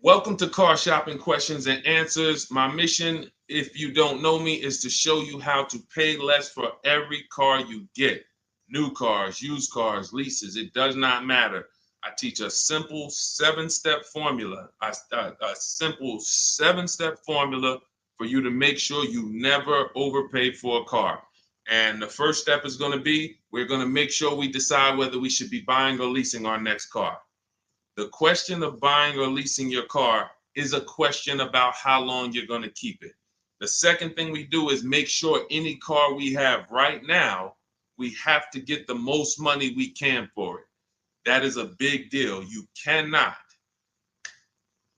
Welcome to Car Shopping Questions and Answers. My mission, if you don't know me, is to show you how to pay less for every car you get. New cars, used cars, leases, it does not matter. I teach a simple seven-step formula, a simple seven-step formula for you to make sure you never overpay for a car. And the first step is going to be, we're going to make sure we decide whether we should be buying or leasing our next car. The question of buying or leasing your car is a question about how long you're going to keep it. The second thing we do is make sure any car we have right now, we have to get the most money we can for it. That is a big deal. You cannot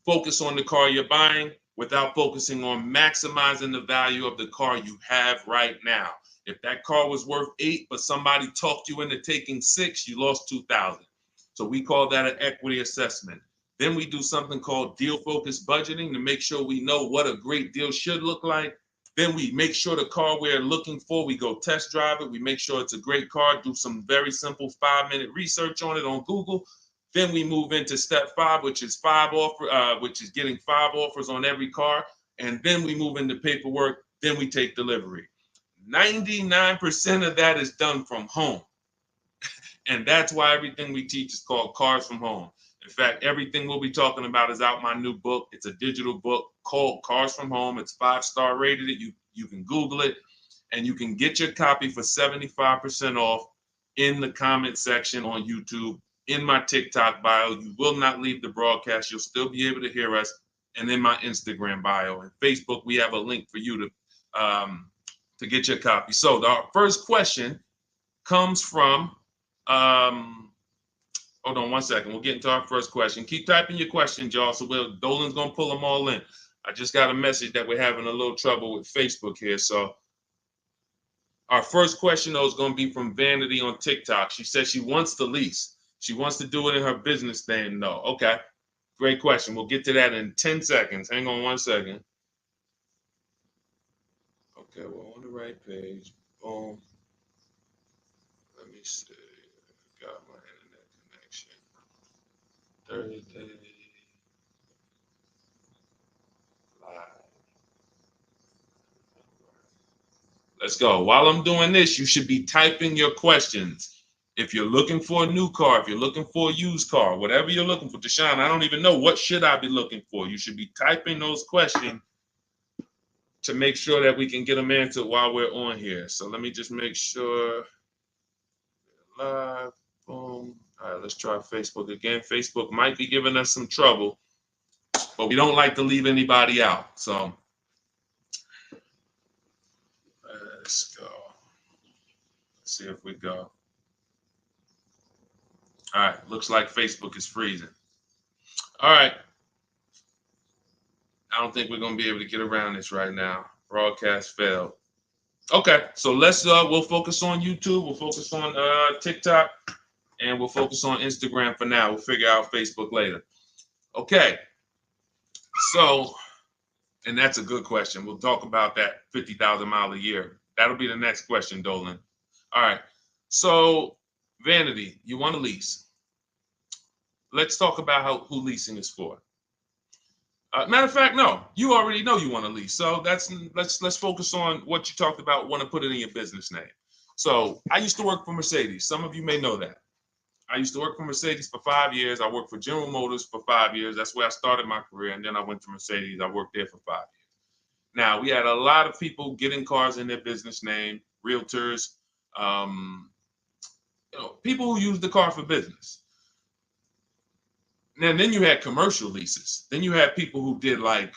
focus on the car you're buying without focusing on maximizing the value of the car you have right now. If that car was worth 8, but somebody talked you into taking 6, you lost 2,000. So we call that an equity assessment. Then we do something called deal focused budgeting to make sure we know what a great deal should look like. Then we make sure the car we're looking for, we go test drive it. We make sure it's a great car, do some very simple 5-minute research on it on Google. Then we move into step 5, which is getting 5 offers on every car. And then we move into paperwork. Then we take delivery. 99% of that is done from home. And that's why everything we teach is called Cars from Home. In fact, everything we'll be talking about is out my new book. It's a digital book called Cars from Home. It's 5-star rated. You can Google it, and you can get your copy for 75% off in the comment section on YouTube, in my TikTok bio. You will not leave the broadcast. You'll still be able to hear us. And in my Instagram bio and Facebook, we have a link for you to get your copy. So our first question comes from hold on one second. We'll get into our first question. Keep typing your questions, y'all. So Dolan's gonna pull them all in. I just got a message that we're having a little trouble with Facebook here. So our first question though is gonna be from Vanity on TikTok. She says she wants to lease. She wants to do it in her business name though. Okay, great question. We'll get to that in 10 seconds. Hang on one second. Okay, we're on the right page. Boom. Let me see. Got my internet connection. Thursday live. Let's go. While I'm doing this, you should be typing your questions. If you're looking for a new car, if you're looking for a used car, whatever you're looking for, Deshone, I don't even know what should I be looking for. You should be typing those questions to make sure that we can get them answered while we're on here. So let me just make sure. Live. Boom. All right, let's try Facebook again. Facebook might be giving us some trouble, but we don't like to leave anybody out. So let's go. Let's see if we go. All right, looks like Facebook is freezing. All right. I don't think we're going to be able to get around this right now. Broadcast failed. Okay, so we'll focus on YouTube. We'll focus on TikTok. And we'll focus on Instagram for now. We'll figure out Facebook later. Okay. So, and that's a good question. We'll talk about that 50,000 mile a year. That'll be the next question, Dolan. All right. So, Vanity, you want to lease. Let's talk about who leasing is for. Matter of fact, no, you already know you want to lease. So let's focus on what you talked about, want to put it in your business name. So I used to work for Mercedes. Some of you may know that. I used to work for Mercedes for 5 years. I worked for General Motors for 5 years. That's where I started my career. And then I went to Mercedes. I worked there for 5 years. Now, we had a lot of people getting cars in their business name, realtors, people who use the car for business. And then you had commercial leases. Then you had people who did like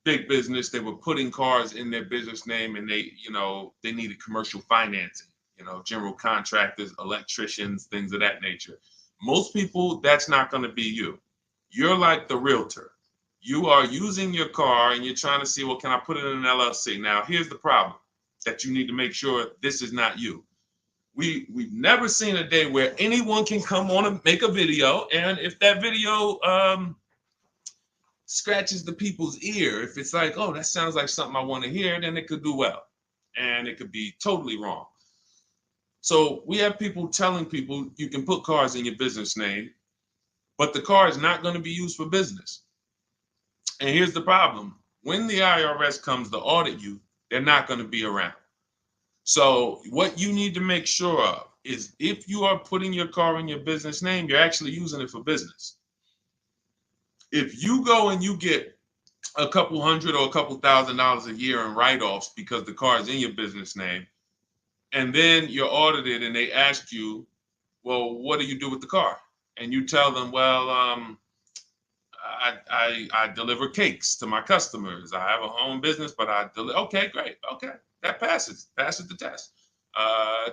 big business. They were putting cars in their business name and they needed commercial financing. General contractors, electricians, things of that nature. Most people, that's not going to be you. You're like the realtor. You are using your car and you're trying to see, well, can I put it in an LLC? Now, here's the problem that you need to make sure this is not you. We've never seen a day where anyone can come on and make a video, and if that video scratches the people's ear, if it's like, oh, that sounds like something I want to hear, then it could do well, and it could be totally wrong. So we have people telling people you can put cars in your business name, but the car is not going to be used for business. And here's the problem. When the IRS comes to audit you, they're not going to be around. So what you need to make sure of is if you are putting your car in your business name, you're actually using it for business. If you go and you get a couple hundred or a couple $1,000s a year in write-offs because the car is in your business name, and then you're audited and they ask you, well, what do you do with the car? And you tell them, well, I deliver cakes to my customers. I have a home business, but I deliver. Okay, great. Okay, that passes the test.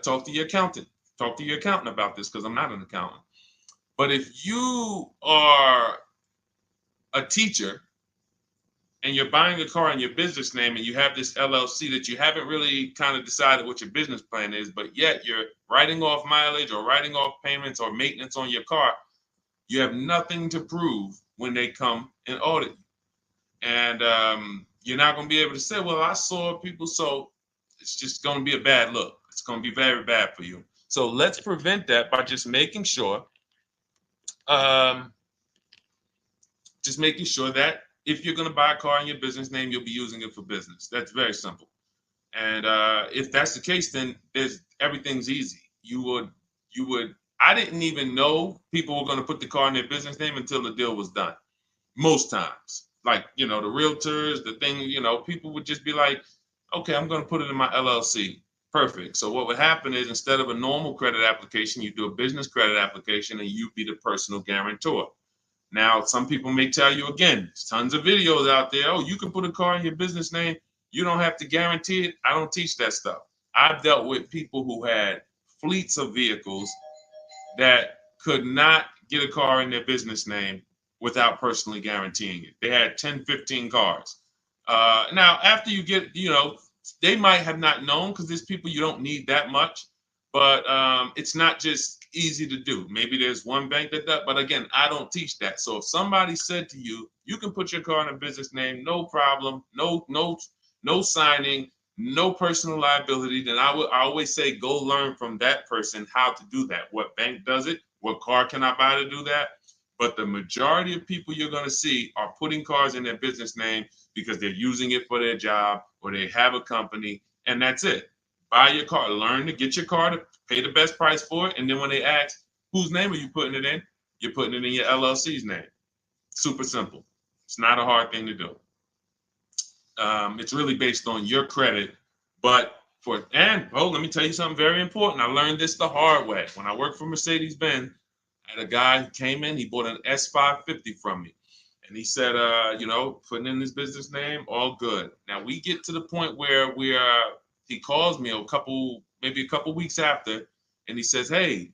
Talk to your accountant. Talk to your accountant about this because I'm not an accountant. But if you are a teacher and you're buying a car in your business name and you have this LLC that you haven't really kind of decided what your business plan is, but yet you're writing off mileage or writing off payments or maintenance on your car, you have nothing to prove when they come and audit you. And you're not going to be able to say, well, I saw people. So it's just going to be a bad look. It's going to be very bad for you. So let's prevent that by just making sure that if you're going to buy a car in your business name, you'll be using it for business. That's very simple. And if that's the case, then everything's easy. I didn't even know people were going to put the car in their business name until the deal was done. Most times, like, the realtors, the thing, people would just be like, okay, I'm going to put it in my LLC. Perfect. So what would happen is instead of a normal credit application, you do a business credit application and you be the personal guarantor. Now, some people may tell you, again, there's tons of videos out there. Oh, you can put a car in your business name. You don't have to guarantee it. I don't teach that stuff. I've dealt with people who had fleets of vehicles that could not get a car in their business name without personally guaranteeing it. They had 10, 15 cars. Now, after you get, they might have not known because there's people you don't need that much, but it's not just easy to do. Maybe there's one bank that does, but again, I don't teach that. So if somebody said to you, you can put your car in a business name, no problem, no signing, no personal liability, then I always say go learn from that person how to do that. What bank does it? What car can I buy to do that? But the majority of people you're going to see are putting cars in their business name because they're using it for their job or they have a company, and that's it. Buy your car, learn to get your car to pay the best price for it, and then when they ask, whose name are you putting it in? You're putting it in your LLC's name. Super simple. It's not a hard thing to do. It's really based on your credit, but let me tell you something very important. I learned this the hard way. When I worked for Mercedes-Benz, I had a guy who came in, he bought an S550 from me. And he said, putting in his business name, all good. Now we get to the point where he calls me maybe a couple weeks after, and he says, hey,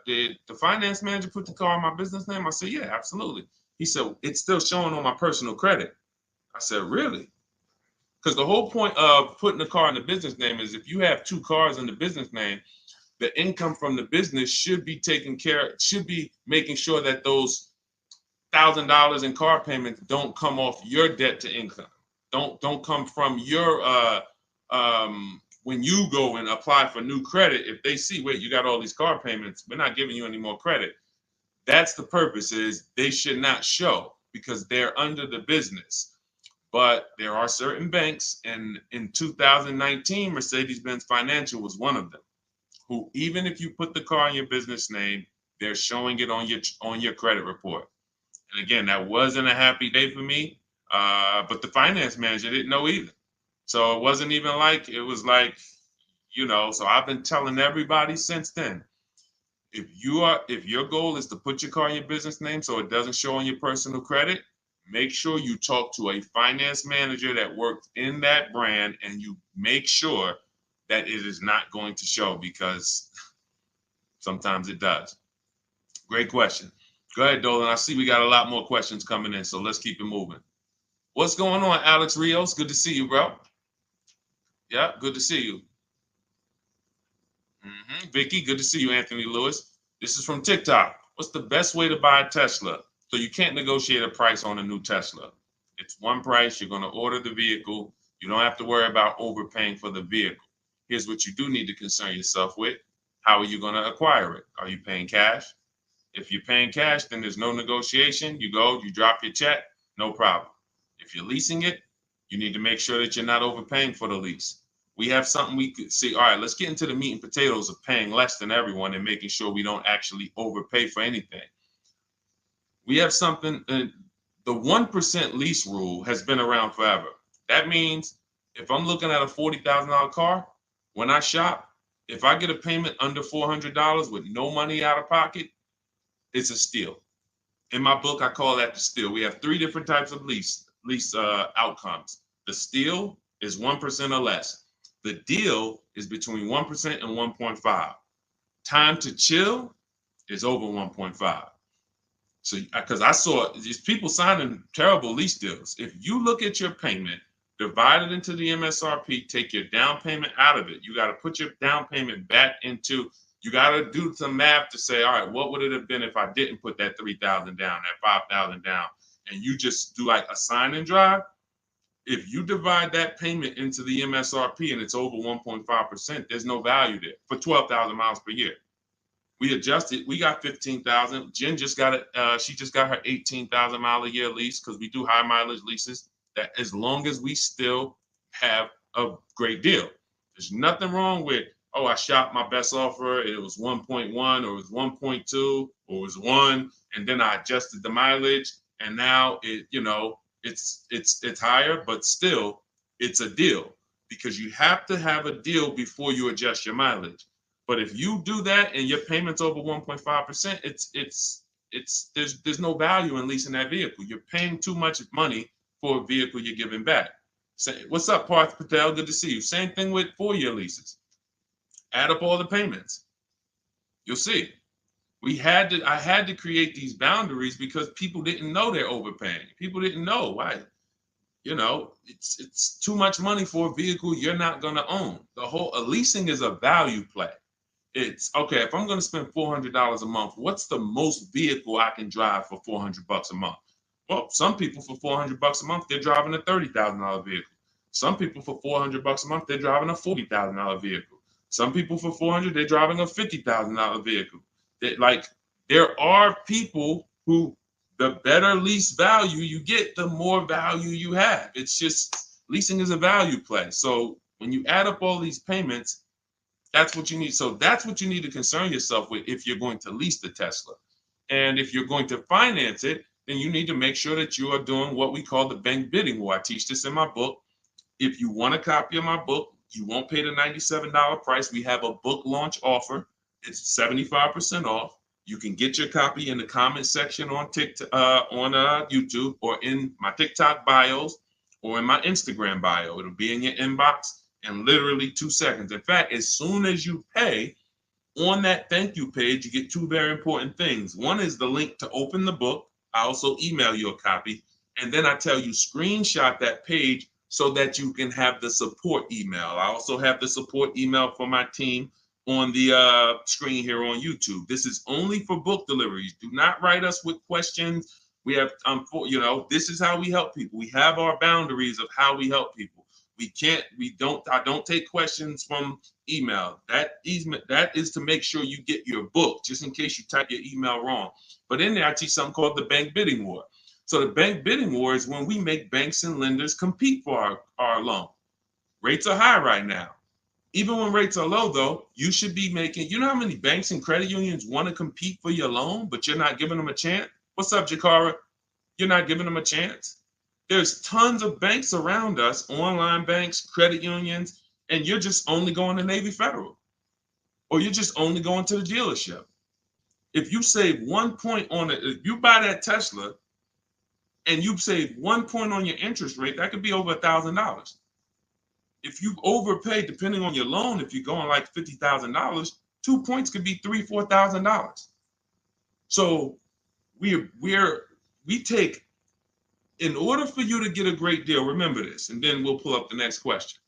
did the finance manager put the car on my business name? I said, yeah, absolutely. He said, it's still showing on my personal credit. I said, really? Because the whole point of putting the car in the business name is if you have two cars in the business name, the income from the business should be making sure that those $1,000 in car payments don't come off your debt to income. Don't come from your when you go and apply for new credit. If they see, wait, you got all these car payments, we're not giving you any more credit. That's the purpose, is they should not show because they're under the business. But there are certain banks, and in 2019, Mercedes-Benz Financial was one of them, who even if you put the car in your business name, they're showing it on your credit report. And again, that wasn't a happy day for me, but the finance manager didn't know either. So it wasn't even like, it was like, so I've been telling everybody since then, if your goal is to put your car in your business name so it doesn't show on your personal credit, make sure you talk to a finance manager that works in that brand and you make sure that it is not going to show, because sometimes it does. Great question. Go ahead, Dolan. I see we got a lot more questions coming in, so let's keep it moving. What's going on, Alex Rios? Good to see you, bro. Yeah, good to see you. Vicky, good to see you, Anthony Lewis. This is from TikTok. What's the best way to buy a Tesla? So you can't negotiate a price on a new Tesla. It's one price. You're going to order the vehicle. You don't have to worry about overpaying for the vehicle. Here's what you do need to concern yourself with. How are you going to acquire it? Are you paying cash? If you're paying cash, then there's no negotiation. You go, you drop your check, no problem. If you're leasing it, you need to make sure that you're not overpaying for the lease. We have something we could see. All right, let's get into the meat and potatoes of paying less than everyone and making sure we don't actually overpay for anything. We have something, the 1% lease rule has been around forever. That means if I'm looking at a $40,000 car, when I shop, if I get a payment under $400 with no money out of pocket, it's a steal. In my book, I call that the steal. We have 3 different types of lease outcomes. The steal is 1% or less. The deal is between 1% and 1.5. Time to chill is over 1.5. So, because I saw these people signing terrible lease deals. If you look at your payment, divide it into the MSRP, take your down payment out of it. You got to put your down payment back into, you got to do some math to say, all right, what would it have been if I didn't put that 3,000 down, that 5,000 down, and you just do like a sign and drive? If you divide that payment into the MSRP and it's over 1.5%, there's no value there for 12,000 miles per year. We adjusted. We got 15,000. Jen just got it. She just got her 18,000 mile a year lease because we do high mileage leases. That as long as we still have a great deal, there's nothing wrong with, oh, I shopped my best offer. It was 1.1 or it was 1.2 or it was 1, and then I adjusted the mileage, and now it's higher, but still it's a deal because you have to have a deal before you adjust your mileage. But if you do that and your payment's over 1.5%, there's no value in leasing that vehicle. You're paying too much money for a vehicle you're giving back. Say, what's up, Parth Patel? Good to see you. Same thing with 4-year leases. Add up all the payments. You'll see. I had to create these boundaries because people didn't know they're overpaying. People didn't know why. It's too much money for a vehicle you're not going to own. Leasing is a value play. It's okay, if I'm going to spend $400 a month, what's the most vehicle I can drive for $400 a month? Well, some people for $400 a month, they're driving a $30,000 vehicle. Some people for $400 a month, they're driving a $40,000 vehicle. Some people for $400, they're driving a $50,000 vehicle. There are people who, the better lease value you get, the more value you have. It's just, leasing is a value play. So when you add up all these payments, that's what you need. So that's what you need to concern yourself with if you're going to lease the Tesla. And if you're going to finance it, then you need to make sure that you are doing what we call the bank bidding war. I teach this in my book. If you want a copy of my book, you won't pay the $97 price. We have a book launch offer. It's 75% off. You can get your copy in the comment section on TikTok, on YouTube, or in my TikTok bios, or in my Instagram bio. It'll be in your inbox in literally 2 seconds. In fact, as soon as you pay, on that thank you page, you get 2 very important things. One is the link to open the book. I also email you a copy. And then I tell you, screenshot that page so that you can have the support email. I also have the support email for my team on the screen here on YouTube. This is only for book deliveries. Do not write us with questions. We have, this is how we help people. We have our boundaries of how we help people. I don't take questions from email. That is to make sure you get your book, just in case you type your email wrong. But in there, I teach something called the bank bidding war. So the bank bidding war is when we make banks and lenders compete for our loan. Rates are high right now. Even when rates are low, though, you should be making, you know how many banks and credit unions want to compete for your loan, but you're not giving them a chance? What's up, Jakara? You're not giving them a chance? There's tons of banks around us, online banks, credit unions, and you're just only going to Navy Federal, or you're just only going to the dealership. If you save 1 point on it, if you buy that Tesla and you save 1 point on your interest rate, that could be over $1,000. If you overpay, depending on your loan, if you're going like $50,000, 2 points could be $3,000, $4,000. So we take, in order for you to get a great deal, remember this, and then we'll pull up the next question.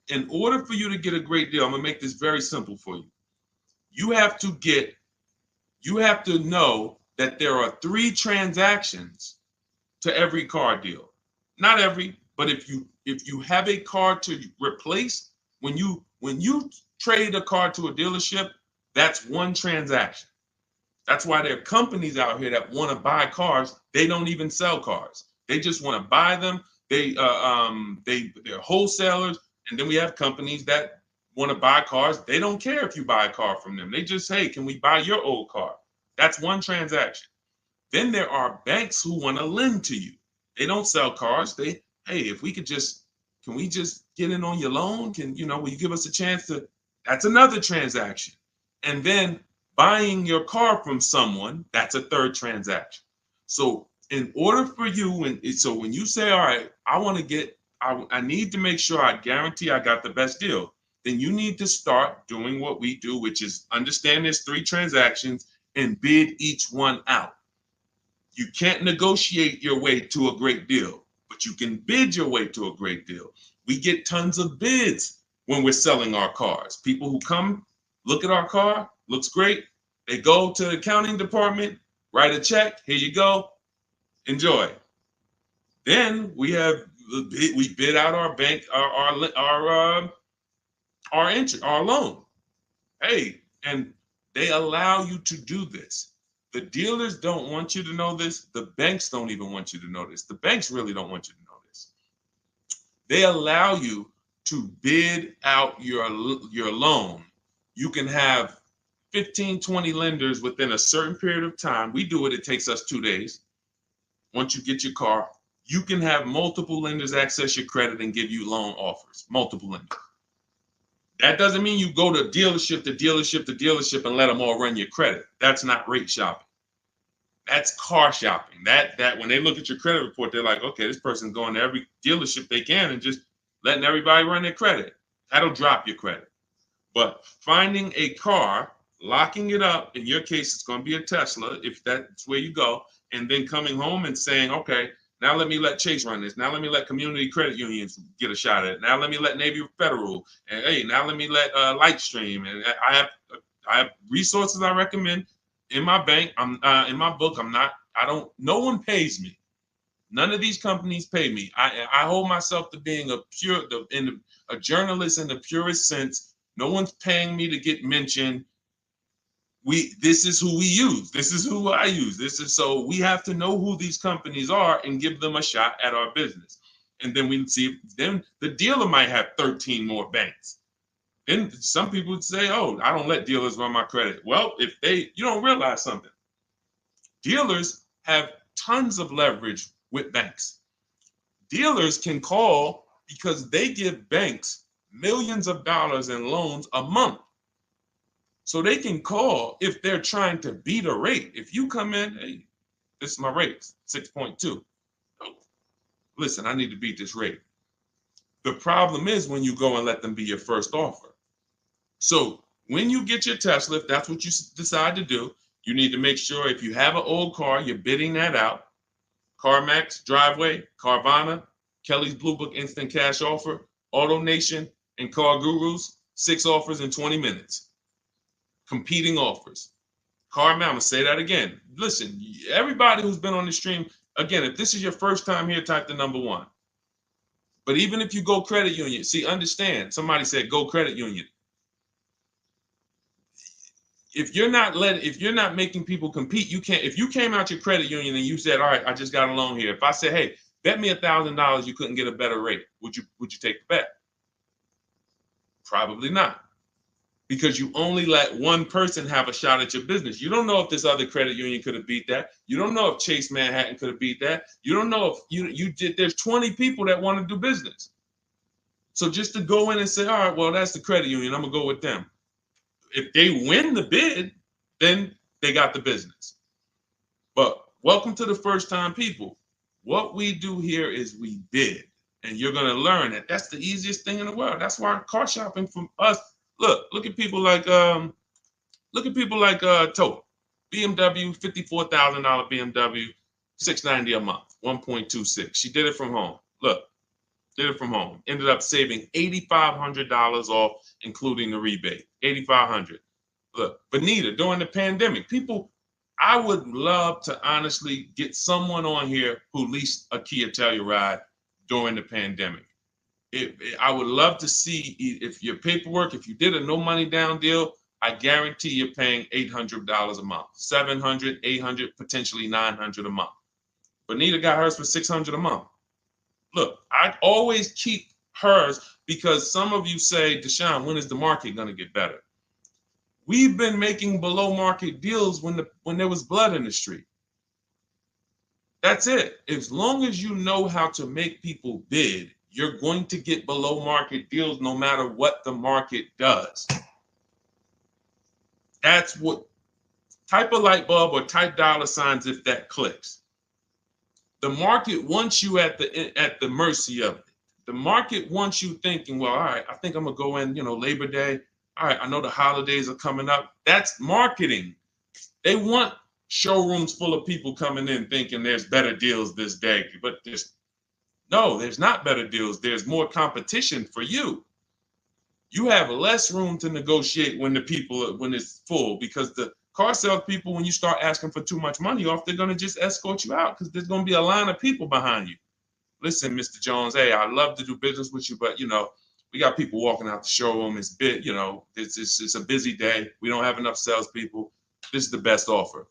In order for you to get a great deal, I'm gonna make this very simple for you. You have to know that there are 3 transactions to every car deal. Not every, but if you have a car to replace, when you trade a car to a dealership, that's 1 transaction. That's why there are companies out here that want to buy cars. They don't even sell cars. They just want to buy them. They're wholesalers, and then we have companies that want to buy cars. They don't care if you buy a car from them. They just say, "Can we buy your old car?" That's one transaction. Then there are banks who want to lend to you. They don't sell cars. Hey, if we could just, can we just get in on your loan? Will you give us a chance to? That's another transaction. And then buying your car from someone, that's a third transaction. So in order for you, so when you say, all right, I need to make sure I guarantee I got the best deal, then you need to start doing what we do, which is understand there's 3 transactions and bid each one out. You can't negotiate your way to a great deal, but you can bid your way to a great deal. We get tons of bids when we're selling our cars. People who come, look at our car, looks great. They go to the accounting department, write a check. Here you go. Enjoy. Then we bid out our bank, our loan. Hey, and they allow you to do this. The dealers don't want you to know this. The banks don't even want you to know this. The banks really don't want you to know this. They allow you to bid out your loan. You can have 15, 20 lenders within a certain period of time. We do it. It takes us 2 days. Once you get your car, you can have multiple lenders access your credit and give you loan offers. Multiple lenders. That doesn't mean you go to dealership to dealership to dealership and let them all run your credit. That's not rate shopping. That's car shopping. That when they look at your credit report, they're like, okay, this person's going to every dealership they can and just letting everybody run their credit. That'll drop your credit. But finding a car, locking it up, in your case, it's going to be a Tesla, if that's where you go, and then coming home and saying, okay, now let me let Chase run this. Now let me let community credit unions get a shot at it. Now let me let Navy Federal. And hey, now let me let Lightstream. And I have resources I recommend in my bank. I'm in my book. No one pays me. None of these companies pay me. I hold myself to being a journalist in the purest sense. No one's paying me to get mentioned. This is who we use. This is who I use. So we have to know who these companies are and give them a shot at our business. And then we see, then the dealer might have 13 more banks. Then some people would say, oh, I don't let dealers run my credit. Well, you don't realize something. Dealers have tons of leverage with banks. Dealers can call because they give banks millions of dollars in loans a month. So they can call if they're trying to beat a rate. If you come in, hey, this is my rate, 6.2. Oh, listen, I need to beat this rate. The problem is when you go and let them be your first offer. So when you get your Tesla, if that's what you decide to do, you need to make sure if you have an old car, you're bidding that out. CarMax, Driveway, Carvana, Kelly's Blue Book Instant Cash Offer, AutoNation, and Car Gurus, 6 offers in 20 minutes. Competing offers. CarMax, I'm going to say that again. Listen, everybody who's been on the stream, again, if this is your first time here, type the number 1. But even if you go credit union, see, understand, somebody said go credit union. If you're not making people compete, you can't. If you came out your credit union and you said, all right, I just got a loan here. If I said, hey, bet me $1,000 you couldn't get a better rate, would you take the bet? Probably not. Because you only let one person have a shot at your business. You don't know if this other credit union could have beat that. You don't know if Chase Manhattan could have beat that. You don't know if you did. There's 20 people that want to do business. So just to go in and say, all right, well, that's the credit union, I'm going to go with them. If they win the bid, then they got the business. But welcome to the first time people. What we do here is we bid. And you're going to learn that that's the easiest thing in the world. That's why car shopping from us. Look at people like Tote, BMW, $54,000 BMW, $690 a month, 1.26. She did it from home. Did it from home. Ended up saving $8,500 off, including the rebate. $8,500. Look, Benita, during the pandemic, I would love to honestly get someone on here who leased a Kia Telluride during the pandemic. I would love to see if your paperwork, if you did a no money down deal, I guarantee you're paying $800 a month, 700, 800, potentially 900 a month. Bonita got hers for 600 a month. Look, I always keep hers because some of you say, Deshone, when is the market going to get better? We've been making below market deals when there was blood in the street. That's it. As long as you know how to make people bid, you're going to get below market deals no matter what the market does. That's what, type a light bulb or type dollar signs if that clicks. The market wants you at the mercy of it. The market wants you thinking, well, all right, I think I'm gonna go in, Labor Day. All right, I know the holidays are coming up. That's marketing. They want showrooms full of people coming in thinking there's better deals this day, but there's not better deals. There's more competition for you. You have less room to negotiate when it's full, because the car sales people, when you start asking for too much money off, they're going to just escort you out because there's going to be a line of people behind you. Listen, Mr. Jones, hey, I'd love to do business with you, but we got people walking out the showroom. It's it's a busy day. We don't have enough salespeople. This is the best offer.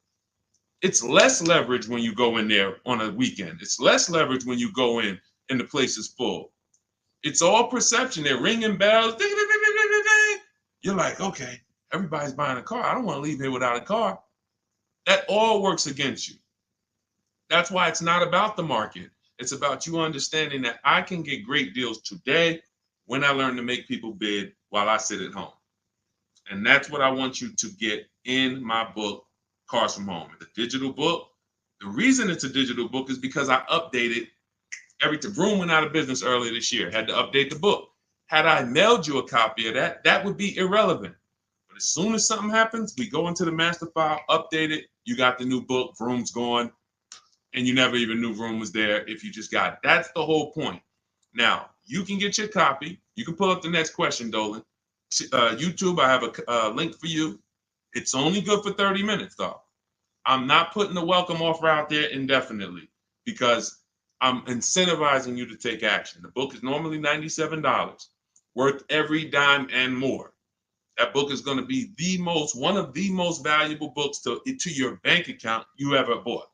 It's less leverage when you go in there on a weekend. It's less leverage when you go in and the place is full. It's all perception. They're ringing bells. You're like, okay, everybody's buying a car. I don't want to leave here without a car. That all works against you. That's why it's not about the market. It's about you understanding that I can get great deals today when I learn to make people bid while I sit at home. And that's what I want you to get in my book, Cars from Home. It's a digital book. The reason it's a digital book is because I updated Vroom went out of business earlier this year. Had to update the book. Had I mailed you a copy of that would be irrelevant. But as soon as something happens, we go into the master file, update it. You got the new book. Vroom's gone, and you never even knew Vroom was there if you just got it. That's the whole point. Now you can get your copy. You can pull up the next question, Dolan. YouTube, I have a link for you. It's only good for 30 minutes, though. I'm not putting the welcome offer out there indefinitely because I'm incentivizing you to take action. The book is normally $97, worth every dime and more. That book is going to be one of the most valuable books to your bank account you ever bought.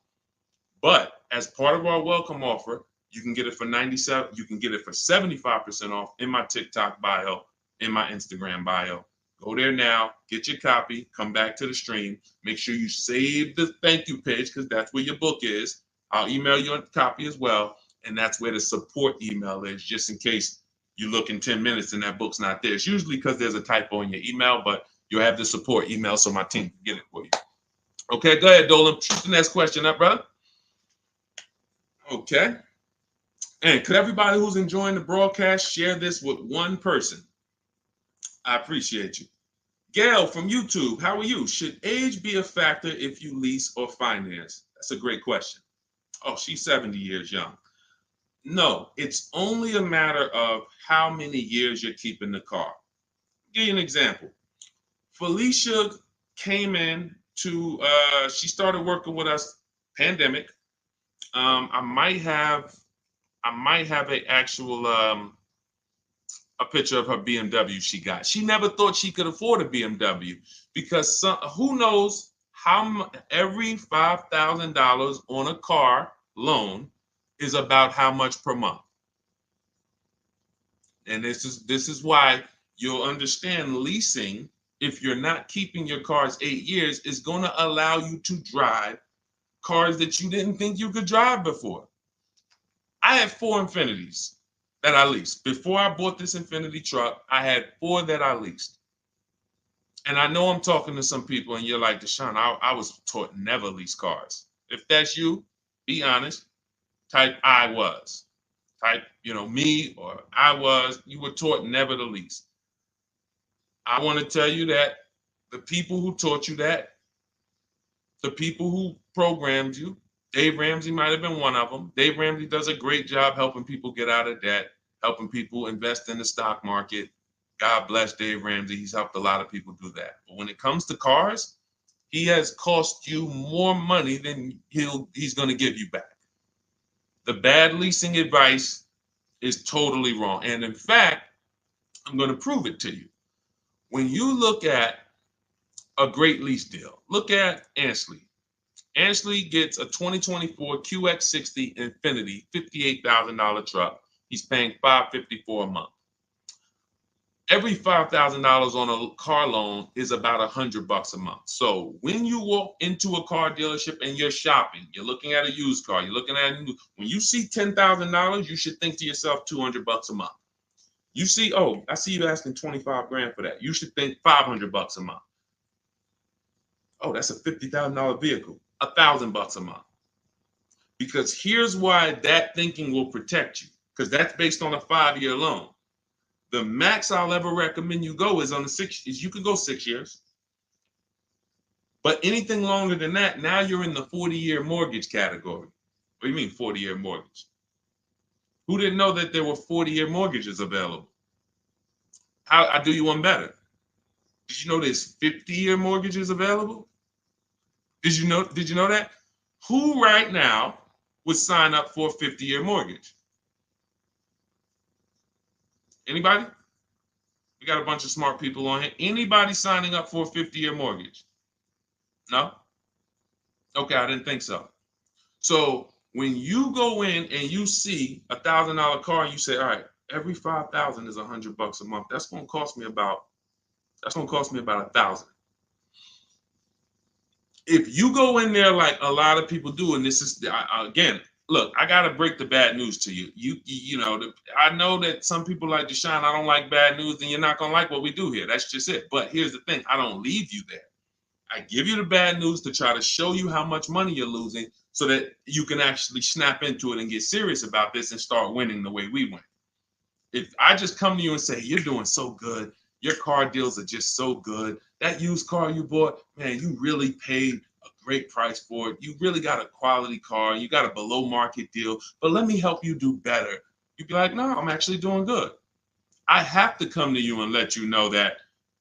But as part of our welcome offer, you can get it for $97. You can get it for 75% off in my TikTok bio, in my Instagram bio. Go there now, get your copy, come back to the stream. Make sure you save the thank you page because that's where your book is. I'll email you a copy as well. And that's where the support email is, just in case you look in 10 minutes and that book's not there. It's usually because there's a typo in your email, but you'll have the support email so my team can get it for you. Okay, go ahead, Dolan. Shoot the next question up, brother. Okay. And could everybody who's enjoying the broadcast share this with one person? I appreciate you. Gail from YouTube, how are you? Should age be a factor if you lease or finance? That's a great question. Oh, she's 70 years young. No, it's only a matter of how many years you're keeping the car. I'll give you an example. Felicia came in she started working with us, pandemic. I might have a picture of her BMW she got. She never thought she could afford a BMW because who knows how every $5,000 on a car loan is about how much per month. And this is why you'll understand leasing, if you're not keeping your cars 8 years, is going to allow you to drive cars that you didn't think you could drive before. I had 4 Infinities that I leased. Before I bought this Infinity truck, I had 4 that I leased. And I know I'm talking to some people and you're like, Deshone, I was taught never lease cars. If that's you, be honest. Type I was. Type, me or I was. You were taught never to lease. I want to tell you that the people who taught you that, the people who programmed you, Dave Ramsey might have been one of them. Dave Ramsey does a great job helping people get out of debt, helping people invest in the stock market. God bless Dave Ramsey. He's helped a lot of people do that. But when it comes to cars, he has cost you more money than he's going to give you back. The bad leasing advice is totally wrong. And in fact, I'm going to prove it to you. When you look at a great lease deal. Look at Ansley. Ansley gets a 2024 QX60 Infinity $58,000 truck. He's paying $554 a month. Every $5,000 on a car loan is about $100 a month. So when you walk into a car dealership and you're shopping, you're looking at a used car, you're looking at a new, when you see $10,000, you should think to yourself $200 a month. You see, oh, I see you asking 25 grand for that. You should think $500 a month. Oh, that's a $50,000 vehicle, $1,000 a month. Because here's why that thinking will protect you, because that's based on a 5-year loan. The max I'll ever recommend you go is on the 6 years. You can go 6 years. But anything longer than that, now you're in the 40-year mortgage category. What do you mean 40-year mortgage? Who didn't know that there were 40-year mortgages available? I'll do you one better. Did you know there's 50-year mortgages available? Did you know that? Who right now would sign up for a 50-year mortgage? Anybody? We got a bunch of smart people on here. Anybody signing up for a 50-year mortgage? No? Okay, I didn't think so. So when you go in and you see $1,000 car and you say, all right, every 5,000 is $100 a month. That's going to cost me about $1,000. If you go in there like a lot of people do, and this is again, look, I gotta break the bad news to you. I know that some people like Deshone, I don't like bad news, and you're not gonna like what we do here. That's just it. But here's the thing: I don't leave you there. I give you the bad news to try to show you how much money you're losing, so that you can actually snap into it and get serious about this and start winning the way we win. If I just come to you and say, you're doing so good, your car deals are just so good, that used car you bought, man, you really paid a great price for it. You really got a quality car. You got a below market deal, but let me help you do better. You'd be like, no, I'm actually doing good. I have to come to you and let you know that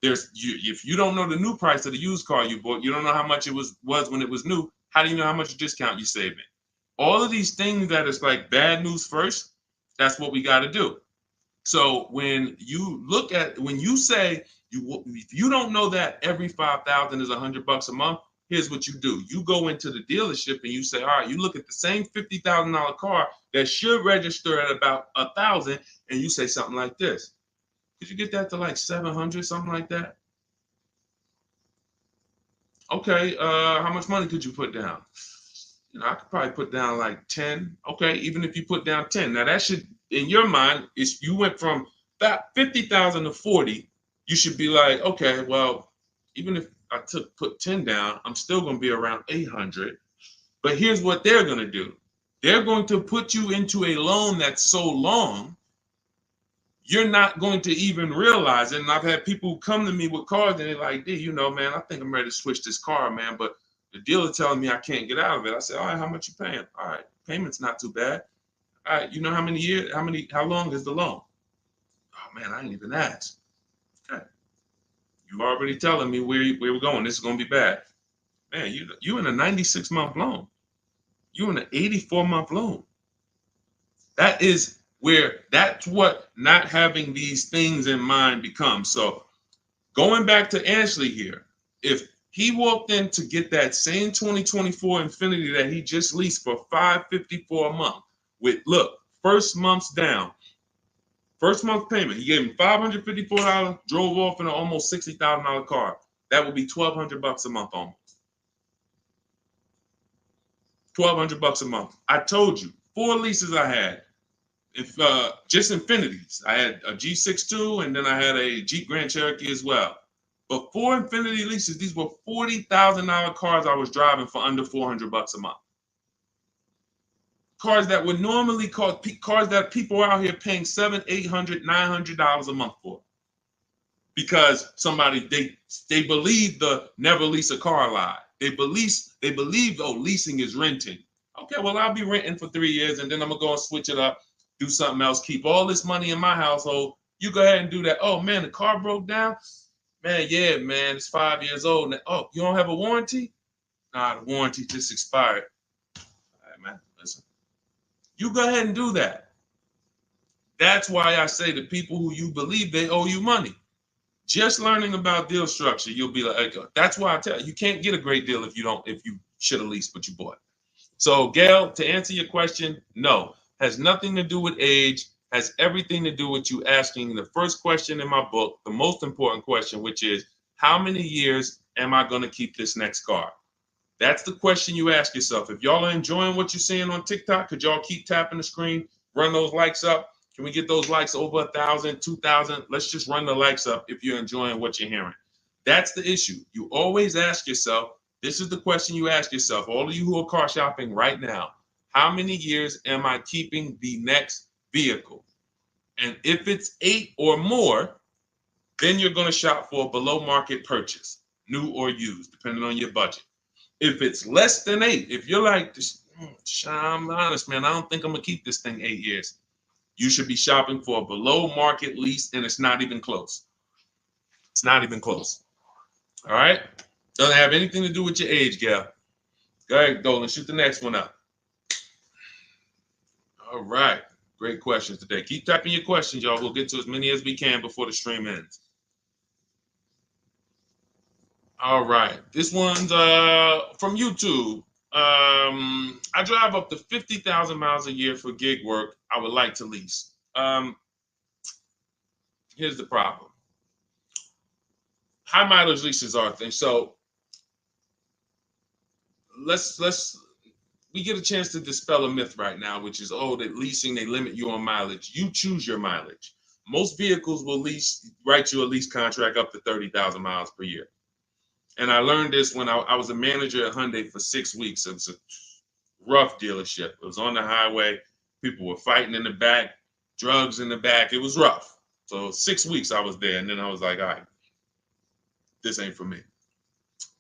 if you don't know the new price of the used car you bought, you don't know how much it was when it was new. How do you know how much discount you saving? All of these things that is like bad news first, that's what we got to do. So when you say if you don't know that every 5,000 is $100 a month, here's what you do. You go into the dealership and you say, all right, you look at the same $50,000 car that should register at about 1,000, and you say something like this. Could you get that to like 700, something like that? Okay, how much money could you put down? I could probably put down like 10. Okay, even if you put down 10. Now that should, in your mind, if you went from that 50,000 to 40, you should be like, okay, well, even if I put 10 down, I'm still going to be around 800. But here's what they're going to do. They're going to put you into a loan that's so long, you're not going to even realize it. And I've had people come to me with cars and they're like, D, man, I think I'm ready to switch this car, man, but the dealer telling me I can't get out of it. I said, all right, how much you paying? All right, payment's not too bad. All right, you know how many years, how long is the loan? Oh man, I ain't even asked. Okay. You already telling me where we're going. This is gonna be bad. Man, you in a 96-month loan. You in an 84-month loan. That's what not having these things in mind becomes. So going back to Ashley here, if he walked in to get that same 2024 Infinity that he just leased for $554 a month with, look, first month's down, first month payment, he gave him $554, drove off in an almost $60,000 car. That would be $1,200 a month almost. $1,200 a month. I told you, 4 leases I had. If just Infinities. I had a G62 and then I had a Jeep Grand Cherokee as well. But 4 Infinity leases, these were $40,000 cars I was driving for under $400 a month. Cars that would normally cost, cars that people are out here paying $700, $800, $900 a month for. Because they believe the never lease a car lie. They believe, oh, leasing is renting. Okay, well, I'll be renting for 3 years and then I'm gonna go and switch it up, do something else, keep all this money in my household. You go ahead and do that. Oh man, the car broke down. Man, yeah, man, it's 5 years old. Now, oh, you don't have a warranty? Nah, the warranty just expired. All right, man, listen. You go ahead and do that. That's why I say to people who you believe they owe you money. Just learning about deal structure, you'll be like, that's why I tell you, you can't get a great deal if you should have leased what you bought. So, Gail, to answer your question, no, has nothing to do with age, has everything to do with you asking the first question in my book, the most important question, which is, how many years am I going to keep this next car? That's the question you ask yourself. If y'all are enjoying what you're seeing on TikTok, could y'all keep tapping the screen, run those likes up? Can we get those likes over 1,000, 2,000? Let's just run the likes up if you're enjoying what you're hearing. That's the issue. You always ask yourself, this is the question you ask yourself, all of you who are car shopping right now, how many years am I keeping the next vehicle? And if it's 8 or more, then you're going to shop for a below market purchase, new or used, depending on your budget. If it's less than 8, if you're like, I'm honest, man, I don't think I'm going to keep this thing 8 years. You should be shopping for a below market lease, and it's not even close. It's not even close. All right? Doesn't have anything to do with your age, Gail. Go ahead, Dolan, shoot the next one up. All right. Great questions today. Keep typing your questions, y'all. We'll get to as many as we can before the stream ends. All right. This one's from YouTube. I drive up to 50,000 miles a year for gig work. I would like to lease. Here's the problem. High mileage leases are a thing. So we get a chance to dispel a myth right now, which is, oh, that leasing, they limit you on mileage. You choose your mileage. Most vehicles will write you a lease contract up to 30,000 miles per year. And I learned this when I was a manager at Hyundai for 6 weeks. It was a rough dealership. It was on the highway. People were fighting in the back, drugs in the back. It was rough. So 6 weeks I was there, and then I was like, all right, this ain't for me.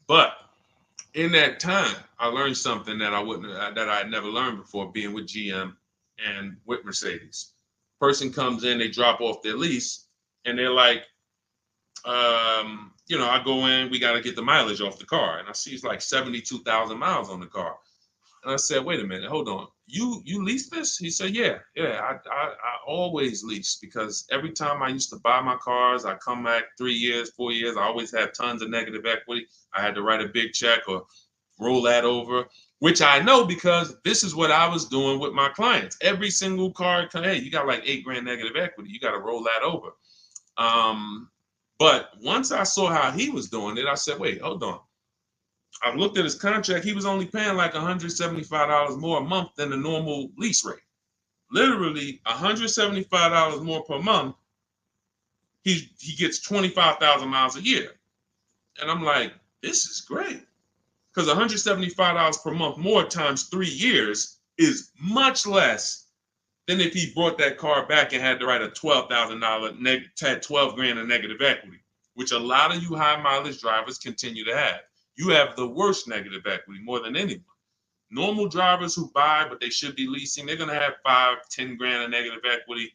But in that time, I learned something that I had never learned before, being with GM and with Mercedes. Person comes in, they drop off their lease, and they're like, I go in, we got to get the mileage off the car. And I see it's like 72,000 miles on the car. And I said, wait a minute, hold on. You lease this? He said, yeah, I always lease, because every time I used to buy my cars, I come back 3 years, 4 years, I always had tons of negative equity. I had to write a big check or roll that over, which I know because this is what I was doing with my clients. Every single car, hey, you got like $8,000 negative equity. You got to roll that over. But once I saw how he was doing it, I said, wait, hold on. I looked at his contract. He was only paying like $175 more a month than the normal lease rate. Literally $175 more per month. He gets 25,000 miles a year. And I'm like, this is great. Because $175 per month more times 3 years is much less than if he brought that car back and had to write a $12,000 had $12,000 in negative equity, which a lot of you high mileage drivers continue to have. You have the worst negative equity more than anyone. Normal drivers who buy, but they should be leasing, they're going to have $5,000-10,000 in negative equity.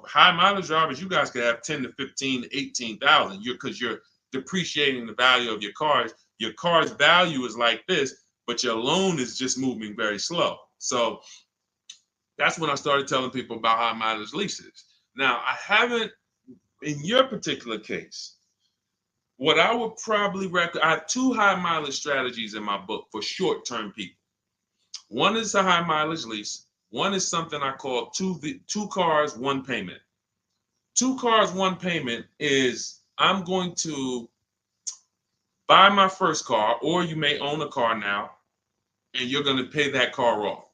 High mileage drivers, you guys could have 10 to 15, 18,000 because you're depreciating the value of your cars. Your car's value is like this, but your loan is just moving very slow. So that's when I started telling people about high mileage leases. Now, I haven't, in your particular case, what I would probably recommend, I have 2 high mileage strategies in my book for short-term people. One is a high mileage lease. One is something I call two cars, one payment. 2 cars, one payment is I'm going to buy my first car, or you may own a car now, and you're going to pay that car off.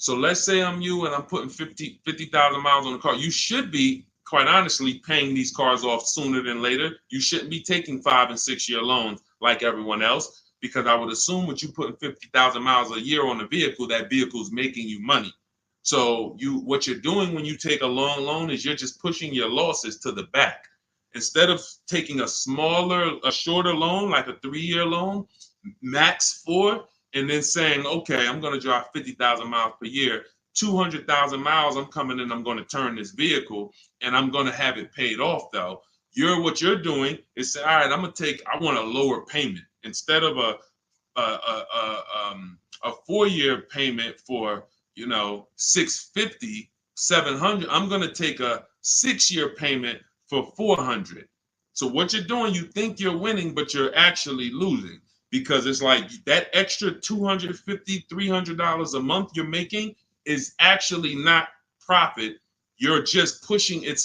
So let's say I'm you and I'm putting 50,000 miles on the car. You should be, quite honestly, paying these cars off sooner than later. You shouldn't be taking 5- and 6-year loans like everyone else, because I would assume with you putting 50,000 miles a year on a vehicle, that vehicle is making you money. So what you're doing when you take a long loan is you're just pushing your losses to the back. Instead of taking a shorter loan, like a 3-year loan, max 4, and then saying, okay, I'm going to drive 50,000 miles per year, 200,000 miles, I'm coming in, I'm going to turn this vehicle, and I'm going to have it paid off, though. What you're doing is say, all right, I want a lower payment. Instead of a 4-year payment for, $650, $700, I'm going to take a 6-year payment for $400. So what you're doing, you think you're winning, but you're actually losing, because it's like that extra $250, $300 a month you're making is actually not profit. You're just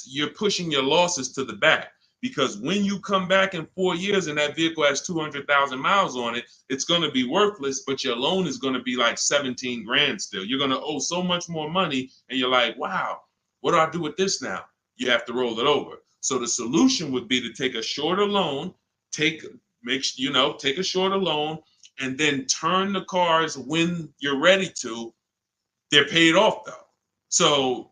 you're pushing your losses to the back, because when you come back in 4 years and that vehicle has 200,000 miles on it, it's going to be worthless, but your loan is going to be like 17 grand still. You're going to owe so much more money, and you're like, wow, what do I do with this now? You have to roll it over. So the solution would be to take a shorter loan, take a shorter loan, and then turn the cars when you're ready to. They're paid off though. So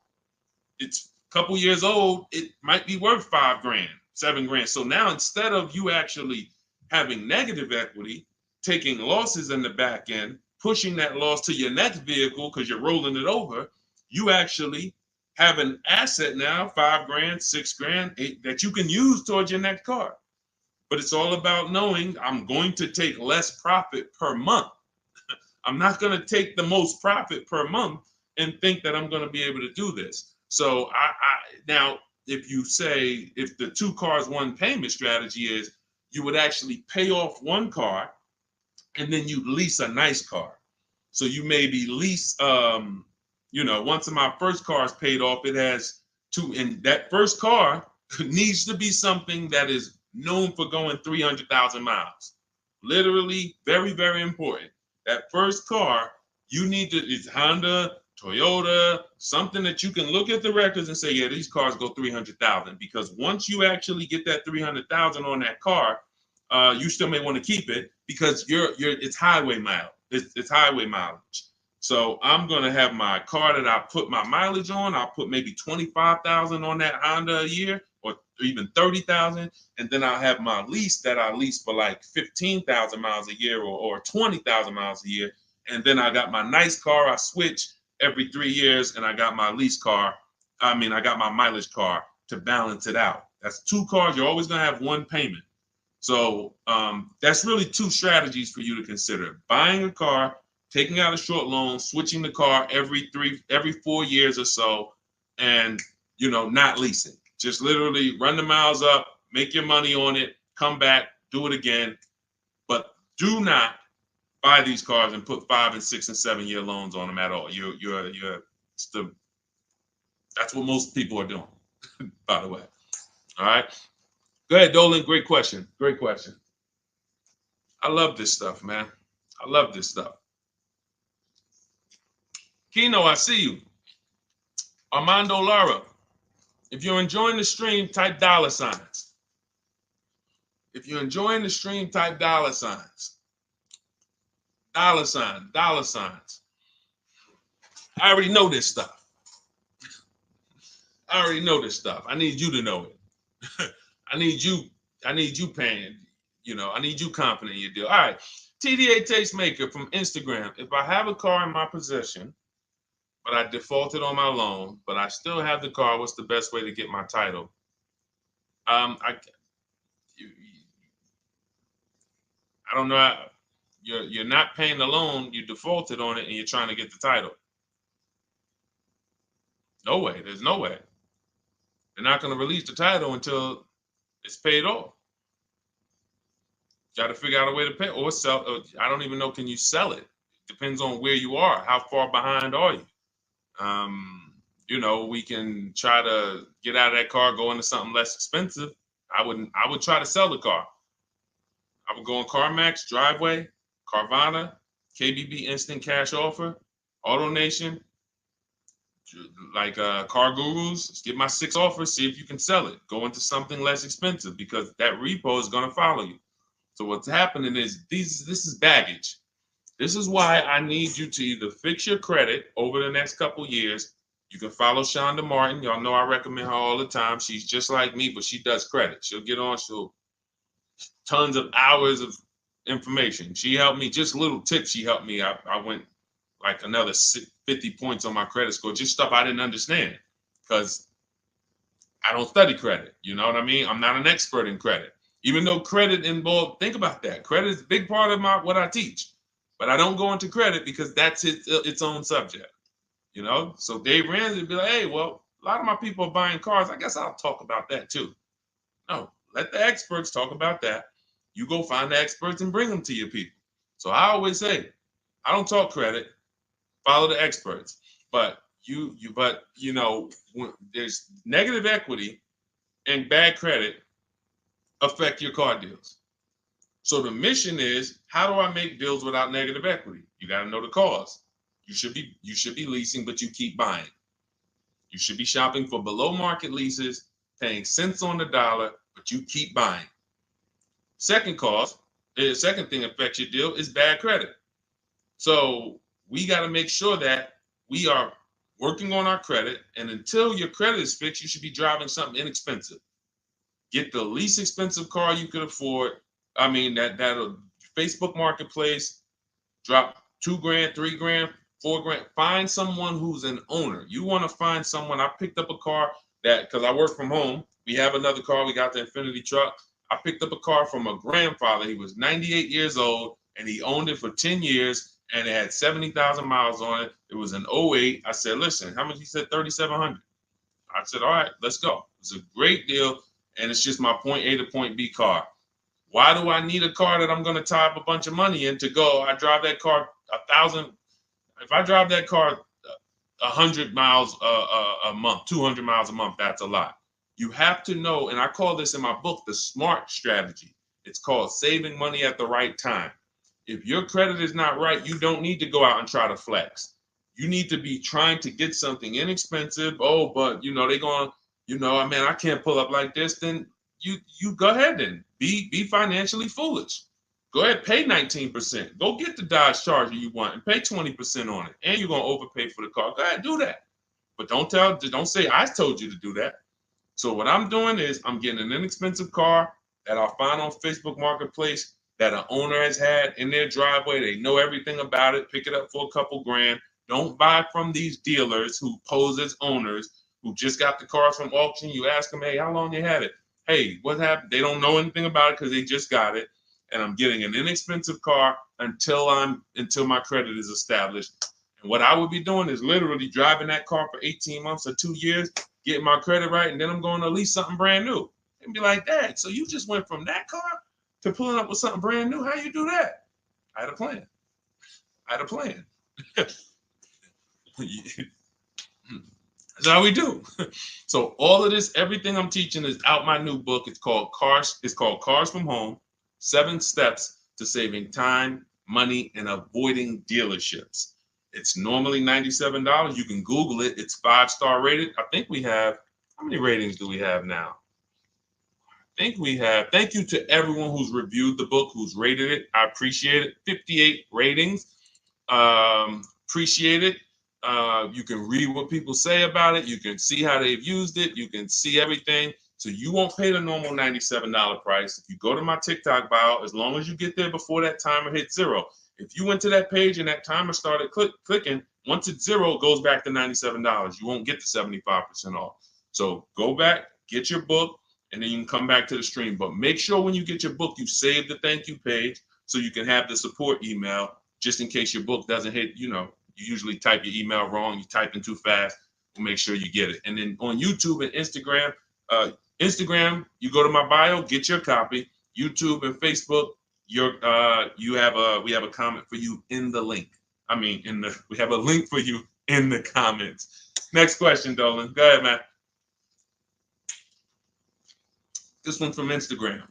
it's a couple years old, it might be worth 5 grand, 7 grand. So now instead of you actually having negative equity, taking losses in the back end, pushing that loss to your next vehicle because you're rolling it over, you actually have an asset now, 5 grand, 6 grand, 8, that you can use towards your next car. But it's all about knowing I'm going to take less profit per month. I'm not going to take the most profit per month and think that I'm going to be able to do this. So now, if you say, if the 2 cars, 1 payment strategy is, you would actually pay off 1 car and then you lease a nice car. So you maybe lease, once my first car is paid off, it has 2, and that first car needs to be something that is known for going 300,000 miles. Literally, very, very important. That first car, you need to, it's Honda, Toyota, something that you can look at the records and say, yeah, these cars go 300,000. Because once you actually get that 300,000 on that car, you still may want to keep it, because it's highway mileage. It's highway mileage. So I'm gonna have my car that I put my mileage on. I'll put maybe 25,000 on that Honda a year, or even 30,000, and then I'll have my lease that I lease for like 15,000 miles a year, or 20,000 miles a year. And then I got my nice car I switch every 3 years, and I got my lease car. I got my mileage car to balance it out. That's 2 cars. You're always gonna have 1 payment. So that's really 2 strategies for you to consider: buying a car, taking out a short loan, switching the car every 4 years or so, and not leasing. Just literally run the miles up, make your money on it, come back, do it again. But do not buy these cars and put 5 and 6 and 7 year loans on them at all. That's what most people are doing, by the way. All right. Go ahead, Dolan. Great question. Great question. I love this stuff, man. I love this stuff. Kino, I see you. Armando Lara, if you're enjoying the stream, type $signs. If you're enjoying the stream, type $signs. $signs. I already know this stuff. I already know this stuff. I need you to know it. I need you paying, I need you confident in your deal. All right. TDA Tastemaker from Instagram. If I have a car in my possession, but I defaulted on my loan, but I still have the car, what's the best way to get my title? I don't know. You're not paying the loan, you defaulted on it, and you're trying to get the title. No way. There's no way. They're not going to release the title until it's paid off. Got to figure out a way to pay or sell. I don't even know. Can you sell it? Depends on where you are. How far behind are you? We can try to get out of that car, go into something less expensive. I would try to sell the car. I would go on CarMax, Driveway, Carvana, KBB Instant Cash Offer, AutoNation, like Car Gurus. Get my 6 offers, see if you can sell it. Go into something less expensive, because that repo is going to follow you. So what's happening is this is baggage. This is why I need you to either fix your credit over the next couple years. You can follow Shonda Martin. Y'all know I recommend her all the time. She's just like me, but she does credit. She'll get on, tons of hours of information. She helped me, just little tips she helped me. I went like another 50 points on my credit score, just stuff I didn't understand, because I don't study credit. You know what I mean? I'm not an expert in credit. Even though credit involved, think about that. Credit is a big part of what I teach, but I don't go into credit because that's its own subject. So Dave Ramsey would be like, hey, well, a lot of my people are buying cars. I guess I'll talk about that too. No, let the experts talk about that. You go find the experts and bring them to your people. So I always say, I don't talk credit, follow the experts. But when there's negative equity and bad credit affect your car deals. So the mission is, how do I make deals without negative equity? You got to know the cause. You should be leasing, but you keep buying. You should be shopping for below market leases, paying cents on the dollar, but you keep buying. Second cause, the second thing affects your deal is bad credit. So we got to make sure that we are working on our credit, and until your credit is fixed, you should be driving something inexpensive. Get the least expensive car you could afford. I mean, that'll Facebook Marketplace, drop $2,000, $3,000, $4,000. Find someone who's an owner. You want to find someone. I picked up a car because I work from home. We have another car. We got the Infinity truck. I picked up a car from a grandfather. He was 98 years old, and he owned it for 10 years, and it had 70,000 miles on it. It was an '08. I said, listen, how much? He said, $3,700. I said, all right, let's go. It's a great deal, and it's just my point A to point B car. Why do I need a car that I'm going to tie up a bunch of money in to go? I drive that car 1,000. If I drive that car 100 miles a month, 200 miles a month, that's a lot. You have to know, and I call this in my book, the SMART strategy. It's called saving money at the right time. If your credit is not right, you don't need to go out and try to flex. You need to be trying to get something inexpensive. Oh, but they're going, man, I can't pull up like this. Then you go ahead and be financially foolish. Go ahead, pay 19%. Go get the Dodge Charger you want and pay 20% on it. And you're gonna overpay for the car. Go ahead, do that. But don't say I told you to do that. So what I'm doing is I'm getting an inexpensive car that I'll find on Facebook Marketplace that an owner has had in their driveway. They know everything about it. Pick it up for a couple grand. Don't buy from these dealers who pose as owners who just got the cars from auction. You ask them, hey, how long you had it? Hey, what happened? They don't know anything about it because they just got it. And I'm getting an inexpensive car until my credit is established. And what I would be doing is literally driving that car for 18 months or 2 years, getting my credit right, and then I'm going to lease something brand new. And be like, Dad, so you just went from that car to pulling up with something brand new? How you do that? I had a plan. That's how we do. So all of this, everything I'm teaching is out my new book. It's called Cars from Home, 7 Steps to Saving Time, Money, and Avoiding Dealerships. It's normally $97. You can Google it. It's 5-star rated. I think we have, how many ratings do we have now? I think we have, thank you to everyone who's reviewed the book, who's rated it. I appreciate it. 58 ratings. Appreciate it. You can read what people say about it. You can see how they've used it. You can see everything. So you won't pay the normal $97 price. If you go to my TikTok bio, as long as you get there before that timer hits 0. If you went to that page and that timer started clicking, once it's 0, it goes back to $97. You won't get the 75% off. So go back, get your book, and then you can come back to the stream. But make sure when you get your book, you save the thank you page so you can have the support email just in case your book doesn't hit, you usually type your email wrong, you type in too fast. We'll make sure you get it. And then on YouTube and Instagram, you go to my bio, get your copy. YouTube and Facebook, we have a comment for you in the link. We have a link for you in the comments. Next question, Dolan. Go ahead, man. This one from Instagram.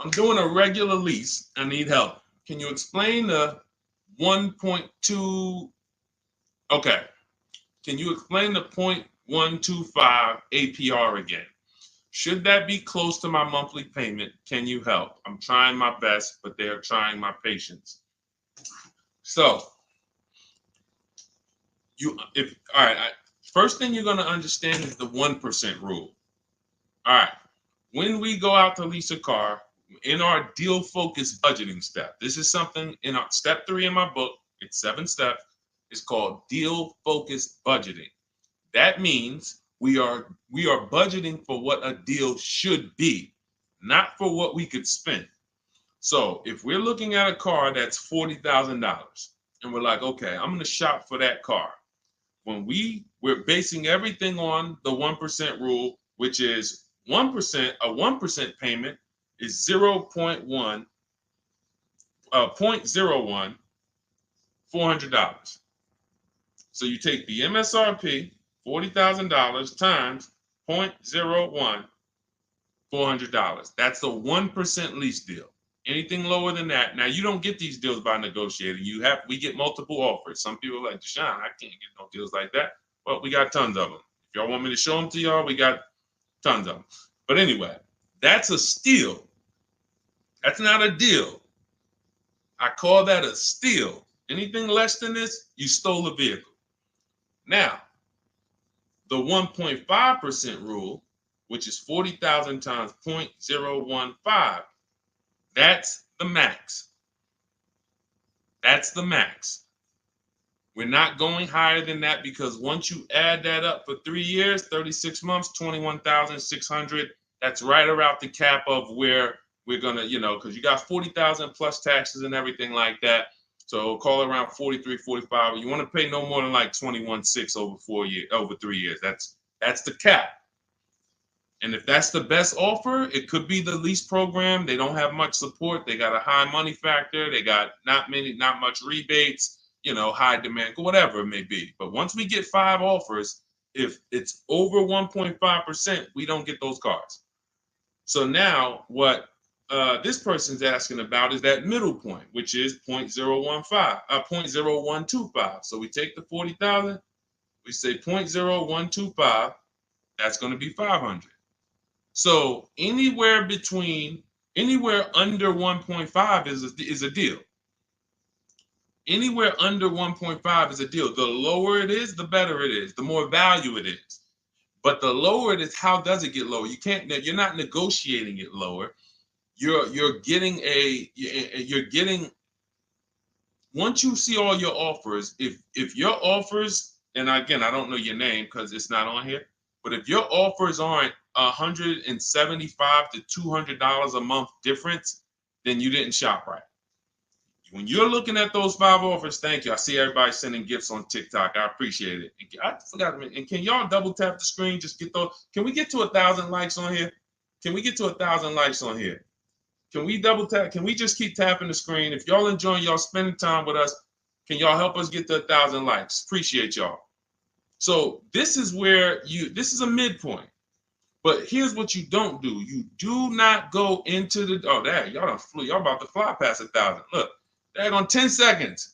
I'm doing a regular lease. I need help. Can you explain the 1.2? Okay. Can you explain the 0.125 APR again? Should that be close to my monthly payment? Can you help? I'm trying my best, but they're trying my patience. So, first thing you're going to understand is the 1% rule. All right. When we go out to lease a car, in our deal focused budgeting step, this is something in our step 3 in my book. It's 7 steps. It's called deal focused budgeting. That means we are budgeting for what a deal should be, not for what we could spend. So if we're looking at a car that's $40,000 and we're like, okay, I'm going to shop for that car. When we're basing everything on the 1% rule, which is 1%, a 1% payment is 0.01, 0.01, $400. So you take the MSRP, $40,000 times 0.01, $400. That's the 1% lease deal. Anything lower than that, now you don't get these deals by negotiating. We get multiple offers. Some people are like, Deshone, I can't get no deals like that. Well, we got tons of them. If y'all want me to show them to y'all, we got tons of them. But anyway, that's a steal. That's not a deal. I call that a steal. Anything less than this, you stole a vehicle. Now, the 1.5% rule, which is 40,000 times 0.015, that's the max. That's the max. We're not going higher than that because once you add that up for 3 years, 36 months, 21,600, that's right around the cap of where we're gonna, because you got 40,000 plus taxes and everything like that. So call it around 43, 45. You want to pay no more than like 21.6 over 3 years. That's the cap. And if that's the best offer, it could be the lease program. They don't have much support. They got a high money factor. They got not much rebates, high demand, whatever it may be. But once we get 5 offers, if it's over 1.5%, we don't get those cars. So now what this person's asking about is that middle point, which is 0.0125. So we take the 40,000, we say 0.0125, that's going to be 500. So anywhere under 1.5 is a deal. Anywhere under 1.5 is a deal. The lower it is, the better it is, the more value it is. But the lower it is, how does it get lower? You're not negotiating it lower. You're getting once you see all your offers, if your offers, and again, I don't know your name because it's not on here, but if your offers aren't $175 to $200 a month difference, then you didn't shop right. When you're looking at those 5 offers, thank you. I see everybody sending gifts on TikTok. I appreciate it. I forgot. And can y'all double tap the screen? Just get those. Can we get to 1,000 likes on here? Can we get to 1,000 likes on here? Can we double tap? Can we just keep tapping the screen? If y'all enjoying y'all spending time with us, can y'all help us get to 1,000 likes? Appreciate y'all. So this is where this is a midpoint. But here's what you don't do. You do not go into the, y'all done flew. Y'all about to fly past 1,000. Look, on 10 seconds.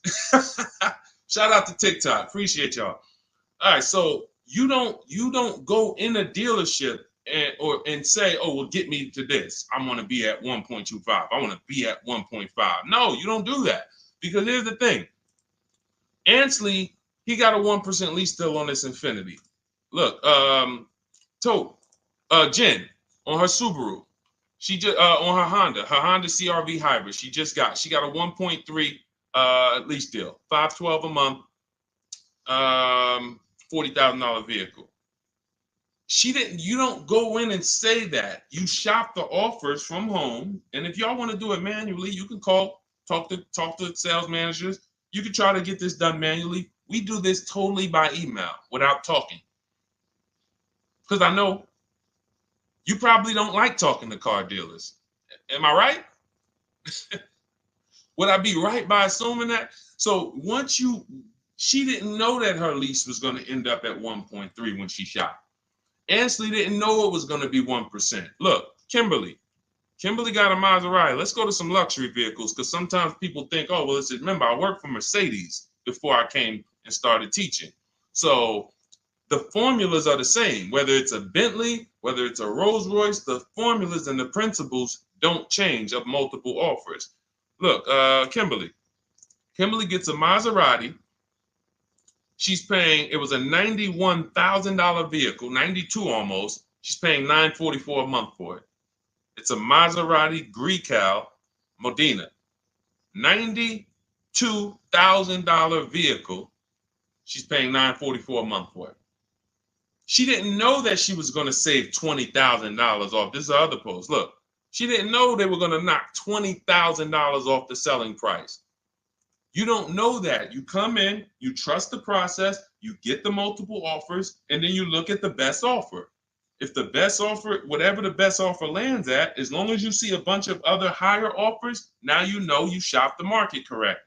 Shout out to TikTok. Appreciate y'all. All right, so you don't go in a dealership and say, oh, well, get me to this. I want to be at 1.25. I want to be at 1.5. No, you don't do that. Because here's the thing. Ansley, he got a 1% lease deal on this Infiniti. Look, Jen on her Subaru. She just on her Honda CRV hybrid. She got a 1.3 lease deal, $512 a month, $40,000 vehicle. You don't go in and say that. You shop the offers from home, and if y'all want to do it manually, you can talk to sales managers. You can try to get this done manually. We do this totally by email without talking, because I know you probably don't like talking to car dealers. Am I right? Would I be right by assuming that? So she didn't know that her lease was going to end up at 1.3 when she shopped. Ansley didn't know it was going to be 1%. Look, Kimberly got a Maserati. Let's go to some luxury vehicles, because sometimes people think, oh, well, remember, I worked for Mercedes before I came and started teaching. So the formulas are the same, whether it's a Bentley, whether it's a Rolls Royce, the formulas and the principles don't change of multiple offers. Look, Kimberly gets a Maserati. She's paying, it was a $91,000 vehicle, 92 almost. She's paying $944 a month for it. It's a Maserati Grecal Modena, $92,000 vehicle. She's paying $944 a month for it. She didn't know that she was going to save $20,000 off. This is the other post. Look, she didn't know they were going to knock $20,000 off the selling price. You don't know that. You come in, you trust the process, you get the multiple offers, and then you look at the best offer. If the best offer, whatever the best offer lands at, as long as you see a bunch of other higher offers, now you know you shopped the market correctly.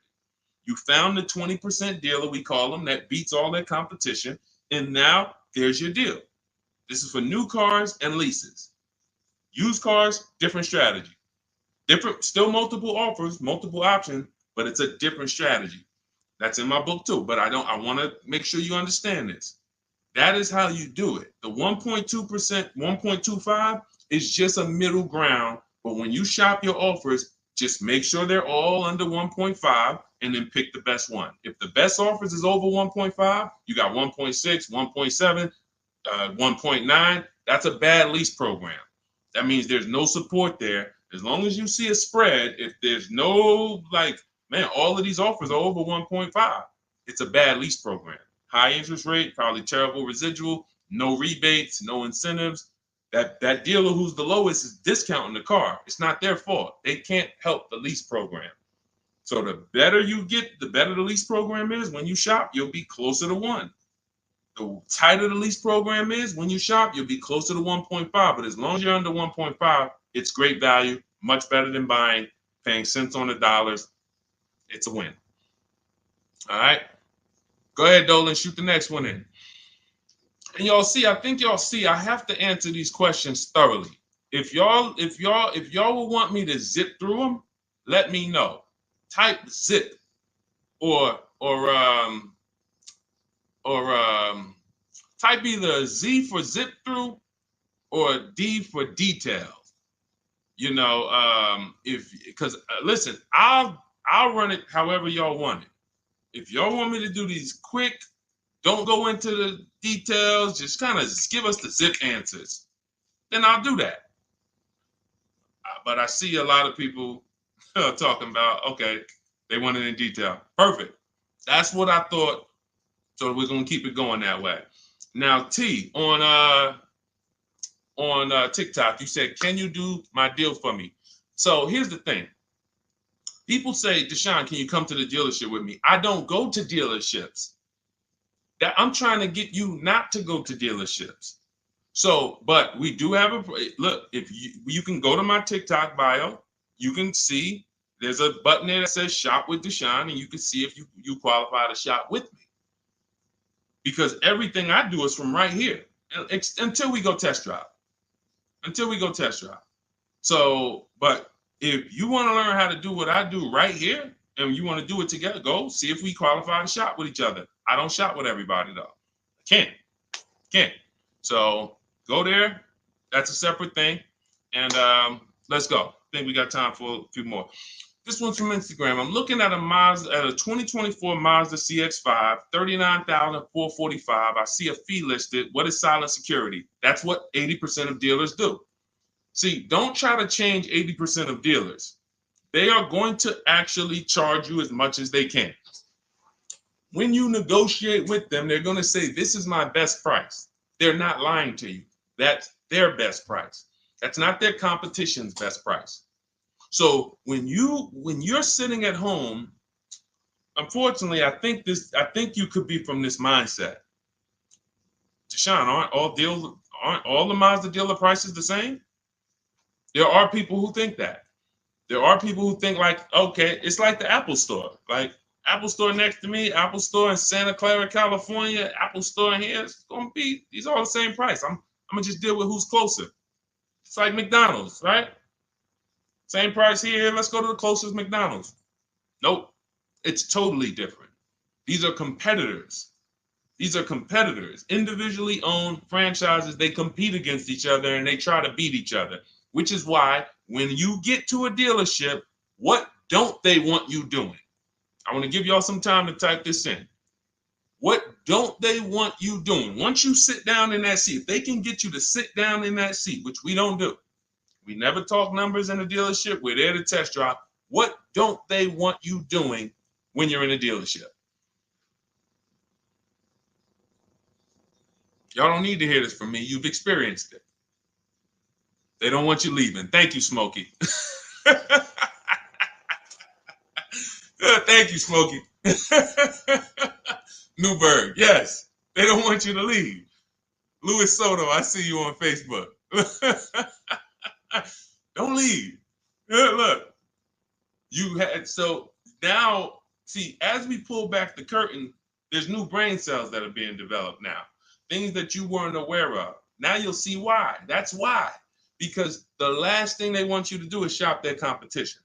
You found the 20% dealer, we call them, that beats all their competition. And now there's your deal. This is for new cars and leases. Used cars, different strategy. Different, still multiple offers, multiple options, but it's a different strategy. That's in my book too. But I want to make sure you understand this. That is how you do it. The 1.2%, 1.25 is just a middle ground. But when you shop your offers, just make sure they're all under 1.5 and then pick the best one. If the best offers is over 1.5, you got 1.6, 1.7, 1.9. That's a bad lease program. That means there's no support there. As long as you see a spread, if there's no, like, man, all of these offers are over 1.5, it's a bad lease program. High interest rate, probably terrible residual, no rebates, no incentives. That dealer who's the lowest is discounting the car. It's not their fault. They can't help the lease program. So the better you get, the better the lease program is. When you shop, you'll be closer to 1. The tighter the lease program is, when you shop, you'll be closer to 1.5. But as long as you're under 1.5, it's great value, much better than buying, paying cents on the dollars. It's a win. All right. Go ahead, Dolan, shoot the next one in. And I think y'all see, I have to answer these questions thoroughly. If y'all will want me to zip through them, let me know. Type zip or type either Z for zip through or D for details. Because listen, I'll run it however y'all want it. If y'all want me to do these quick, don't go into the details, just kind of give us the zip answers, then I'll do that. But I see a lot of people talking about, okay, they want it in detail. Perfect. That's what I thought. So we're gonna keep it going that way. Now, T, on TikTok, you said, "Can you do my deal for me?" So here's the thing. People say, "Deshone, can you come to the dealership with me?" I don't go to dealerships. That I'm trying to get you not to go to dealerships. So, but we do have a look. If you can go to my TikTok bio, you can see there's a button there that says "Shop with Deshone," and you can see if you qualify to shop with me. Because everything I do is from right here until we go test drive. Until we go test drive. So, but if you want to learn how to do what I do right here, and you want to do it together, go see if we qualify to shop with each other. I don't shop with everybody though. I can't. So go there. That's a separate thing. And let's go. I think we got time for a few more. This one's from Instagram. I'm looking at a 2024 Mazda CX-5, $39,445. I see a fee listed. What is silent security? That's what 80% of dealers do. See, don't try to change 80% of dealers. They are going to actually charge you as much as they can. When you negotiate with them, they're going to say, "This is my best price." They're not lying to you. That's their best price. That's not their competition's best price. So when you're sitting at home, unfortunately, I think you could be from this mindset. Deshone, aren't all the Mazda dealer prices the same? There are people who think that. There are people who think like, okay, it's like the Apple Store. Like Apple Store next to me, Apple Store in Santa Clara, California, Apple Store in here, it's gonna be, these are all the same price. I'm gonna just deal with who's closer. It's like McDonald's, right? Same price here, let's go to the closest McDonald's. Nope, it's totally different. These are competitors. These are competitors, individually owned franchises. They compete against each other and they try to beat each other, which is why when you get to a dealership, what don't they want you doing? I want to give y'all some time to type this in. What don't they want you doing? Once you sit down in that seat, if they can get you to sit down in that seat, which we don't do. We never talk numbers in a dealership. We're there to test drive. What don't they want you doing when you're in a dealership? Y'all don't need to hear this from me. You've experienced it. They don't want you leaving. Thank you, Smokey. Thank you, Smokey. Newberg, yes. They don't want you to leave. Luis Soto, I see you on Facebook. Don't leave. Look, you had, so now, see, as we pull back the curtain, there's new brain cells that are being developed now, things that you weren't aware of. Now you'll see why. That's why. Because the last thing they want you to do is shop their competition.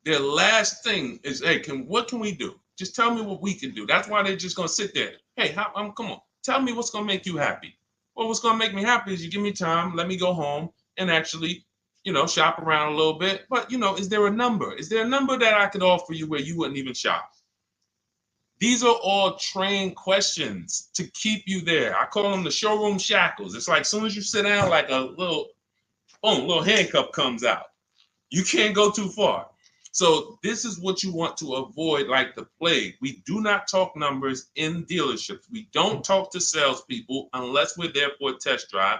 Their last thing is, hey, what can we do? Just tell me what we can do. That's why they're just gonna sit there. Hey, come on, tell me what's gonna make you happy. Well, what's gonna make me happy is you give me time, let me go home and actually, shop around a little bit. But is there a number? Is there a number that I could offer you where you wouldn't even shop? These are all trained questions to keep you there. I call them the showroom shackles. It's like as soon as you sit down, like a little, boom, little handcuff comes out. You can't go too far. So this is what you want to avoid like the plague. We do not talk numbers in dealerships. We don't talk to salespeople unless we're there for a test drive.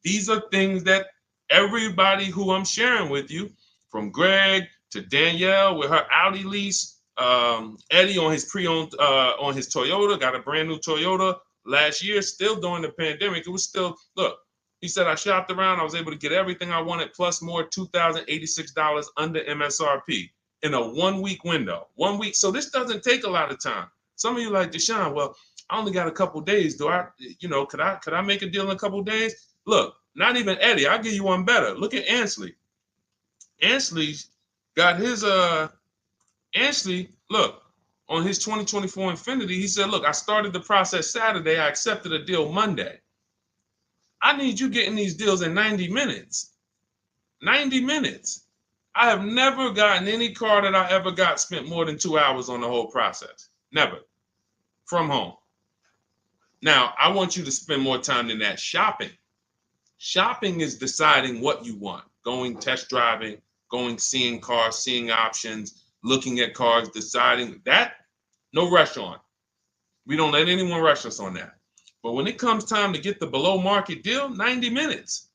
These are things that everybody who I'm sharing with you, from Greg to Danielle with her Audi lease, Eddie on his pre-owned, on his Toyota, got a brand new Toyota last year, still during the pandemic. It was still, look, he said, I shopped around. I was able to get everything I wanted, plus more, $2,086 under MSRP in a 1 week window. 1 week. So this doesn't take a lot of time. Some of you like, Deshone, well, I only got a couple days. Could I make a deal in a couple days? Look, not even Eddie. I'll give you one better. Look at Ansley. Ansley's got his, Ansley, look, on his 2024 Infiniti, he said, look, I started the process Saturday. I accepted a deal Monday. I need you getting these deals in 90 minutes. 90 minutes. I have never gotten any car that I ever got spent more than 2 hours on the whole process. Never. From home. Now, I want you to spend more time than that shopping. Shopping is deciding what you want. Going test driving, going seeing cars, seeing options, looking at cars, deciding that. No rush on. We don't let anyone rush us on that. But when it comes time to get the below market deal, 90 minutes.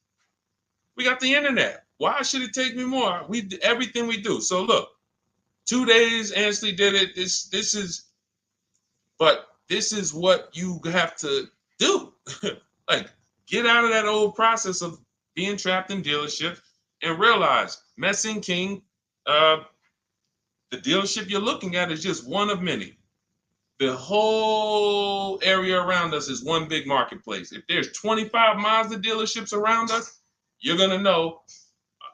We got the internet. Why should it take me more? We do everything we do. So look, 2 days, Ansley did it. This is what you have to do. Like, get out of that old process of being trapped in dealership and realize, Messing King, the dealership you're looking at is just one of many. The whole area around us is one big marketplace. If there's 25 Mazda dealerships around us, you're going to know.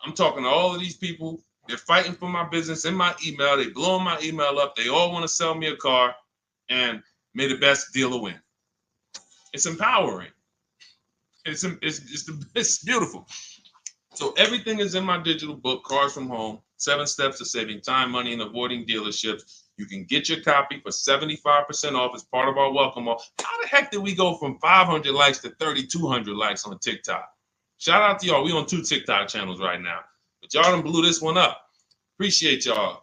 I'm talking to all of these people. They're fighting for my business in my email. They blowing my email up. They all want to sell me a car, and may the best dealer win. It's empowering. It's beautiful. So everything is in my digital book, Cars from Home, 7 Steps to Saving Time, Money, and Avoiding Dealerships. You can get your copy for 75% off as part of our welcome offer. How the heck did we go from 500 likes to 3,200 likes on TikTok? Shout out to y'all. We on 2 TikTok channels right now. But y'all done blew this one up. Appreciate y'all.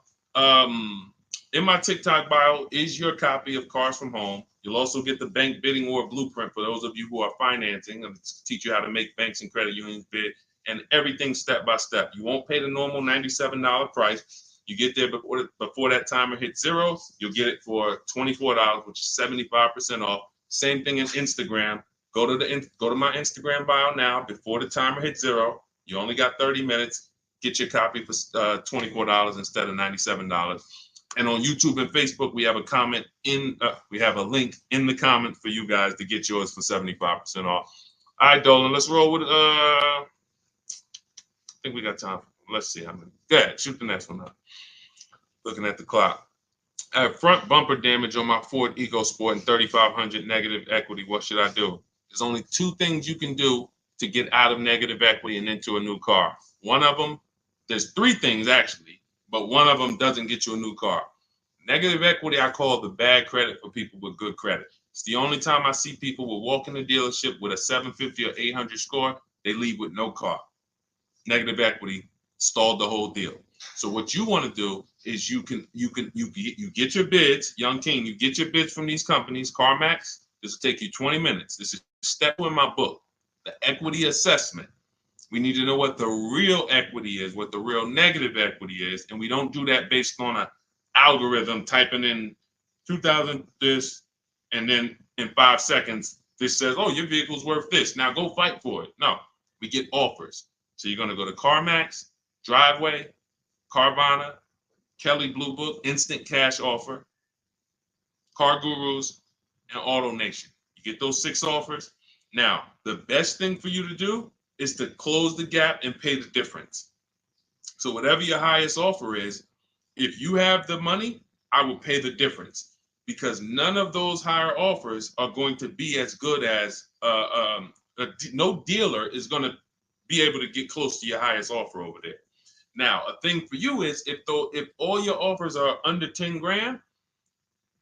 In my TikTok bio is your copy of Cars from Home. You'll also get the bank bidding war blueprint for those of you who are financing, and teach you how to make banks and credit unions bid, and everything step by step. You won't pay the normal $97 price. You get there before that timer hits 0. You'll get it for $24, which is 75% off. Same thing in Instagram. Go to my Instagram bio now. Before the timer hits 0, you only got 30 minutes. Get your copy for $24 instead of $97. And on YouTube and Facebook, we have a link in the comment for you guys to get yours for 75% off. All right, Dolan, let's roll with I think we got time. Let's see how many. Go ahead, shoot the next one up. Looking at the clock. I have front bumper damage on my Ford EcoSport and 3,500 negative equity. What should I do? There's only 2 things you can do to get out of negative equity and into a new car. One of them, there's 3 things actually, but one of them doesn't get you a new car. Negative equity, I call the bad credit for people with good credit. It's the only time I see people will walk in the dealership with a 750 or 800 score, they leave with no car. Negative equity stalled the whole deal. So what you want to do is you get your bids, Young King, you get your bids from these companies, CarMax. This will take you 20 minutes. This is step 2 in my book, the equity assessment. We need to know what the real equity is, what the real negative equity is, and we don't do that based on an algorithm typing in 2,000 this, and then in 5 seconds This says, oh, your vehicle's worth this. Now go fight for it. No, we get offers. So you're going to go to CarMax, Driveway, Carvana, Kelly Blue Book, Instant Cash Offer, Car Gurus, and Auto Nation. You get those 6 offers. Now, the best thing for you to do is to close the gap and pay the difference. So whatever your highest offer is, if you have the money, I will pay the difference, because none of those higher offers are going to be as good as no dealer is going to be able to get close to your highest offer over there. Now, a thing for you is if all your offers are under 10 grand,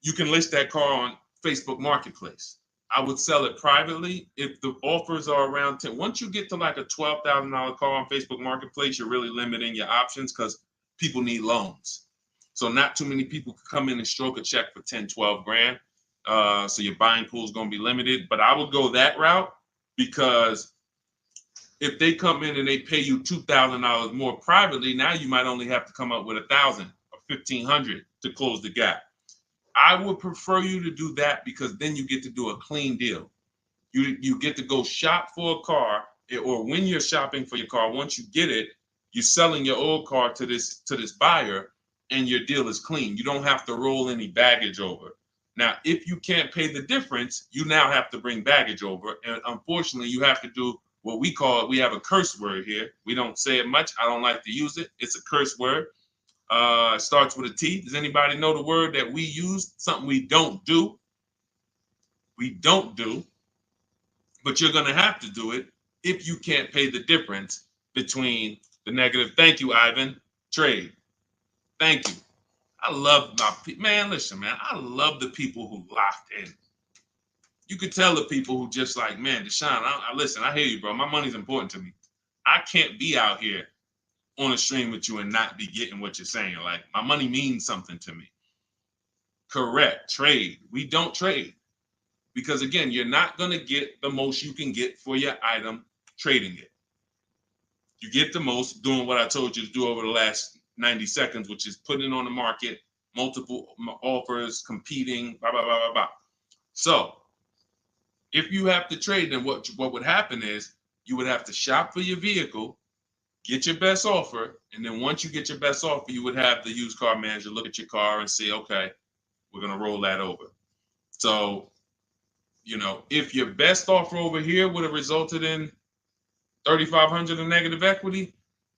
you can list that car on Facebook Marketplace. I would sell it privately if the offers are around 10. Once you get to like a $12,000 car on Facebook Marketplace, you're really limiting your options because people need loans. So not too many people can come in and stroke a check for 10, 12 grand. So your buying pool is going to be limited. But I would go that route, because if they come in and they pay you $2,000 more privately, now you might only have to come up with $1,000 or $1,500 to close the gap. I would prefer you to do that, because then you get to do a clean deal. You get to go shop for a car, or when you're shopping for your car, once you get it, you're selling your old car to this buyer, and your deal is clean. You don't have to roll any baggage over. Now, if you can't pay the difference, you now have to bring baggage over. And unfortunately, you have to do what we have a curse word here. We don't say it much. I don't like to use it. It's a curse word. It starts with a T. Does anybody know the word that we use? Something we don't do. We don't do. But you're going to have to do it if you can't pay the difference between the negative. Thank you, Ivan. Trade. Thank you. I love my people. Man, listen, man. I love the people who locked in. You could tell the people who just like, man, Deshone, listen, I hear you, bro. My money's important to me. I can't be out here on a stream with you and not be getting what you're saying. Like, my money means something to me. Correct. Trade. We don't trade, because again, you're not going to get the most you can get for your item trading it. You get the most doing what I told you to do over the last 90 seconds, which is putting it on the market, multiple offers, competing, blah, blah, blah, blah, blah. So if you have to trade, then what would happen is you would have to shop for your vehicle, get your best offer, and then once you get your best offer, you would have the used car manager look at your car and say, okay, we're going to roll that over. So, if your best offer over here would have resulted in $3,500 in negative equity,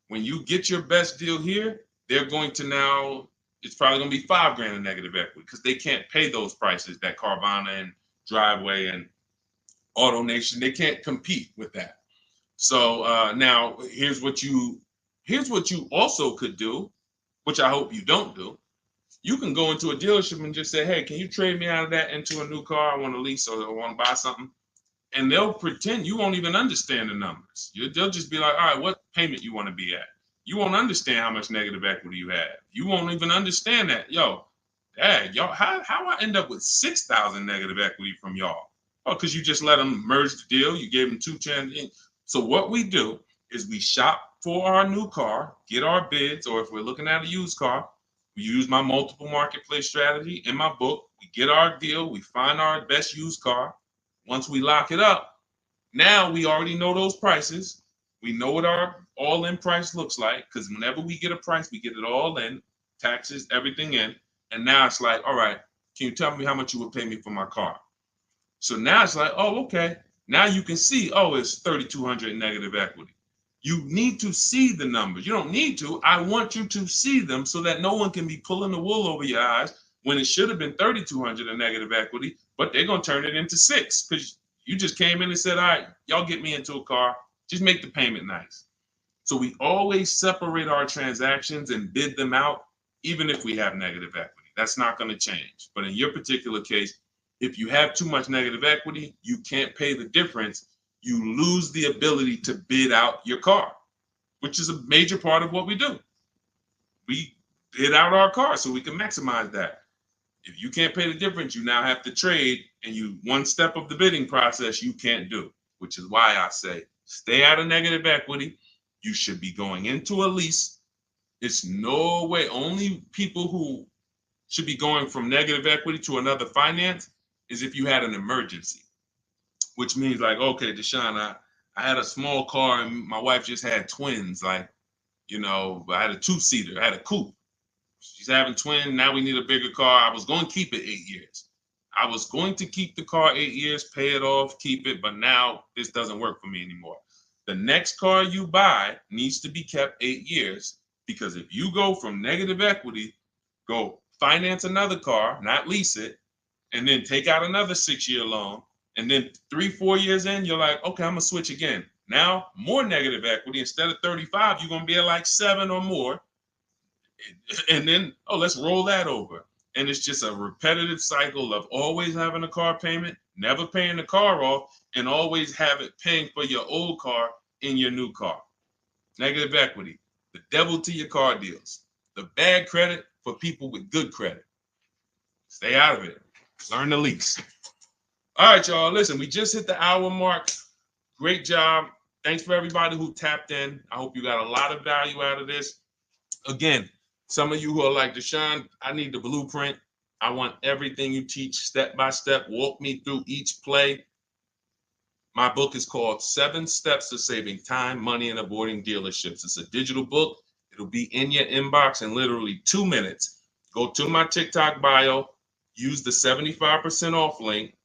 when you get your best deal here, they're going to now, it's probably going to be $5 grand in negative equity, because they can't pay those prices that Carvana and Driveway and Auto Nation, they can't compete with that. So now here's what you also could do, which I hope you don't do. You can go into a dealership and just say, hey, can you trade me out of that into a new car? I want to lease or I want to buy something. And they'll pretend you won't even understand the numbers. They'll just be like, all right, what payment you want to be at? You won't understand how much negative equity you have. You won't even understand that. Yo, dad, y'all, how I end up with 6,000 negative equity from y'all? Oh, because you just let them merge the deal. You gave them 2 chances. So what we do is we shop for our new car, get our bids, or if we're looking at a used car, we use my multiple marketplace strategy in my book. We get our deal. We find our best used car. Once we lock it up, now we already know those prices. We know what our all-in price looks like, because whenever we get a price, we get it all in, taxes, everything in. And now it's like, all right, can you tell me how much you would pay me for my car? So now it's like, oh, okay. Now you can see, oh, it's 3,200 in negative equity. You need to see the numbers. You don't need to. I want you to see them so that no one can be pulling the wool over your eyes when it should have been 3,200 in negative equity, but they're going to turn it into 6 because you just came in and said, all right, y'all get me into a car. Just make the payment nice. So we always separate our transactions and bid them out, even if we have negative equity. That's not going to change. But in your particular case, if you have too much negative equity, you can't pay the difference. You lose the ability to bid out your car, which is a major part of what we do. We bid out our car so we can maximize that. If you can't pay the difference, you now have to trade, and one step of the bidding process you can't do, which is why I say stay out of negative equity. You should be going into a lease. It's no way. Only people who should be going from negative equity to another finance is if you had an emergency. which means like, okay, Deshone, I had a small car and my wife just had twins. Like, I had a two-seater, I had a coupe. She's having twins. Now we need a bigger car. I was going to keep it 8 years. I was going to keep the car 8 years, pay it off, keep it. But now this doesn't work for me anymore. The next car you buy needs to be kept 8 years, because if you go from negative equity, go finance another car, not lease it, and then take out another 6-year loan, and then 3-4 years in, you're like, okay, I'm gonna switch again. Now more negative equity. Instead of 35, you're gonna be at like 7 or more. And then, oh, let's roll that over. And it's just a repetitive cycle of always having a car payment, never paying the car off, and always have it paying for your old car in your new car. Negative equity, the devil to your car deals. The bad credit for people with good credit. Stay out of it. Learn the lease. All right, y'all. Listen, we just hit the hour mark. Great job. Thanks for everybody who tapped in. I hope you got a lot of value out of this. Again, some of you who are like, Deshone, I need the blueprint. I want everything you teach step by step. Walk me through each play. My book is called 7 Steps to Saving Time, Money, and Avoiding Dealerships. It's a digital book. It'll be in your inbox in literally 2 minutes. Go to my TikTok bio, use the 75% off link.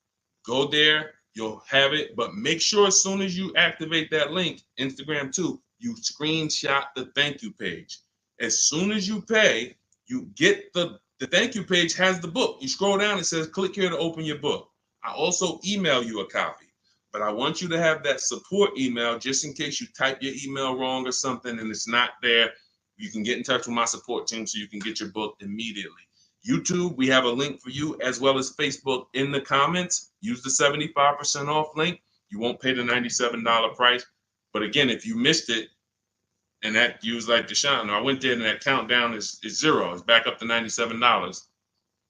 Go there, you'll have it. But make sure as soon as you activate that link, Instagram too, you screenshot the thank you page. As soon as you pay, you get the thank you page has the book. You scroll down, it says click here to open your book. I also email you a copy, but I want you to have that support email just in case you type your email wrong or something and it's not there. You can get in touch with my support team so you can get your book immediately. YouTube, we have a link for you, as well as Facebook in the comments. Use the 75% off link. You won't pay the $97 price. But again, if you missed it, and that you was like, Deshone, I went there and that countdown is 0. It's back up to $97.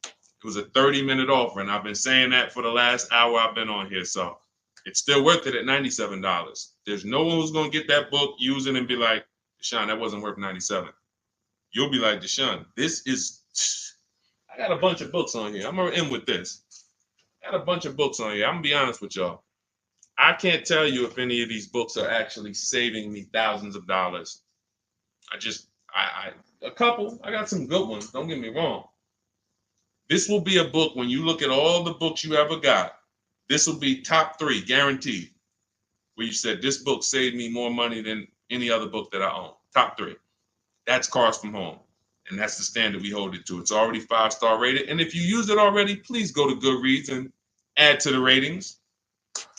It was a 30-minute offer, and I've been saying that for the last hour I've been on here. So it's still worth it at $97. There's no one who's going to get that book, use it, and be like, Deshone, that wasn't worth $97. You'll be like, Deshone, this is, I got a bunch of books on here. I'm going to end with this. I got a bunch of books on here. I'm going to be honest with y'all. I can't tell you if any of these books are actually saving me thousands of dollars. A couple. I got some good ones. Don't get me wrong. This will be a book, when you look at all the books you ever got, this will be top 3, guaranteed, where you said, this book saved me more money than any other book that I own. Top 3. That's Cars from Home. And that's the standard we hold it to. It's already 5-star rated. And if you use it already, please go to Goodreads and add to the ratings.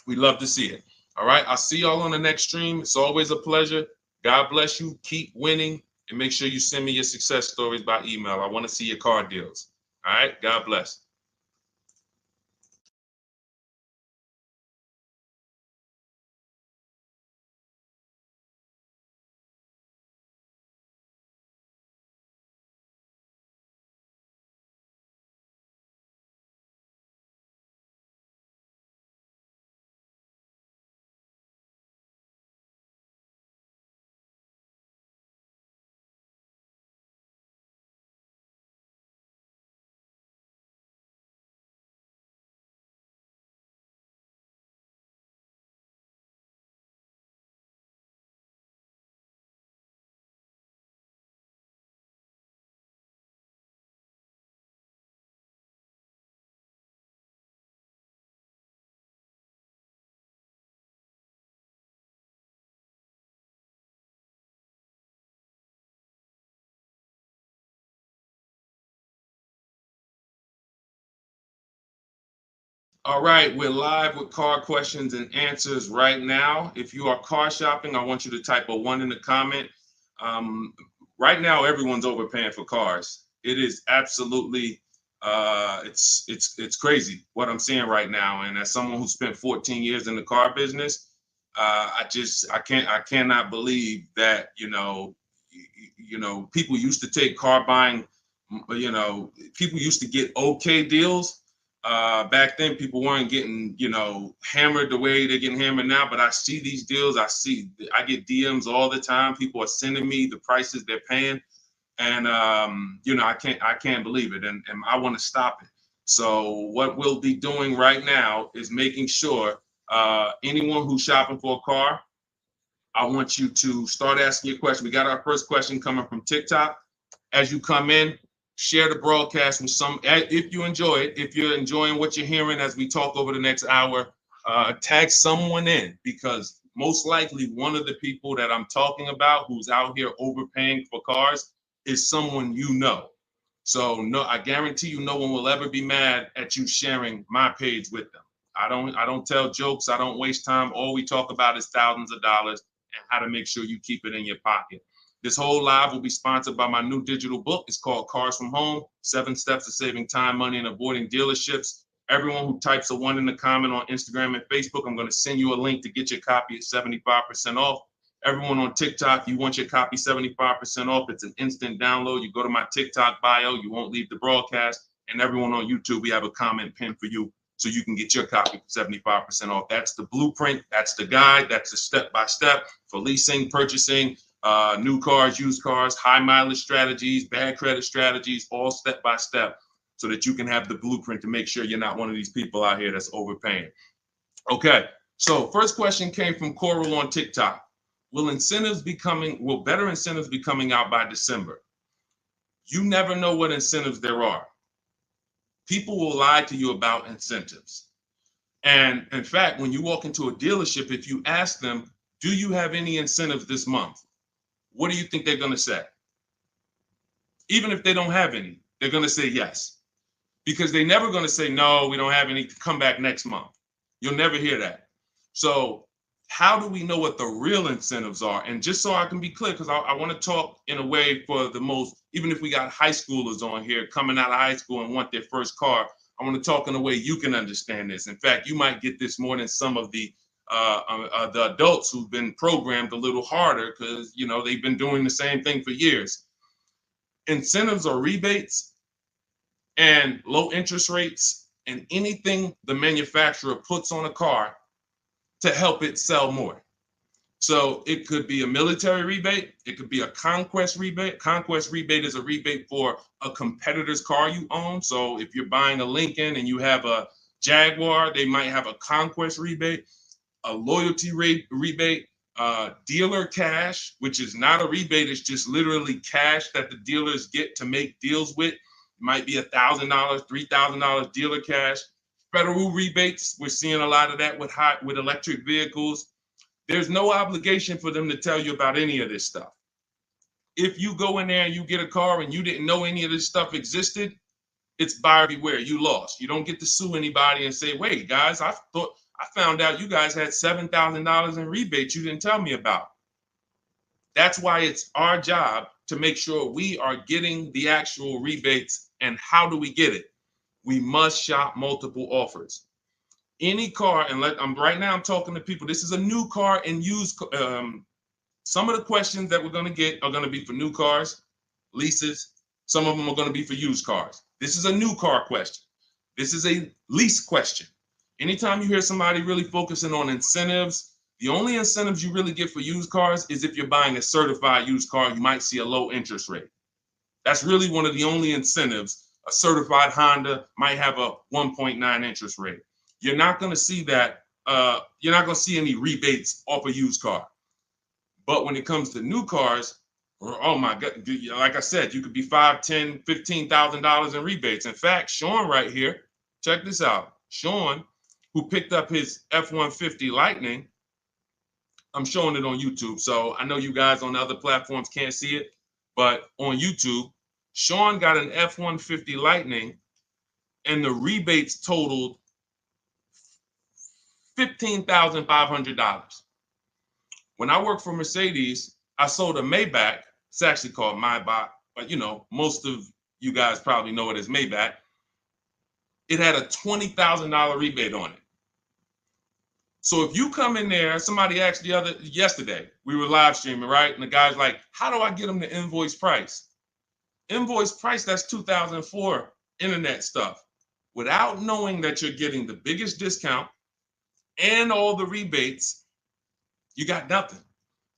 We'd love to see it. All right. I'll see y'all on the next stream. It's always a pleasure. God bless you. Keep winning. And make sure you send me your success stories by email. I want to see your car deals. All right. God bless. All right, we're live with car questions and answers right now. If you are car shopping, I want you to type a 1 in the comment. Right now, everyone's overpaying for cars. It is absolutely, it's crazy what I'm seeing right now. And as someone who spent 14 years in the car business, I cannot believe that people used to take car buying. People used to get okay deals. Back then, people weren't getting, hammered the way they're getting hammered now. But I see these deals. I get DMs all the time. People are sending me the prices they're paying, and I can't believe it, and I want to stop it. So what we'll be doing right now is making sure Anyone who's shopping for a car, I want you to start asking your question. We got our first question coming from TikTok. As you come in, share the broadcast with some, if you enjoy it, if you're enjoying what you're hearing as we talk over the next hour, tag someone in, because most likely one of the people that I'm talking about who's out here overpaying for cars is someone you know. So no, I guarantee you no one will ever be mad at you sharing my page with them. I don't tell jokes. I don't waste time. All we talk about is thousands of dollars and how to make sure you keep it in your pocket. This whole live will be sponsored by my new digital book. It's called Cars from Home, 7 Steps to Saving Time, Money, and Avoiding Dealerships. Everyone who types a 1 in the comment on Instagram and Facebook, I'm going to send you a link to get your copy at 75% off. Everyone on TikTok, you want your copy 75% off. It's an instant download. You go to my TikTok bio, you won't leave the broadcast. And everyone on YouTube, we have a comment pin for you so you can get your copy for 75% off. That's the blueprint. That's the guide. That's the step-by-step for leasing, purchasing, new cars, used cars, high mileage strategies, bad credit strategies, all step-by-step so that you can have the blueprint to make sure you're not one of these people out here that's overpaying. Okay, so first question came from Coral on TikTok. Will better incentives be coming out by December? You never know what incentives there are. People will lie to you about incentives. And in fact, when you walk into a dealership, if you ask them, do you have any incentives this month? What do you think they're going to say? Even if they don't have any, they're going to say yes. Because they're never going to say, no, we don't have any, come back next month. You'll never hear that. So how do we know what the real incentives are? And just so I can be clear, because I want to talk in a way for the most, even if we got high schoolers on here coming out of high school and want their first car, I want to talk in a way you can understand this. In fact, you might get this more than some of the adults who've been programmed a little harder because, you know, they've been doing the same thing for years. Incentives or rebates and low interest rates and anything the manufacturer puts on a car to help it sell more. So it could be a military rebate. It could be a conquest rebate. Conquest rebate is a rebate for a competitor's car you own. So if you're buying a Lincoln and you have a Jaguar, they might have a conquest rebate, a loyalty rebate, dealer cash, which is not a rebate. It's just literally cash that the dealers get to make deals with. It might be $1,000, $3,000 dealer cash. Federal rebates, we're seeing a lot of that with electric vehicles. There's no obligation for them to tell you about any of this stuff. If you go in there and you get a car and you didn't know any of this stuff existed, it's buyer beware. You lost. You don't get to sue anybody and say, wait, guys, I found out you guys had $7,000 in rebates you didn't tell me about. That's why it's our job to make sure we are getting the actual rebates. And how do we get it? We must shop multiple offers. Any car, and right now I'm talking to people. This is a new car and used. Some of the questions that we're going to get are going to be for new cars, leases. Some of them are going to be for used cars. This is a new car question. This is a lease question. Anytime you hear somebody really focusing on incentives, the only incentives you really get for used cars is if you're buying a certified used car, you might see a low interest rate. That's really one of the only incentives. A certified Honda might have a 1.9 interest rate. You're not going to see that. You're not going to see any rebates off a used car. But when it comes to new cars, oh my God, like I said, you could be $5,000, $10,000, $15,000 in rebates. In fact, Sean right here, check this out. Sean, who picked up his F-150 Lightning, I'm showing it on YouTube. So I know you guys on the other platforms can't see it, but on YouTube, Sean got an F-150 Lightning and the rebates totaled $15,500. When I worked for Mercedes, I sold a Maybach. It's actually called Maybach, but you know, most of you guys probably know it as Maybach. It had a $20,000 rebate on it. So if you come in there, somebody asked yesterday, we were live streaming, right? And the guy's like, how do I get them the invoice price? Invoice price, that's 2004 internet stuff. Without knowing that you're getting the biggest discount and all the rebates, you got nothing.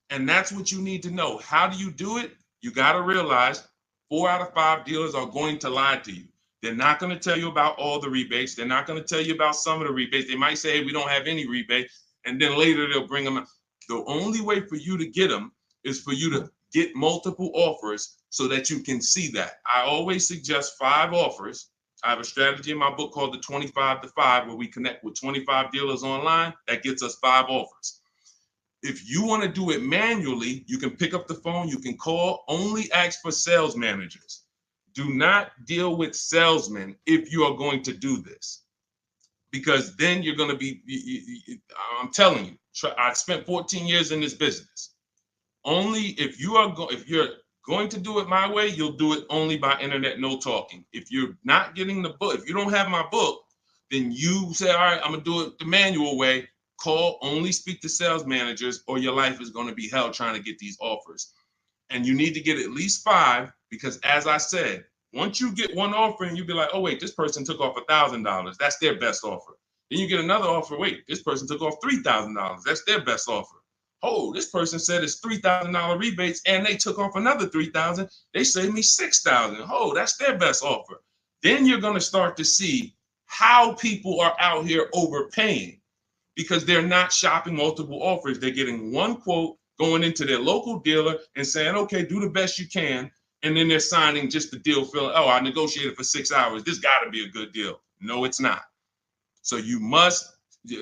And that's what you need to know. How do you do it? You got to realize 4 out of 5 dealers are going to lie to you. They're not going to tell you about all the rebates. They're not going to tell you about some of the rebates. They might say, hey, we don't have any rebate. And then later they'll bring them. The only way for you to get them is for you to get multiple offers so that you can see that. I always suggest 5 offers. I have a strategy in my book called the 25 to 5, where we connect with 25 dealers online. That gets us 5 offers. If you want to do it manually, you can pick up the phone, you can call, only ask for sales managers. Do not deal with salesmen if you are going to do this, because then you're going to be, I'm telling you, I spent 14 years in this business. Only if you're going to do it my way, you'll do it only by internet, no talking. If you're not getting the book, if you don't have my book, then you say, all right, I'm going to do it the manual way. Call, only speak to sales managers, or your life is going to be hell trying to get these offers. And you need to get at least 5, because as I said, once you get one offer and you be like, oh, wait, this person took off $1,000. That's their best offer. Then you get another offer. Wait, this person took off $3,000. That's their best offer. Oh, this person said it's $3,000 rebates and they took off another $3,000. They saved me $6,000. Oh, that's their best offer. Then you're going to start to see how people are out here overpaying, because they're not shopping multiple offers. They're getting one quote, going into their local dealer and saying, okay, do the best you can. And then they're signing just the deal, feeling, oh, I negotiated for 6 hours. This got to be a good deal. No, it's not. So you must,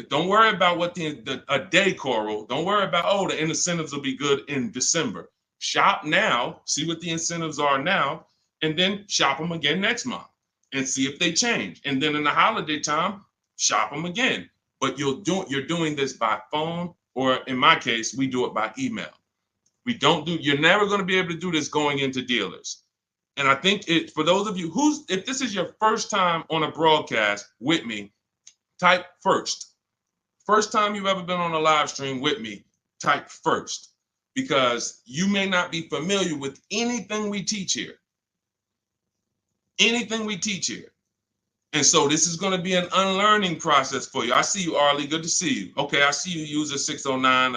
don't worry about what a day, Coral. Don't worry about, oh, the incentives will be good in December. Shop now, see what the incentives are now, and then shop them again next month and see if they change. And then in the holiday time, shop them again. But you're doing this by phone, or in my case, we do it by email. You're never going to be able to do this going into dealers. And I think for those of you if this is your first time on a broadcast with me, type first. First time you've ever been on a live stream with me, type first, because you may not be familiar with anything we teach here. Anything we teach here. And so this is going to be an unlearning process for you. I see you, Arlie. Good to see you. Okay, I see you, user 609.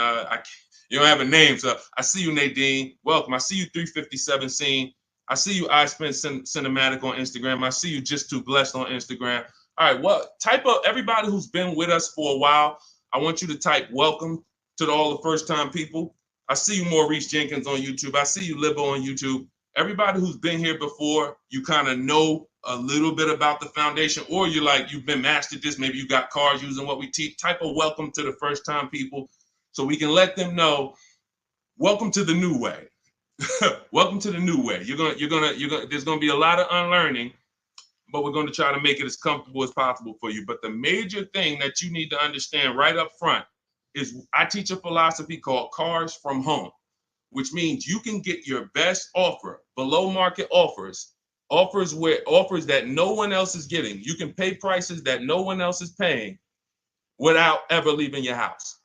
You don't have a name, so I see you, Nadine. Welcome. I see you, 357 Scene. I see you, I Spent Cinematic on Instagram. I see you, Just Too Blessed on Instagram. All right, well, type up everybody who's been with us for a while. I want you to type welcome to all the first-time people. I see you, Maurice Jenkins on YouTube. I see you, Libo on YouTube. Everybody who's been here before, you kind of know a little bit about the foundation, or you've been mastered this. Maybe you got cars using what we teach. Type a welcome to the first-time people, so we can let them know, welcome to the new way. Welcome to the new way. There's gonna be a lot of unlearning, but we're going to try to make it as comfortable as possible for you. But the major thing that you need to understand right up front is I teach a philosophy called cars from home, which means you can get your best offer, below market offers that no one else is getting. You can pay prices that no one else is paying without ever leaving your house.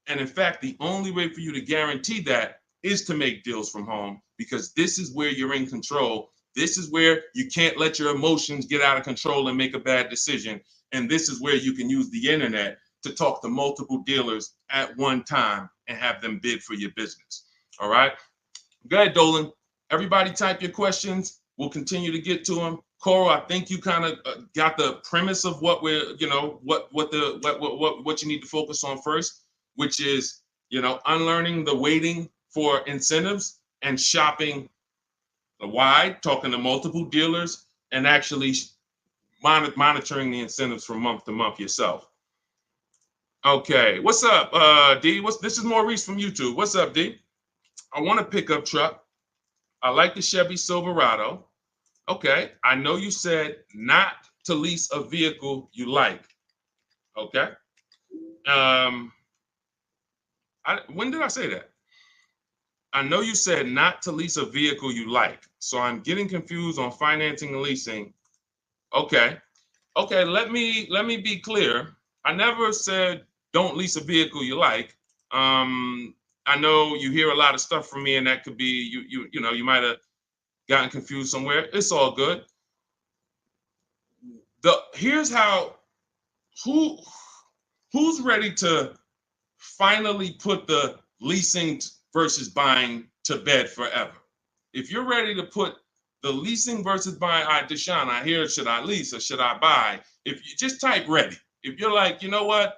And in fact, the only way for you to guarantee that is to make deals from home, because this is where you're in control. This is where you can't let your emotions get out of control and make a bad decision. And this is where you can use the internet to talk to multiple dealers at one time and have them bid for your business. All right. Go ahead, Dolan. Everybody type your questions. We'll continue to get to them. Coral, I think you kind of got the premise of what we're, what you need to focus on first, which is, unlearning the waiting for incentives and shopping wide, talking to multiple dealers, and actually monitoring the incentives from month to month yourself. Okay, what's up, D? This is Maurice from YouTube. What's up, D? I want a pickup truck. I like the Chevy Silverado. Okay, I know you said not to lease a vehicle you like. Okay. When did I say that? I know you said not to lease a vehicle you like. So I'm getting confused on financing and leasing. Okay. Okay, let me be clear. I never said don't lease a vehicle you like. I know you hear a lot of stuff from me, and that could be you might have gotten confused somewhere. It's all good. Here's how who's ready to finally put the leasing versus buying to bed forever. If you're ready to put The leasing versus buying. All right, Deshone, I hear, should I lease or should I buy? If you just type ready. If you're like, you know what?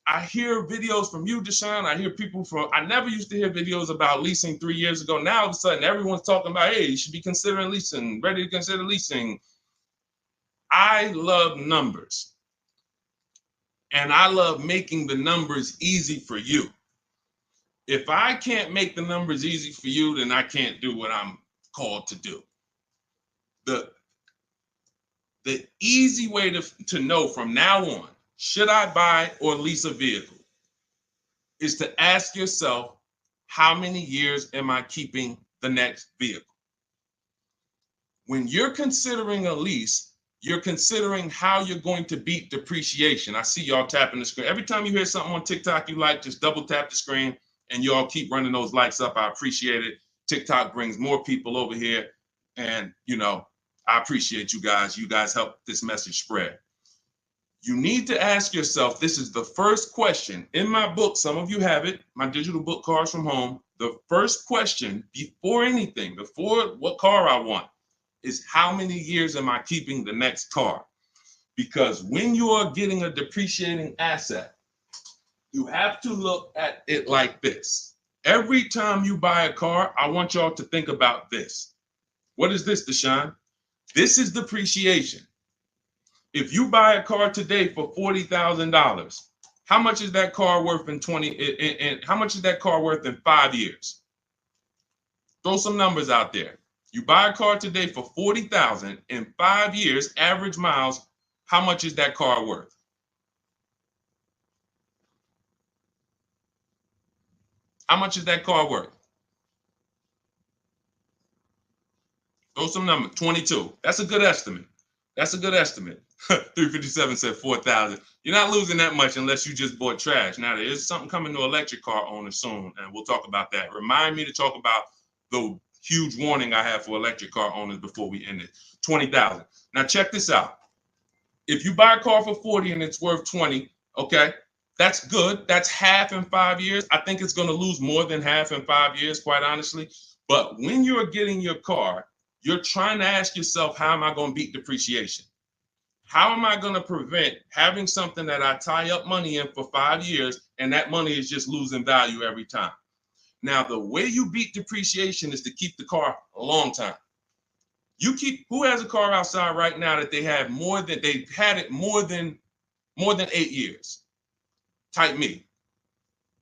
I hear videos from you, Deshone. I hear people from, I never used to hear videos about leasing 3 years ago. Now all of a sudden everyone's talking about, hey, you should be considering leasing, ready to consider leasing. I love numbers. And I love making the numbers easy for you. If I can't make the numbers easy for you, then I can't do what I'm called to do. The easy way to know from now on, should I buy or lease a vehicle, is to ask yourself, how many years am I keeping the next vehicle? When you're considering a lease, you're considering how you're going to beat depreciation. I see y'all tapping the screen. Every time you hear something on TikTok you like, just double tap the screen and y'all keep running those likes up. I appreciate it. TikTok brings more people over here. And, you know, I appreciate you guys. You guys help this message spread. You need to ask yourself, this is the first question. In my book, some of you have it, my digital book, Cars from Home. The first question before anything, before what car I want, is how many years am I keeping the next car? Because when you are getting a depreciating asset, you have to look at it like this. Every time you buy a car, I want y'all to think about this. What is this, Deshone? This is depreciation. If you buy a car today for $40,000, how much is that car worth in how much is that car worth in 5 years? Throw some numbers out there. You buy a car today for $40,000 in 5 years, average miles, how much is that car worth? How much is that car worth? Throw some numbers. 22. That's a good estimate. That's a good estimate. 357 said 4,000. You're not losing that much unless you just bought trash. Now, there is something coming to electric car owners soon, and we'll talk about that. Remind me to talk about the huge warning I have for electric car owners before we end it. 20,000. Now, check this out. If you buy a car for 40 and it's worth 20, okay, that's good. That's half in 5 years. I think it's going to lose more than half in 5 years, quite honestly. But when you're getting your car, you're trying to ask yourself, how am I going to beat depreciation? How am I going to prevent having something that I tie up money in for 5 years and that money is just losing value every time? Now, the way you beat depreciation is to keep the car a long time. Who has a car outside right now that they've had it more than 8 years? Type me.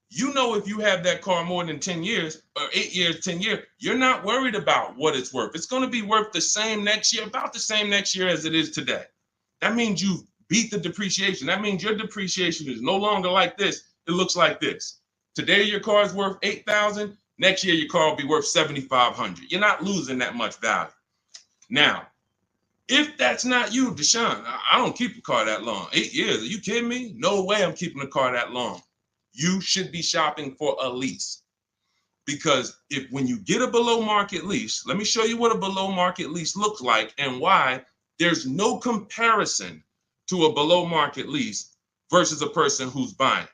You know, if you have that car more than 10 years or 8 years, 10 years, you're not worried about what it's worth. It's going to be worth the same next year, about the same next year as it is today. That means you beat the depreciation. That means your depreciation is no longer like this. It looks like this. Today, your car is worth $8,000. Next year, your car will be worth $7,500. You're not losing that much value. Now, if that's not you, Deshone, I don't keep a car that long. 8 years, are you kidding me? No way I'm keeping a car that long. You should be shopping for a lease. Because when you get a below market lease, let me show you what a below market lease looks like and why there's no comparison to a below market lease versus a person who's buying.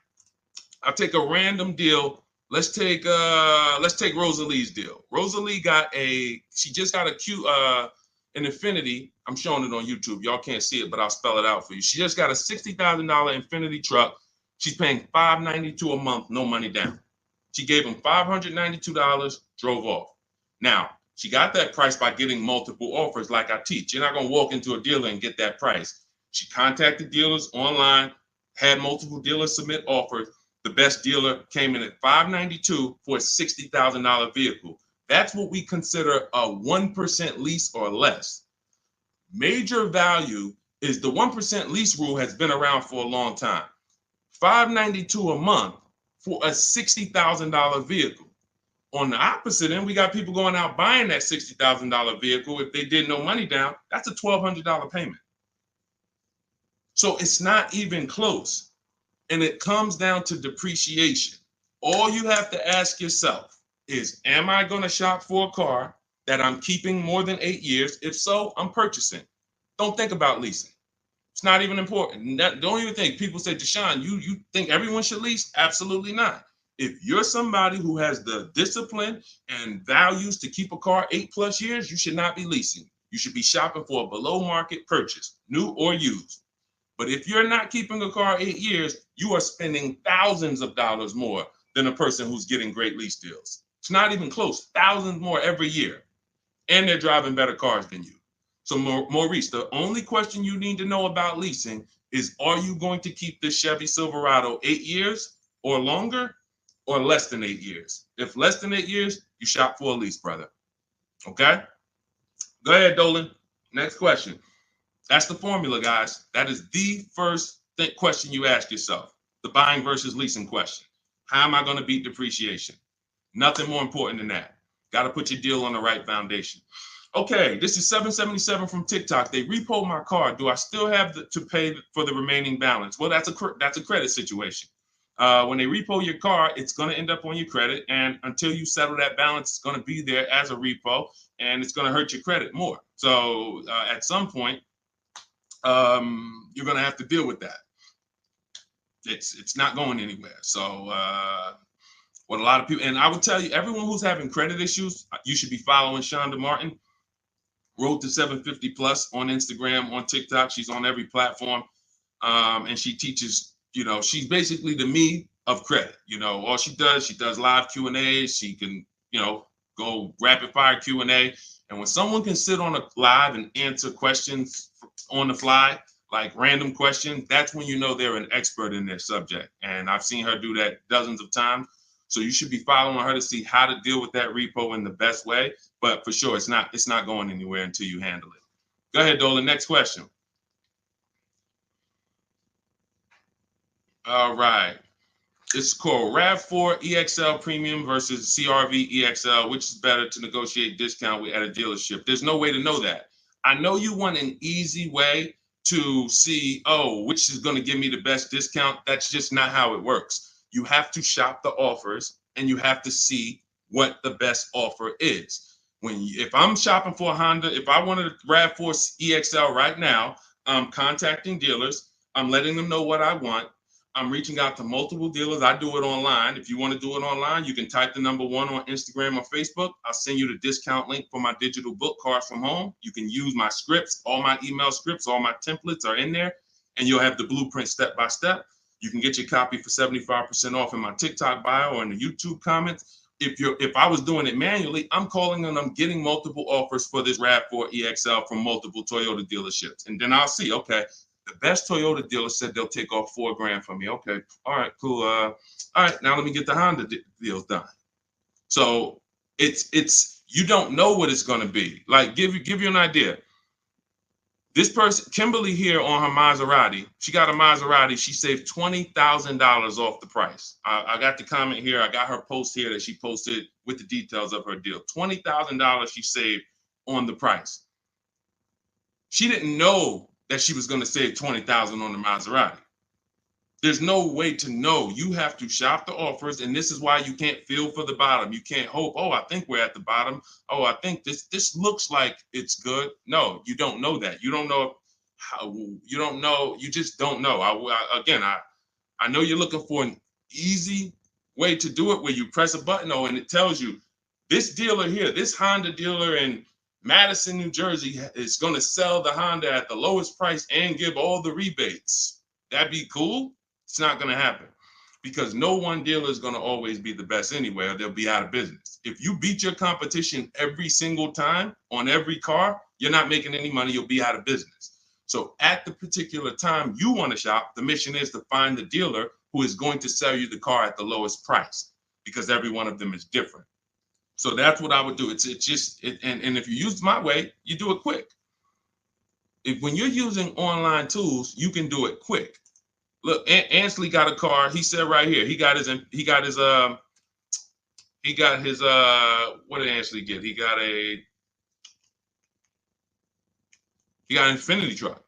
I'll take a random deal. Let's take Rosalie's deal. Rosalie she just got an Infiniti. I'm showing it on YouTube. Y'all can't see it, but I'll spell it out for you. She just got a $60,000 Infiniti truck. She's paying $592 a month, no money down. She gave him $592, drove off. Now, she got that price by getting multiple offers like I teach. You're not going to walk into a dealer and get that price. She contacted dealers online, had multiple dealers submit offers. The best dealer came in at $592 for a $60,000 vehicle. That's what we consider a 1% lease or less. Major value is the 1% lease rule has been around for a long time. $592 a month for a $60,000 vehicle. On the opposite end, we got people going out buying that $60,000 vehicle. If they did no money down, that's a $1,200 payment. So it's not even close. And it comes down to depreciation. All you have to ask yourself is, am I going to shop for a car that I'm keeping more than 8 years? If so, I'm purchasing. Don't think about leasing. It's not even important. Don't even think. People say, Deshone, you think everyone should lease? Absolutely not. If you're somebody who has the discipline and values to keep a car 8+ years, you should not be leasing. You should be shopping for a below market purchase, new or used. But if you're not keeping a car 8 years, you are spending thousands of dollars more than a person who's getting great lease deals. It's not even close, thousands more every year. And they're driving better cars than you. So Maurice, the only question you need to know about leasing is, are you going to keep this Chevy Silverado 8 years or longer, or less than 8 years? If less than 8 years, you shop for a lease, brother. Okay? Go ahead, Dolan. Next question. That's the formula, guys. That is the first question you ask yourself. The buying versus leasing question. How am I going to beat depreciation? Nothing more important than that. Got to put your deal on the right foundation. Okay, this is 777 from TikTok. They repoed my car. Do I still have to pay for the remaining balance? Well, that's a credit situation. When they repo your car, it's going to end up on your credit, and until you settle that balance, it's going to be there as a repo, and it's going to hurt your credit more. So at some point, you're going to have to deal with that. It's not going anywhere. So what a lot of people, and I would tell you, everyone who's having credit issues, you should be following Shonda Martin, Road to 750 Plus on Instagram, on TikTok. She's on every platform, and she teaches. She's basically the me of credit. All she does live Q&As. She can, go rapid fire Q&A. And when someone can sit on a live and answer questions on the fly, like random questions, that's when you know they're an expert in their subject. And I've seen her do that dozens of times. So you should be following her to see how to deal with that repo in the best way. But for sure, it's not going anywhere until you handle it. Go ahead, Dolan. Next question. All right. This is called RAV4 EXL Premium versus CRV EXL. Which is better to negotiate discount with at a dealership? There's no way to know that. I know you want an easy way to see, which is going to give me the best discount. That's just not how it works. You have to shop the offers, and you have to see what the best offer is. If I'm shopping for a Honda, if I wanted a RAV4 EXL right now, I'm contacting dealers. I'm letting them know what I want. I'm reaching out to multiple dealers. I do it online. If you want to do it online, you can type the number 1 on Instagram or Facebook. I'll send you the discount link for my digital book, Cars from Home. You can use my scripts. All my email scripts, all my templates are in there, and you'll have the blueprint step by step. You can get your copy for 75% off in my TikTok bio or in the YouTube comments. If I was doing it manually, I'm calling and I'm getting multiple offers for this RAV4 EXL from multiple Toyota dealerships. And then I'll see, okay, the best Toyota dealer said they'll take off $4,000 from me. Okay, all right, cool. All right, now let me get the Honda deals done. So it's you don't know what it's going to be. Like give you an idea. This person, Kimberly here on her Maserati, she got a Maserati. She saved $20,000 off the price. I got the comment here. I got her post here that she posted with the details of her deal. $20,000 she saved on the price. She didn't know that she was going to save $20,000 on the Maserati. There's no way to know. You have to shop the offers, and this is why you can't feel for the bottom. You can't hope, I think we're at the bottom. I think this looks like it's good. No, you don't know that. You don't know how. You don't know. You just don't know. I know you're looking for an easy way to do it where you press a button, and it tells you this dealer here, this Honda dealer in Madison, New Jersey, is going to sell the Honda at the lowest price and give all the rebates. That'd be cool. It's not going to happen because no one dealer is going to always be the best anyway, or they'll be out of business. If you beat your competition every single time on every car, you're not making any money. You'll be out of business. So at the particular time you want to shop, the mission is to find the dealer who is going to sell you the car at the lowest price because every one of them is different. So that's what I would do. And if you use my way, you do it quick. When you're using online tools, you can do it quick. Look, Ansley got a car. He said right here, he got his what did Ansley get? He got an Infinity truck.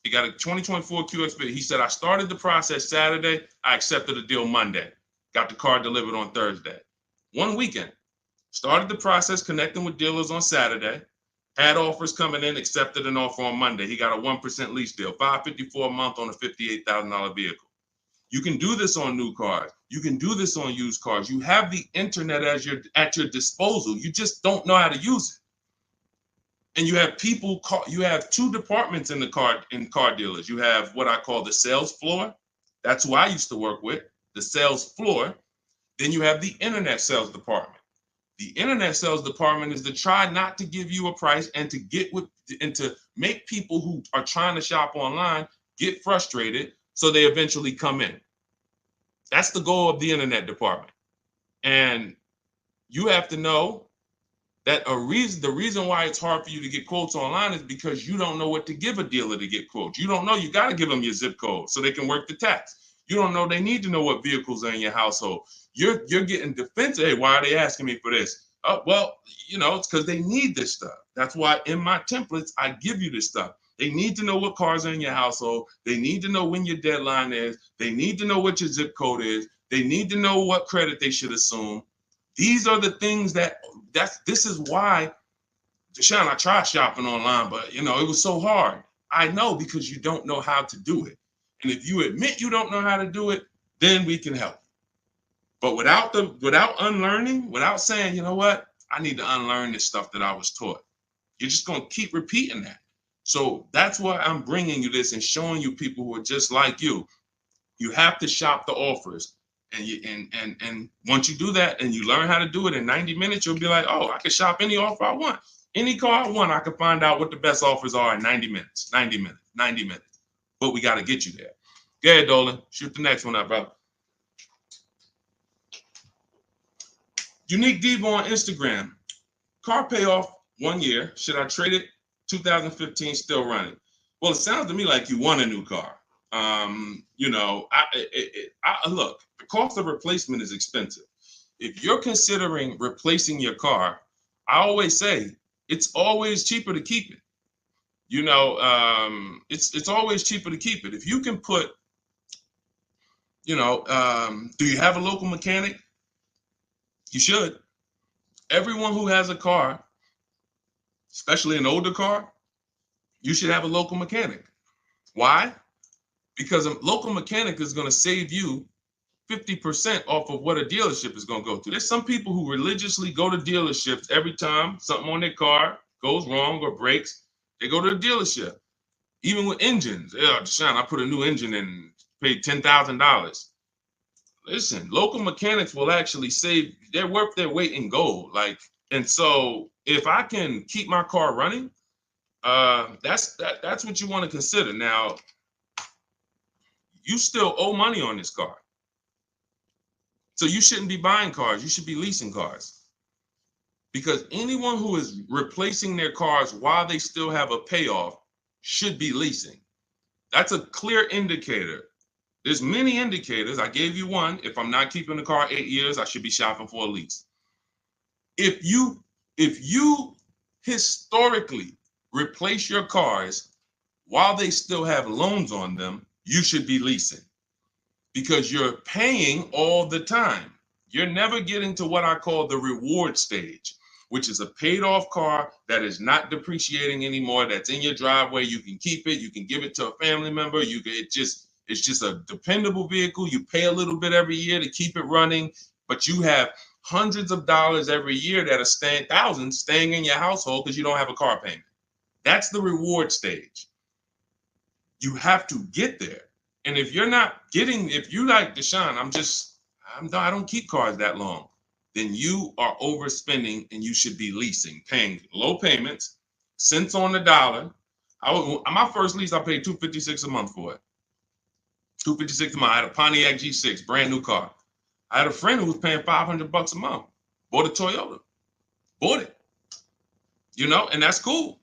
He got a 2024 QX. He said, I started the process Saturday. I accepted the deal Monday. Got the car delivered on Thursday. One weekend. Started the process connecting with dealers on Saturday. Had offers coming in, accepted an offer on Monday. He got a 1% lease deal, $554 a month on a $58,000 vehicle. You can do this on new cars. You can do this on used cars. You have the internet as at your disposal. You just don't know how to use it. And you have you have two departments in car dealers. You have what I call the sales floor. That's who I used to work with, the sales floor. Then you have the internet sales department. The internet sales department is to try not to give you a price and to make people who are trying to shop online get frustrated so they eventually come in. That's the goal of the internet department. And you have to know that the reason why it's hard for you to get quotes online is because you don't know what to give a dealer to get quotes. You don't know, you got to give them your zip code so they can work the tax. You don't know, they need to know what vehicles are in your household. You're getting defensive. Hey, why are they asking me for this? Well, it's because they need this stuff. That's why in my templates, I give you this stuff. They need to know what cars are in your household. They need to know when your deadline is. They need to know what your zip code is. They need to know what credit they should assume. These are the things this is why, Deshone, I tried shopping online, but it was so hard. I know, because you don't know how to do it. And if you admit you don't know how to do it, then we can help. But without unlearning, without saying, you know what, I need to unlearn this stuff that I was taught, you're just going to keep repeating that. So that's why I'm bringing you this and showing you people who are just like you. You have to shop the offers. And once you do that and you learn how to do it in 90 minutes, you'll be like, oh, I can shop any offer I want. Any car I want, I can find out what the best offers are in 90 minutes. But we got to get you there. Go ahead, Dolan. Shoot the next one up, brother. Unique Devo on Instagram. Car payoff 1 year. Should I trade it? 2015 still running. Well, it sounds to me like you want a new car. Look, the cost of replacement is expensive. If you're considering replacing your car, I always say it's always cheaper to keep it. It's always cheaper to keep it. If you can put, do you have a local mechanic? You should. Everyone who has a car, especially an older car, you should have a local mechanic. Why? Because a local mechanic is going to save you 50% off of what a dealership is going to go through. There's some people who religiously go to dealerships every time something on their car goes wrong or breaks. They go to the dealership. Even with engines. Yeah, Deshone, I put a new engine in and paid $10,000. Listen, local mechanics will actually save, they're worth their weight in gold. And so if I can keep my car running, that's what you want to consider. Now, you still owe money on this car. So you shouldn't be buying cars. You should be leasing cars. Because anyone who is replacing their cars while they still have a payoff should be leasing. That's a clear indicator. There's many indicators. I gave you one. If I'm not keeping the car 8 years, I should be shopping for a lease. If you historically replace your cars while they still have loans on them, you should be leasing, because you're paying all the time. You're never getting to what I call the reward stage, which is a paid off car that is not depreciating anymore, that's in your driveway. You can keep it. You can give it to a family member. It's just a dependable vehicle. You pay a little bit every year to keep it running, but you have hundreds of dollars every year that are thousands staying in your household because you don't have a car payment. That's the reward stage. You have to get there. And if you're like Deshone, I don't keep cars that long, then you are overspending and you should be leasing, paying low payments, cents on the dollar. My first lease, I paid $256 a month for it. $256 a month. I had a Pontiac G6, brand new car. I had a friend who was paying $500 a month. Bought a Toyota. Bought it. And that's cool.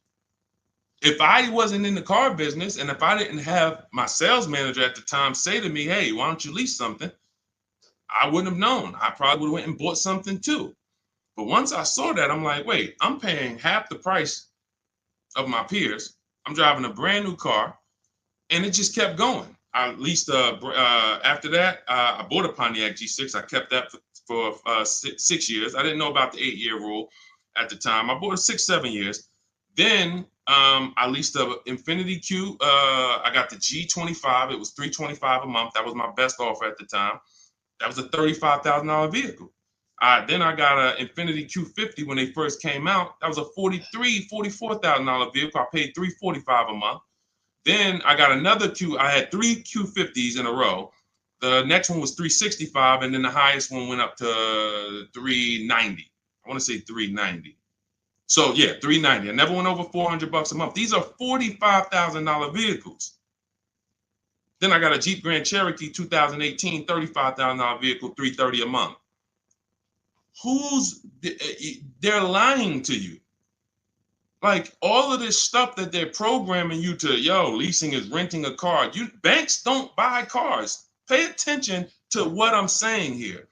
If I wasn't in the car business and if I didn't have my sales manager at the time say to me, hey, why don't you lease something? I wouldn't have known. I probably would have went and bought something too. But once I saw that, I'm like, wait, I'm paying half the price of my peers. I'm driving a brand new car, and it just kept going. I leased after that, I bought a Pontiac G6. I kept that for 6 years. I didn't know about the 8-year rule at the time. I bought it 6, 7 years. Then I leased a Infinity Q. I got the G25. It was $325 a month. That was my best offer at the time. That was a $35,000 vehicle. Then I got an Infinity Q50 when they first came out. That was a $44,000 vehicle. I paid $345 a month. Then I got another Q. I had 3 Q50s in a row. The next one was $365, and then the highest one went up to $390. I want to say $390. So yeah, $390. I never went over $400 a month. These are $45,000 vehicles. Then I got a Jeep Grand Cherokee 2018, $35,000 vehicle, $330 a month. They're lying to you. Like all of this stuff that they're programming you to, leasing is renting a car. Banks don't buy cars. Pay attention to what I'm saying here.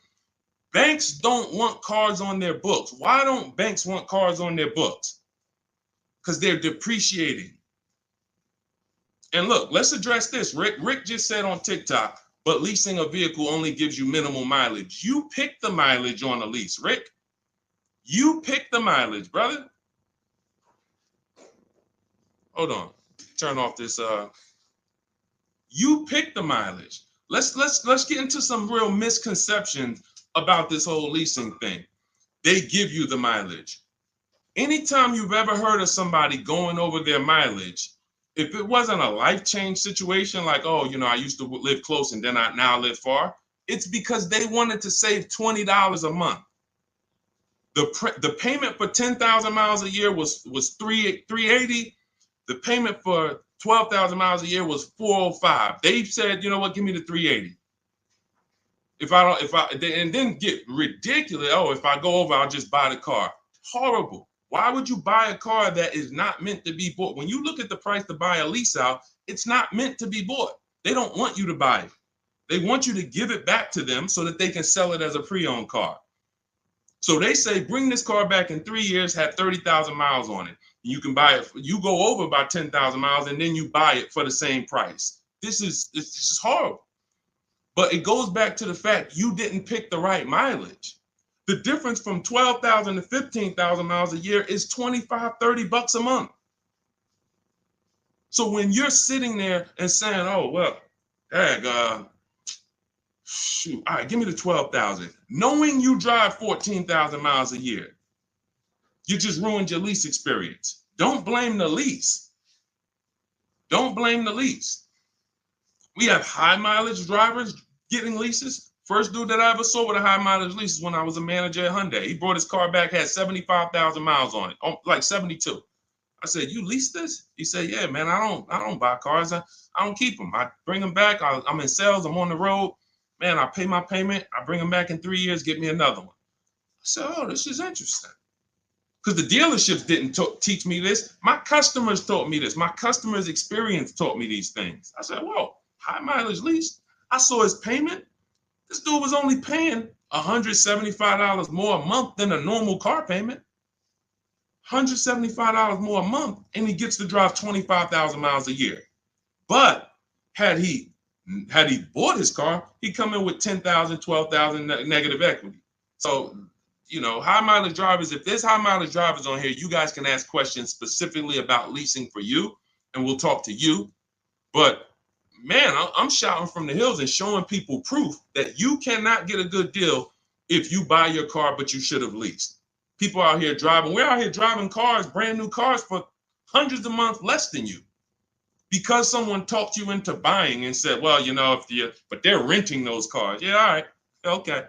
Banks don't want cars on their books. Why don't banks want cars on their books? Because they're depreciating. And look, let's address this. Rick just said on TikTok, but leasing a vehicle only gives you minimal mileage. You pick the mileage on a lease, Rick. You pick the mileage, brother. Hold on. Turn off this. You pick the mileage. Let's get into some real misconceptions about this whole leasing thing. They give you the mileage. Anytime you've ever heard of somebody going over their mileage, if it wasn't a life change situation, like, I used to live close and then I now live far, it's because they wanted to save $20 a month. The payment for 10,000 miles a year was $380. The payment for 12,000 miles a year was $405. They said, you know what, give me the $380. And then get ridiculous. If I go over, I'll just buy the car. Horrible. Why would you buy a car that is not meant to be bought? When you look at the price to buy a lease out, it's not meant to be bought. They don't want you to buy it. They want you to give it back to them so that they can sell it as a pre-owned car. So they say, bring this car back in 3 years, have 30,000 miles on it. You can buy it. You go over about 10,000 miles and then you buy it for the same price. It's just horrible. But it goes back to the fact you didn't pick the right mileage. The difference from 12,000 to 15,000 miles a year is $25, $30 a month. So when you're sitting there and saying, shoot, all right, give me the 12,000. Knowing you drive 14,000 miles a year, you just ruined your lease experience. Don't blame the lease. Don't blame the lease. We have high mileage drivers getting leases. First dude that I ever saw with a high mileage lease is when I was a manager at Hyundai. He brought his car back, had 75,000 miles on it, like 72. I said, you lease this? He said, yeah, man, I don't buy cars. I don't keep them. I bring them back. I'm in sales. I'm on the road. Man, I pay my payment. I bring them back in 3 years, get me another one. I said, this is interesting. Because the dealerships didn't teach me this. My customers taught me this. My customers' experience taught me these things. I said, whoa, high mileage lease. I saw his payment. This dude was only paying $175 more a month than a normal car payment. $175 more a month, and he gets to drive 25,000 miles a year. But had he bought his car, he'd come in with 10,000, 12,000 negative equity. So, high mileage drivers, if there's high mileage drivers on here, you guys can ask questions specifically about leasing for you, and we'll talk to you. But man, I'm shouting from the hills and showing people proof that you cannot get a good deal if you buy your car, but you should have leased. People out here driving. We're out here driving cars, brand new cars for hundreds a month less than you. Because someone talked you into buying and said, well, but they're renting those cars. Yeah, all right. Okay.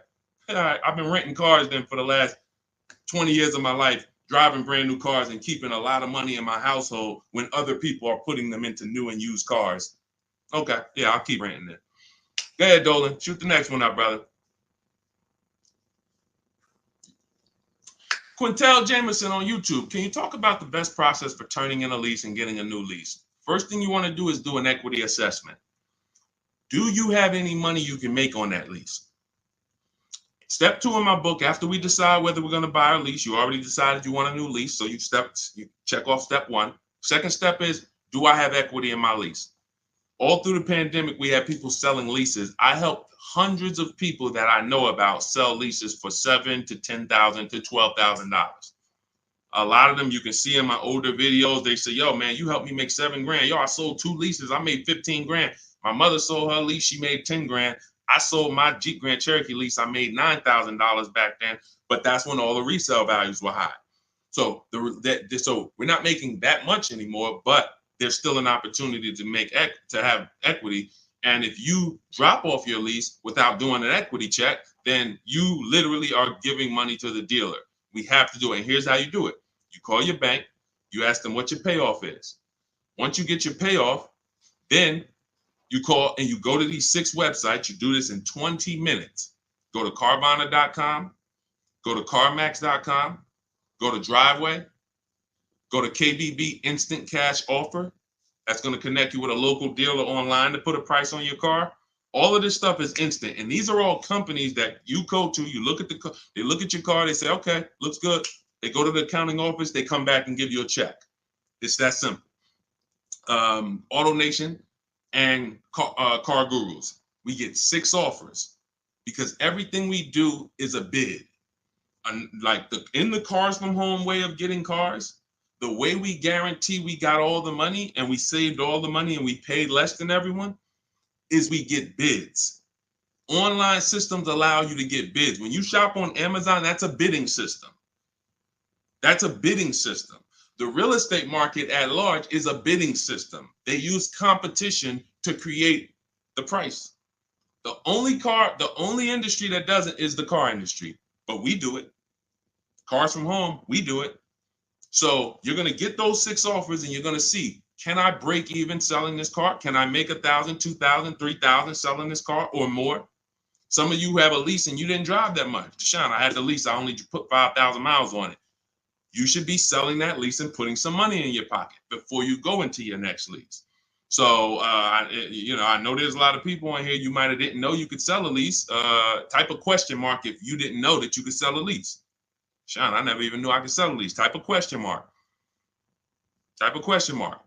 All right. I've been renting cars then for the last 20 years of my life, driving brand new cars and keeping a lot of money in my household when other people are putting them into new and used cars. Okay. Yeah, I'll keep renting it. Go ahead, Dolan. Shoot the next one up, brother. Quintel Jameson on YouTube. Can you talk about the best process for turning in a lease and getting a new lease? First thing you want to do is do an equity assessment. Do you have any money you can make on that lease? Step 2 in my book, after we decide whether we're going to buy or lease, you already decided you want a new lease, so you check off step 1. Second step is, do I have equity in my lease? All through the pandemic, we had people selling leases. I helped hundreds of people that I know about sell leases for $7,000 to $10,000 to $12,000. A lot of them you can see in my older videos. They say, yo, man, you helped me make 7 grand. Yo, I sold 2 leases. I made 15 grand. My mother sold her lease. She made 10 grand. I sold my Jeep Grand Cherokee lease. I made $9,000 back then. But that's when all the resale values were high. So so we're not making that much anymore, but there's still an opportunity to have equity. And if you drop off your lease without doing an equity check, then you literally are giving money to the dealer. We have to do it. And here's how you do it. You call your bank, you ask them what your payoff is. Once you get your payoff, then you call and you go to these 6 websites. You do this in 20 minutes. Go to Carvana.com, go to CarMax.com, go to Driveway, go to KBB Instant Cash Offer. That's going to connect you with a local dealer online to put a price on your car. All of this stuff is instant. And these are all companies that you go to, you look at they look at your car, they say, okay, looks good. They go to the accounting office, they come back and give you a check. It's that simple. AutoNation and Car Gurus, we get 6 offers because everything we do is a bid. And like in the Cars from Home way of getting cars, the way we guarantee we got all the money and we saved all the money and we paid less than everyone is we get bids. Online systems allow you to get bids. When you shop on Amazon, that's a bidding system. That's a bidding system. The real estate market at large is a bidding system. They use competition to create the price. The only industry that doesn't is the car industry, but we do it. Cars from Home, we do it. So you're going to get those 6 offers and you're going to see, can I break even selling this car? Can I make 1,000, 2,000, 3,000 selling this car or more? Some of you have a lease and you didn't drive that much. Deshone, I had the lease. I only put 5,000 miles on it. You should be selling that lease and putting some money in your pocket before you go into your next lease. So, I know there's a lot of people on here. You might have didn't know you could sell a lease. Type a question mark if you didn't know that you could sell a lease. Sean, I never even knew I could sell a lease. Type a question mark. Type a question mark.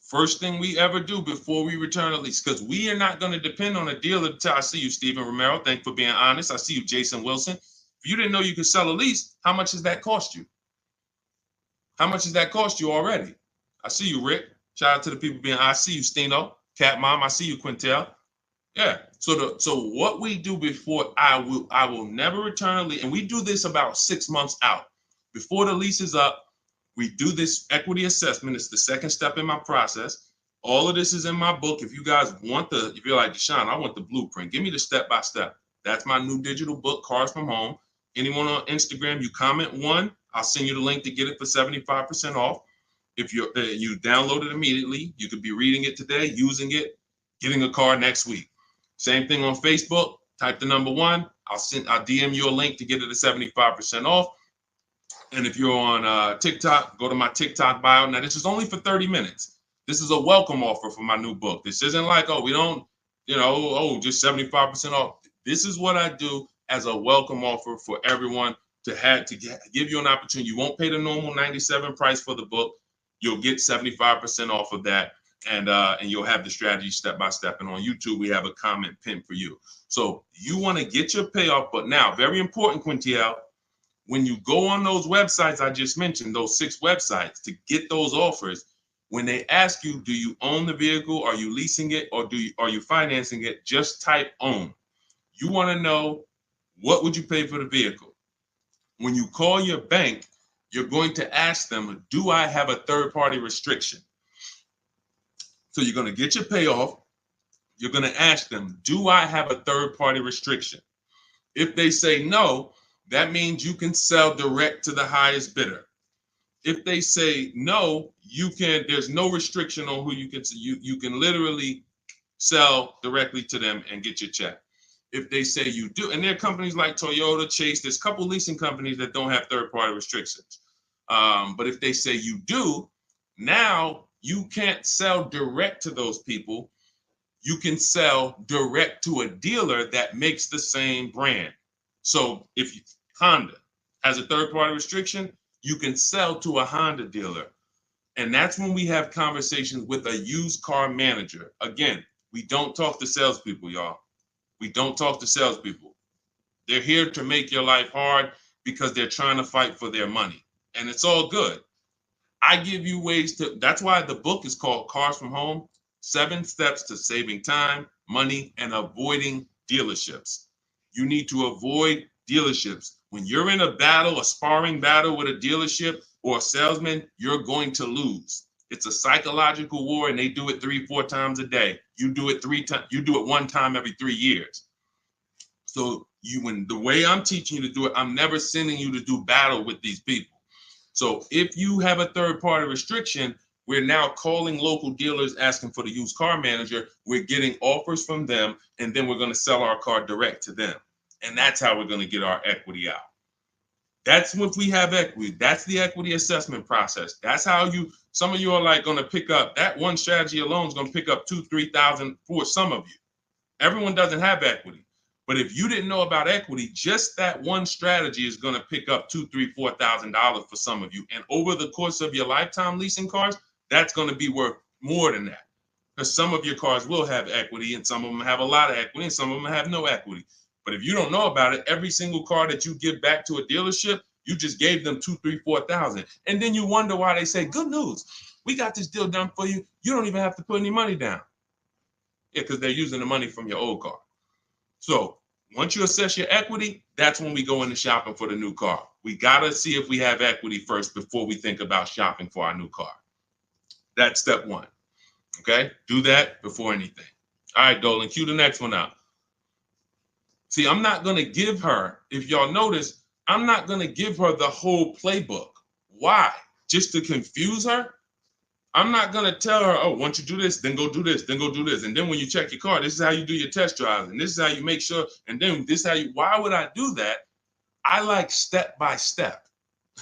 First thing we ever do before we return a lease, because we are not going to depend on a dealer to I see you, Stephen Romero. Thanks for being honest. I see you, Jason Wilson. If you didn't know you could sell a lease, how much does that cost you? How much does that cost you already? I see you, Rick. Shout out to the people being, I see you, Stino, Cat Mom. I see you, Quintel. Yeah. So what we do before I will never return a lease, and we do this about 6 months out. Before the lease is up, we do this equity assessment. It's the second step in my process. All of this is in my book. If you guys want if you're like, Deshone, I want the blueprint. Give me the step-by-step. That's my new digital book, Cars from Home. Anyone on Instagram, you comment 1, I'll send you the link to get it for 75% off. If you download it immediately, you could be reading it today, using it, getting a car next week. Same thing on Facebook. Type the number 1. I'll DM you a link to get it at 75% off. And if you're on TikTok, go to my TikTok bio. Now, this is only for 30 minutes. This is a welcome offer for my new book. This isn't like, we don't, just 75% off. This is what I do as a welcome offer for everyone to give you an opportunity. You won't pay the normal $97 price for the book. You'll get 75% off of that. And you'll have the strategy step-by-step. And on YouTube, we have a comment pinned for you. So you want to get your payoff. But now, very important, Quintiel, when you go on those websites I just mentioned, those 6 websites, to get those offers, when they ask you, do you own the vehicle? Are you leasing it? Or are you financing it? Just type own. You want to know, what would you pay for the vehicle? When you call your bank, you're going to ask them, do I have a third-party restriction? So you're going to get your payoff. You're going to ask them, do I have a third-party restriction? If they say no, that means you can sell direct to the highest bidder. If they say no, there's no restriction on who you can literally sell directly to them and get your check. If they say you do, and there are companies like Toyota, Chase, there's a couple leasing companies that don't have third-party restrictions. But if they say you do, now you can't sell direct to those people. You can sell direct to a dealer that makes the same brand. So if Honda has a third-party restriction, you can sell to a Honda dealer. And that's when we have conversations with a used car manager. Again, we don't talk to salespeople, y'all. We don't talk to salespeople. They're here to make your life hard because they're trying to fight for their money. and it's all good. I give you ways to, that's why the book is called Cars from Home, 7 Steps to Saving Time, Money, and Avoiding Dealerships. You need to avoid dealerships. When you're in a battle, a sparring battle with a dealership or a salesman, you're going to lose. It's a psychological war, and they do it 3-4 times a day. You do it 3 times, you do it 1 time every 3 years. So when the way I'm teaching you to do it, I'm never sending you to do battle with these people. So if you have a third-party restriction, we're now calling local dealers asking for the used car manager. We're getting offers from them, and then we're going to sell our car direct to them. And that's how we're going to get our equity out. That's if we have equity. That's the equity assessment process. That's how some of you are like going to pick up, that one strategy alone is going to pick up $2,000-$3,000 for some of you. Everyone doesn't have equity. But if you didn't know about equity, just that one strategy is going to pick up $2,000, $3,000, $4,000 for some of you. And over the course of your lifetime leasing cars, that's going to be worth more than that. Because some of your cars will have equity, and some of them have a lot of equity, and some of them have no equity. But if you don't know about it, every single car that you give back to a dealership, you just gave them $2,000, $3,000, $4,000. And then you wonder why they say, good news, we got this deal done for you. You don't even have to put any money down. Yeah, because they're using the money from your old car. So once you assess your equity, that's when we go into shopping for the new car. We got to see if we have equity first before we think about shopping for our new car. That's step 1. Okay? Do that before anything. All right, Dolan, cue the next one out. See, I'm not going to give her, if y'all notice, I'm not going to give her the whole playbook. Why? Just to confuse her? I'm not going to tell her, oh, once you do this, then go do this, then go do this. And then when you check your car, this is how you do your test drives. And this is how you make sure. And then this is how you, why would I do that? I like step by step.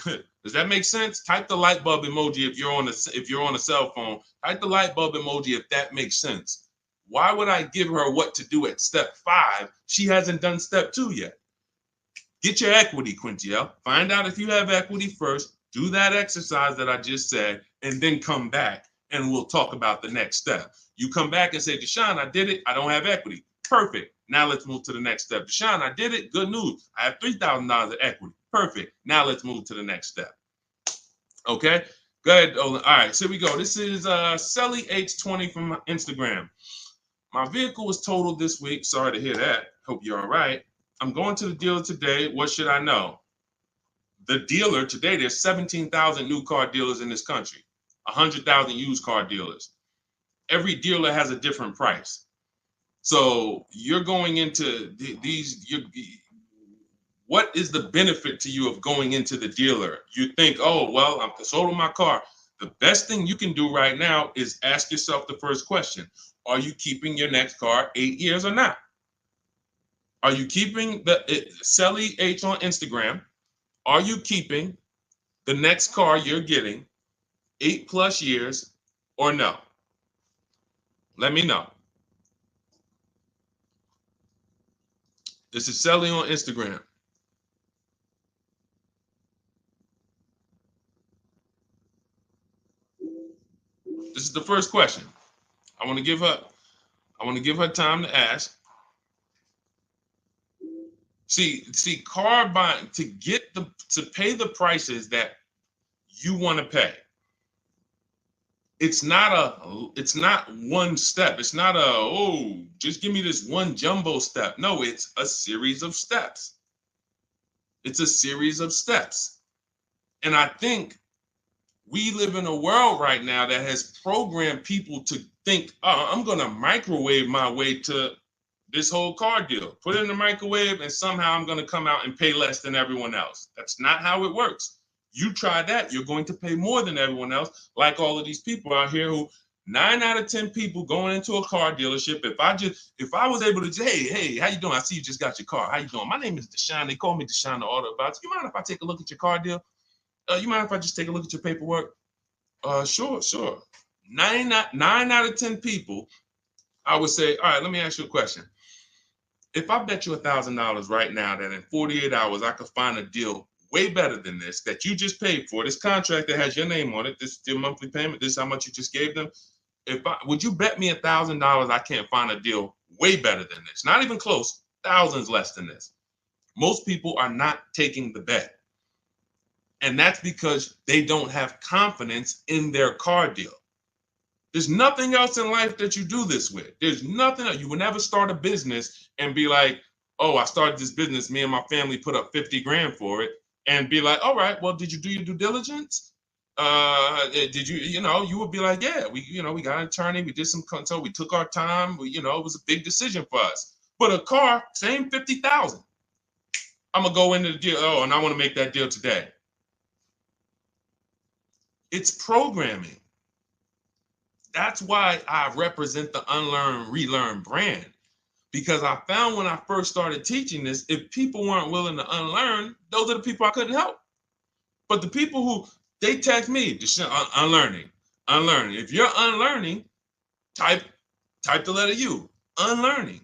Does that make sense? Type the light bulb emoji if you're on a cell phone. Type the light bulb emoji if that makes sense. Why would I give her what to do at step 5? She hasn't done step 2 yet. Get your equity, Quintiel. Find out if you have equity first. Do that exercise that I just said, and then come back and we'll talk about the next step. You come back and say, Deshone, I did it. I don't have equity. Perfect. Now let's move to the next step. Deshone, I did it. Good news. I have $3,000 of equity. Perfect. Now let's move to the next step. Okay. Go ahead. All right. So here we go. This is Selly H20 from Instagram. My vehicle was totaled this week. Sorry to hear that. Hope you're all right. I'm going to the dealer today. What should I know? The dealer today, there's 17,000 new car dealers in this country, 100,000 used car dealers. Every dealer has a different price. So you're going into what is the benefit to you of going into the dealer? You think, oh, well, I'm sold my car. The best thing you can do right now is ask yourself the first question. Are you keeping your next car 8 years or not? Are you keeping Selly H on Instagram? Are you keeping the next car you're getting 8+ years or no? Let me know. This is Selly on Instagram. This is the first question. I want to give her time to ask. See, car buying, to pay the prices that you want to pay. It's not one step. It's not just give me this one jumbo step. No, it's a series of steps. It's a series of steps. And I think we live in a world right now that has programmed people to think, oh, I'm going to microwave my way to this whole car deal. Put it in the microwave and somehow I'm going to come out and pay less than everyone else. That's not how it works. You try that, you're going to pay more than everyone else, like all of these people out here who 9 out of 10 people going into a car dealership. If I was able to say, hey, how you doing? I see you just got your car. How you doing? My name is Deshone. They call me Deshone the Auto Advisor. You mind if I take a look at your car deal? You mind if I just take a look at your paperwork? Sure. 9 out of 10 people, I would say, all right, let me ask you a question. If I bet you $1,000 right now that in 48 hours I could find a deal way better than this that you just paid for, this contract that has your name on it, this is your monthly payment, this is how much you just gave them. Would you bet me $1,000 I can't find a deal way better than this? Not even close, thousands less than this. Most people are not taking the bet. And that's because they don't have confidence in their car deal. There's nothing else in life that you do this with. There's nothing else. You will never start a business and be like, oh, I started this business. Me and my family put up 50 grand for it, and be like, all right, well, did you do your due diligence? Did you, you would be like, yeah, we got an attorney. We did some consult. We took our time. It was a big decision for us. But a car, same 50,000. I'm going to go into the deal. Oh, and I want to make that deal today. It's programming. That's why I represent the unlearn, relearn brand, because I found when I first started teaching this, if people weren't willing to unlearn, those are the people I couldn't help. But the people who they text me, unlearning. If you're unlearning, type the letter U, unlearning.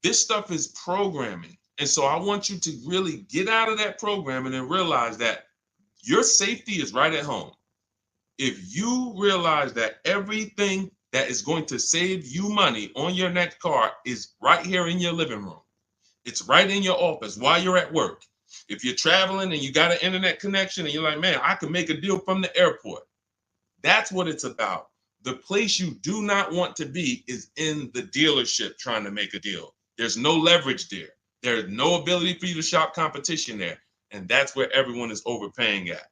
This stuff is programming. And so I want you to really get out of that programming and realize that your safety is right at home. If you realize that everything that is going to save you money on your next car is right here in your living room, it's right in your office while you're at work. If you're traveling and you got an internet connection and you're like, man, I can make a deal from the airport. That's what it's about. The place you do not want to be is in the dealership trying to make a deal. There's no leverage there. There's no ability for you to shop competition there. And that's where everyone is overpaying at.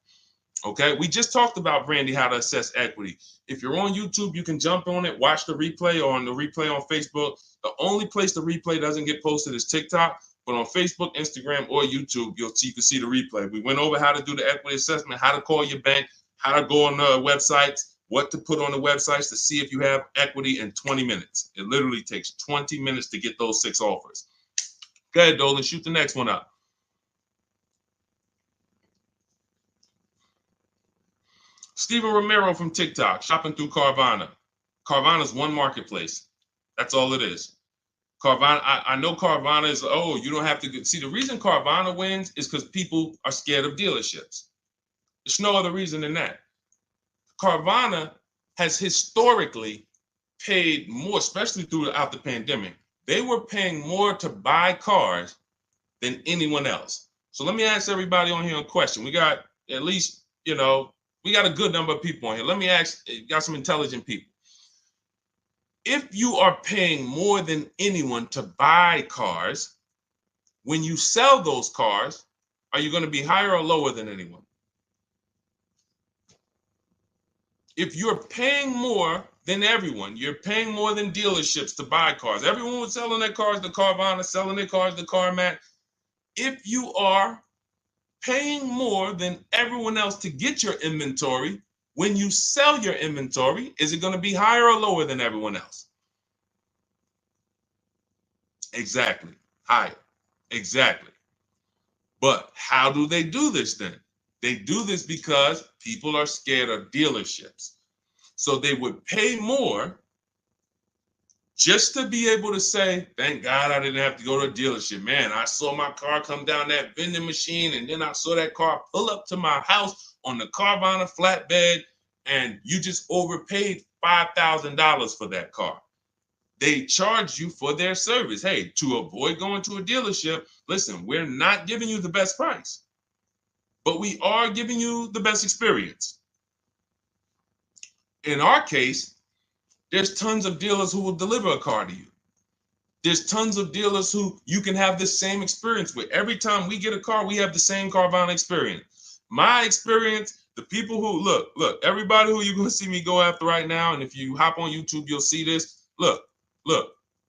Okay, we just talked about, Brandy, how to assess equity. If you're on YouTube, you can jump on it, watch the replay, or on the replay on Facebook. The only place the replay doesn't get posted is TikTok, but on Facebook, Instagram, or YouTube, you can see the replay. We went over how to do the equity assessment, how to call your bank, how to go on the websites, what to put on the websites to see if you have equity in 20 minutes. It literally takes 20 minutes to get those 6 offers. Go ahead, Dolan, shoot the next one up. Steven Romero from TikTok, shopping through Carvana. Carvana is one marketplace. That's all it is. Carvana, I know Carvana is, you don't have to see. The reason Carvana wins is because people are scared of dealerships. There's no other reason than that. Carvana has historically paid more, especially throughout the pandemic. They were paying more to buy cars than anyone else. So let me ask everybody on here a question. We got at least, we got a good number of people on here. Let me ask, got some intelligent people. If you are paying more than anyone to buy cars, when you sell those cars, are you going to be higher or lower than anyone? If you're paying more than everyone, you're paying more than dealerships to buy cars. Everyone was selling their cars to Carvana, selling their cars to CarMax. If you are paying more than everyone else to get your inventory, when you sell your inventory, is it going to be higher or lower than everyone else? Exactly. Higher. Exactly. But how do they do this then? They do this because people are scared of dealerships. So they would pay more just to be able to say, thank God I didn't have to go to a dealership. Man, I saw my car come down that vending machine, and then I saw that car pull up to my house on the Carvana flatbed, and you just overpaid $5,000 for that car. They charge you for their service. Hey, to avoid going to a dealership, listen, we're not giving you the best price, but we are giving you the best experience. In our case, there's tons of dealers who will deliver a car to you. There's tons of dealers who you can have the same experience with. Every time we get a car, we have the same Carvana experience. My experience, the people who, look, everybody who you're going to see me go after right now, and if you hop on YouTube, you'll see this. Look,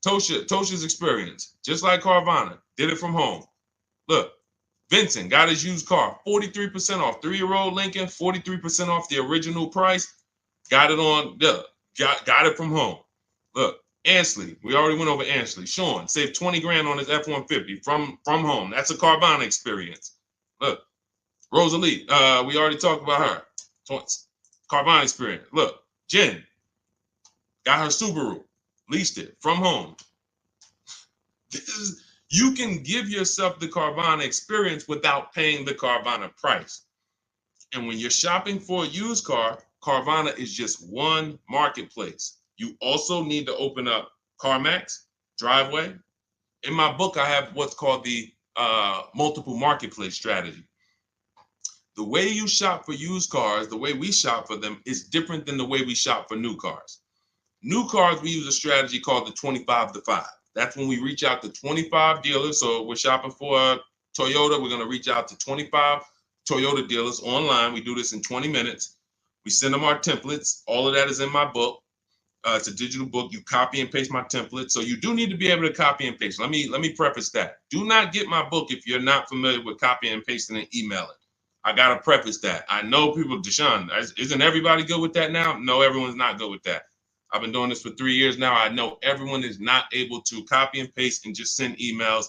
Tosha's experience, just like Carvana, did it from home. Look, Vincent got his used car, 43% off, 3-year-old Lincoln, 43% off the original price. Got it on, got it from home. Look, Ansley, we already went over Ansley. Sean saved 20 grand on his F-150 from home. That's a Carvana experience. Look, Rosalie, we already talked about her. Carvana experience. Look, Jen got her Subaru, leased it from home. You can give yourself the Carvana experience without paying the Carvana price. And when you're shopping for a used car, Carvana is just one marketplace. You also need to open up CarMax, Driveway. In my book, I have what's called the multiple marketplace strategy. The way you shop for used cars, the way we shop for them is different than the way we shop for new cars. New cars, we use a strategy called the 25 to 5. That's when we reach out to 25 dealers. So we're shopping for a Toyota. We're going to reach out to 25 Toyota dealers online. We do this in 20 minutes. We send them our templates. All of that is in my book. It's a digital book. You copy and paste my template. So you do need to be able to copy and paste. Let me preface that. Do not get my book if you're not familiar with copying and pasting and emailing. I got to preface that. I know people, Deshone, isn't everybody good with that now? No, everyone's not good with that. I've been doing this for 3 years now. I know everyone is not able to copy and paste and just send emails.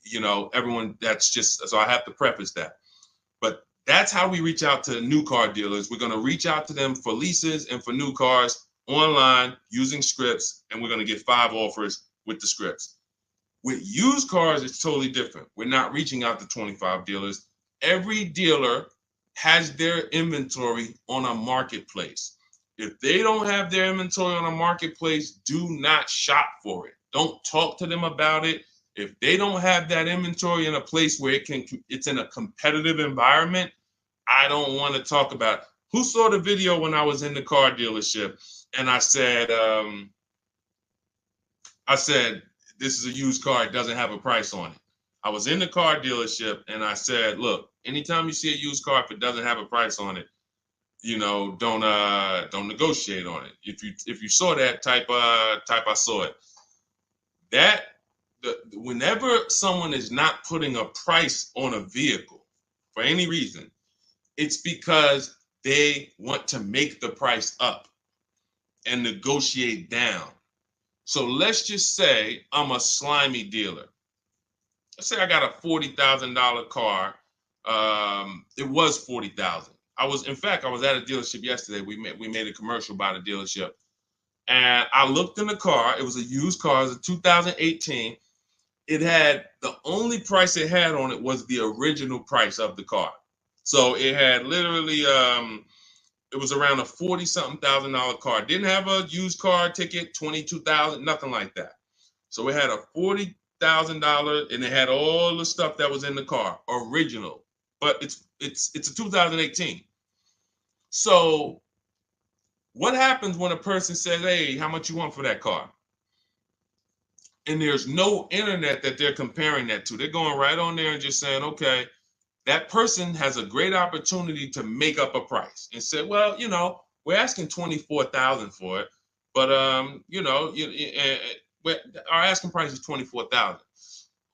You know, everyone, that's just, so I have to preface that. But that's how we reach out to new car dealers. We're going to reach out to them for leases and for new cars online using scripts, and we're going to get 5 offers with the scripts. With used cars, it's totally different. We're not reaching out to 25 dealers. Every dealer has their inventory on a marketplace. If they don't have their inventory on a marketplace, do not shop for it. Don't talk to them about it. If they don't have that inventory in a place where it's in a competitive environment, I don't want to talk about it. Who saw the video when I was in the car dealership and I said, this is a used car, it doesn't have a price on it. I was in the car dealership and I said, look, anytime you see a used car, if it doesn't have a price on it, you know, don't negotiate on it. If you saw that, type I saw it. Whenever someone is not putting a price on a vehicle for any reason, it's because they want to make the price up and negotiate down. So let's just say I'm a slimy dealer. Let's say I got a $40,000 car. It was $40,000. I was at a dealership yesterday. We made a commercial about a dealership, and I looked in the car. It was a used car. It was a 2018. It had, the only price it had on it was the original price of the car. So it had literally, it was around a $40-something thousand car. It didn't have a used car ticket, $22,000, nothing like that. So it had a $40,000, and it had all the stuff that was in the car, original. But it's a 2018. So what happens when a person says, hey, how much you want for that car? And there's no internet that they're comparing that to. They're going right on there and just saying, okay, that person has a great opportunity to make up a price and say, well, you know, we're asking $24,000 for it, but you know, our asking price is $24,000.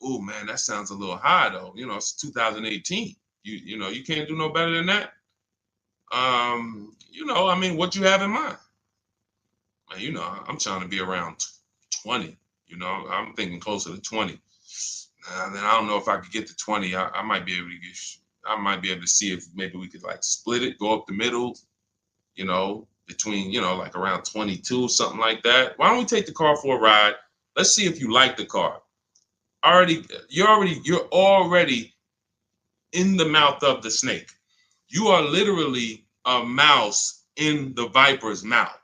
Oh man, that sounds a little high though. You know, it's 2018. You know, you can't do no better than that. You know, I mean, what you have in mind? Man, you know, I'm trying to be around 20. You know, I'm thinking closer to 20. Then I don't know if I could get to 20. I might be able to get. I might be able to see if maybe we could like split it, go up the middle. You know, between, you know, like around 22, something like that. Why don't we take the car for a ride? Let's see if you like the car. You're already in the mouth of the snake. You are literally a mouse in the viper's mouth.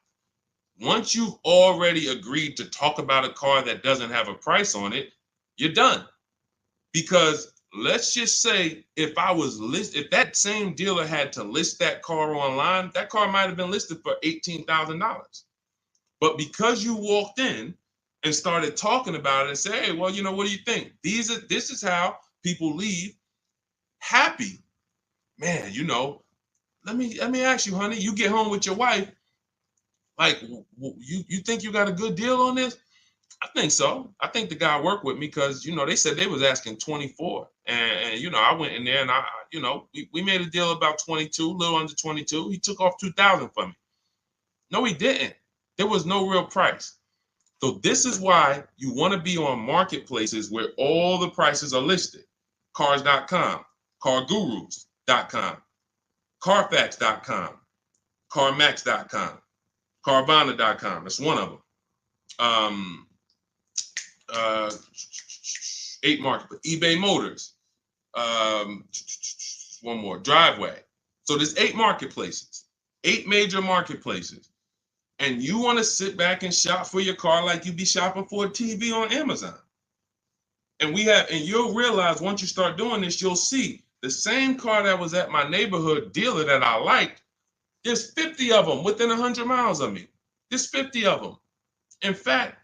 Once you've already agreed to talk about a car that doesn't have a price on it, you're done. Because let's just say if that same dealer had to list that car online, that car might have been listed for $18,000. But because you walked in and started talking about it and say, hey, well, you know, what do you think? This is how people leave happy. Man, you know, let me ask you, honey, you get home with your wife, like, you think you got a good deal on this? I think so. I think the guy worked with me because, you know, they said they was asking 24. And you know, I went in there and you know, we made a deal about 22, a little under 22. He took off 2,000 from me. No, he didn't. There was no real price. So this is why you want to be on marketplaces where all the prices are listed. Cars.com, cargurus.com, carfax.com, carmax.com. Carvana.com. That's one of them. 8 market, eBay Motors. One more, Driveway. So there's 8 marketplaces, 8 major marketplaces. And you want to sit back and shop for your car like you be shopping for a TV on Amazon. And you'll realize once you start doing this, you'll see the same car that was at my neighborhood dealer that I liked, there's 50 of them within 100 miles of me. There's 50 of them. In fact,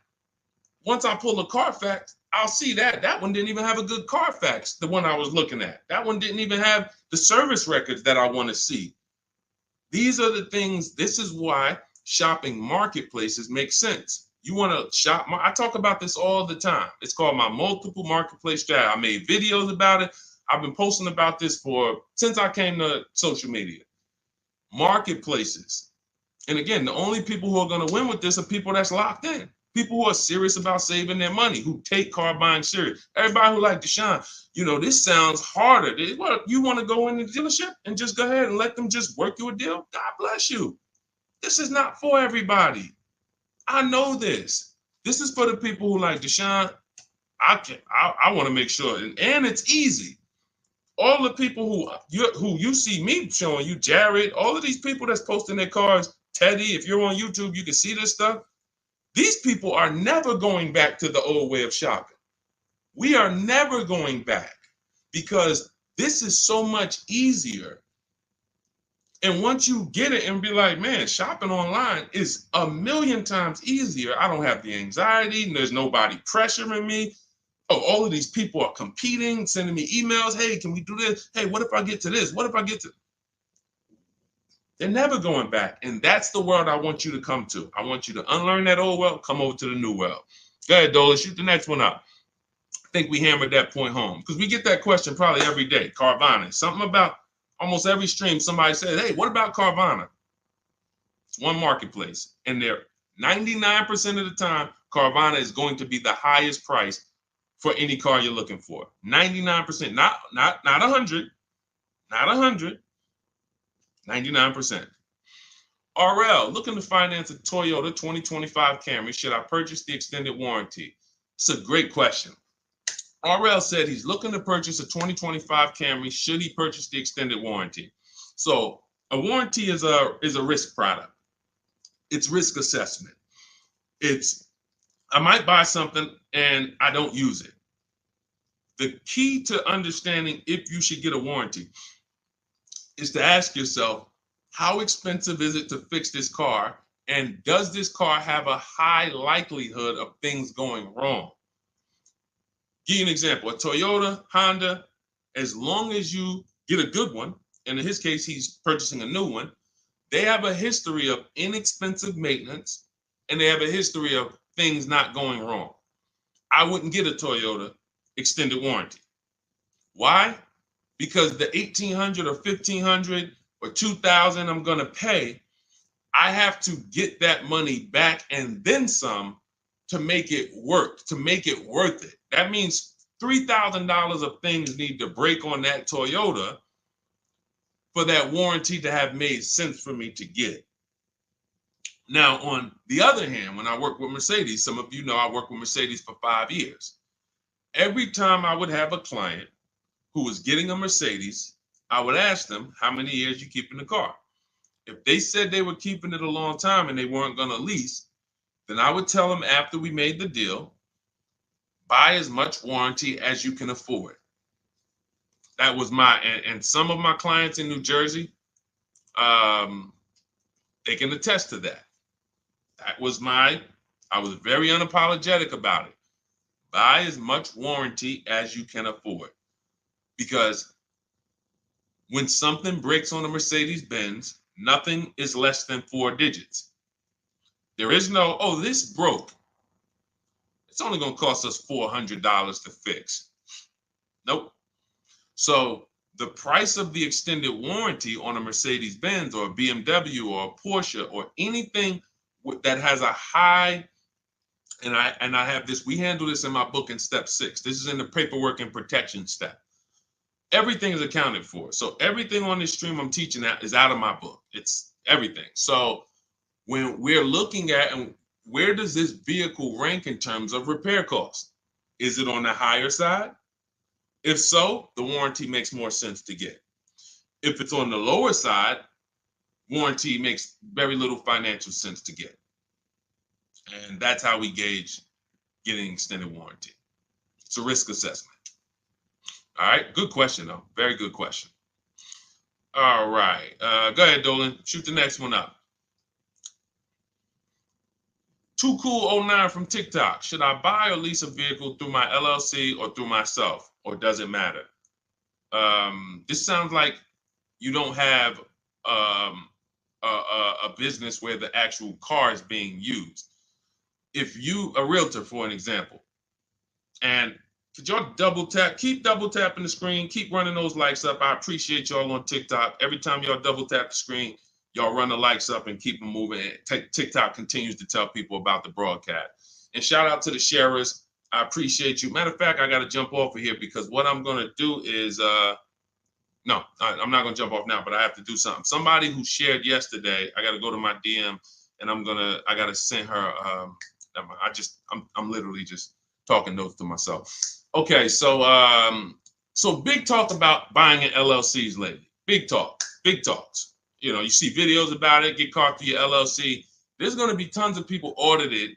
once I pull a Carfax, I'll see that one didn't even have a good Carfax, the one I was looking at. That one didn't even have the service records that I want to see. These are the things, this is why shopping marketplaces make sense. You want to shop, I talk about this all the time. It's called my multiple marketplace strategy. I made videos about it. I've been posting about this since I came to social media. Marketplaces. And again, the only people who are going to win with this are people that's locked in. People who are serious about saving their money, who take car buying serious. Everybody who like Deshone, this sounds harder. What, you want to go in the dealership and just go ahead and let them just work you a deal? God bless you. This is not for everybody. I know this. This is for the people who like Deshone. I want to make sure, and it's easy. All the people who you see me showing you, Jared, all of these people that's posting their cars, Teddy, if you're on YouTube, you can see this stuff. These people are never going back to the old way of shopping. We are never going back because this is so much easier. And once you get it and be like, man, shopping online is a million times easier. I don't have the anxiety. And there's nobody pressuring me. Oh, all of these people are competing, sending me emails. Hey, can we do this? Hey, what if I get to this? What if I get to... They're never going back. And that's the world I want you to come to. I want you to unlearn that old world, come over to the new world. Go ahead, Dola, shoot the next one up. I think we hammered that point home because we get that question probably every day. Carvana, something about almost every stream, somebody says, hey, what about Carvana? It's one marketplace. And they're 99% of the time, Carvana is going to be the highest price for any car you're looking for. 99%, not 100, not 100. 99%. RL, looking to finance a Toyota 2025 Camry. Should I purchase the extended warranty? It's a great question. RL said he's looking to purchase a 2025 Camry. Should he purchase the extended warranty? So a warranty is a risk product. It's risk assessment. I might buy something and I don't use it. The key to understanding if you should get a warranty is to ask yourself, how expensive is it to fix this car? And does this car have a high likelihood of things going wrong? Give you an example, a Toyota, Honda, as long as you get a good one, and in his case, he's purchasing a new one, they have a history of inexpensive maintenance, and they have a history of things not going wrong. I wouldn't get a Toyota extended warranty. Why? Because the $1,800 or $1,500 or $2,000 I'm going to pay, I have to get that money back and then some to make it work, to make it worth it. That means $3,000 of things need to break on that Toyota for that warranty to have made sense for me to get. Now, on the other hand, when I work with Mercedes, some of you know I worked with Mercedes for 5 years. Every time I would have a client who was getting a Mercedes, I would ask them, how many years you keeping the car? If they said they were keeping it a long time and they weren't going to lease, then I would tell them after we made the deal, buy as much warranty as you can afford. That was and some of my clients in New Jersey, they can attest to that. I was very unapologetic about it. Buy as much warranty as you can afford. Because when something breaks on a Mercedes-Benz, nothing is less than 4 digits. There is no, oh, this broke. It's only going to cost us $400 to fix. Nope. So the price of the extended warranty on a Mercedes-Benz or a BMW or a Porsche or anything that has a high, and I have this, we handle this in my book in step 6. This is in the paperwork and protection step. Everything is accounted for. So everything on this stream I'm teaching is out of my book. It's everything. So when we're looking at, and where does this vehicle rank in terms of repair costs? Is it on the higher side? If so, the warranty makes more sense to get. If it's on the lower side, warranty makes very little financial sense to get. And that's how we gauge getting extended warranty. It's a risk assessment. All right, good question though. Very good question. All right, go ahead, Dolan. Shoot the next one up. Too Cool 09 from TikTok. Should I buy or lease a vehicle through my LLC or through myself, or does it matter? This sounds like you don't have a business where the actual car is being used. If you, a realtor, for an example, and could y'all double tap, keep double tapping the screen, keep running those likes up. I appreciate y'all on TikTok. Every time y'all double tap the screen, y'all run the likes up and keep them moving. TikTok continues to tell people about the broadcast. And shout out to the sharers. I appreciate you. Matter of fact, I got to jump off of here because what I'm going to do is, no, I'm not going to jump off now, but I have to do something. Somebody who shared yesterday, I got to go to my DM and I got to send her, I'm literally just talking notes to myself. Okay, so big talk about buying in LLCs lately. Big talks. You know, you see videos about it, get caught through your LLC. There's going to be tons of people audited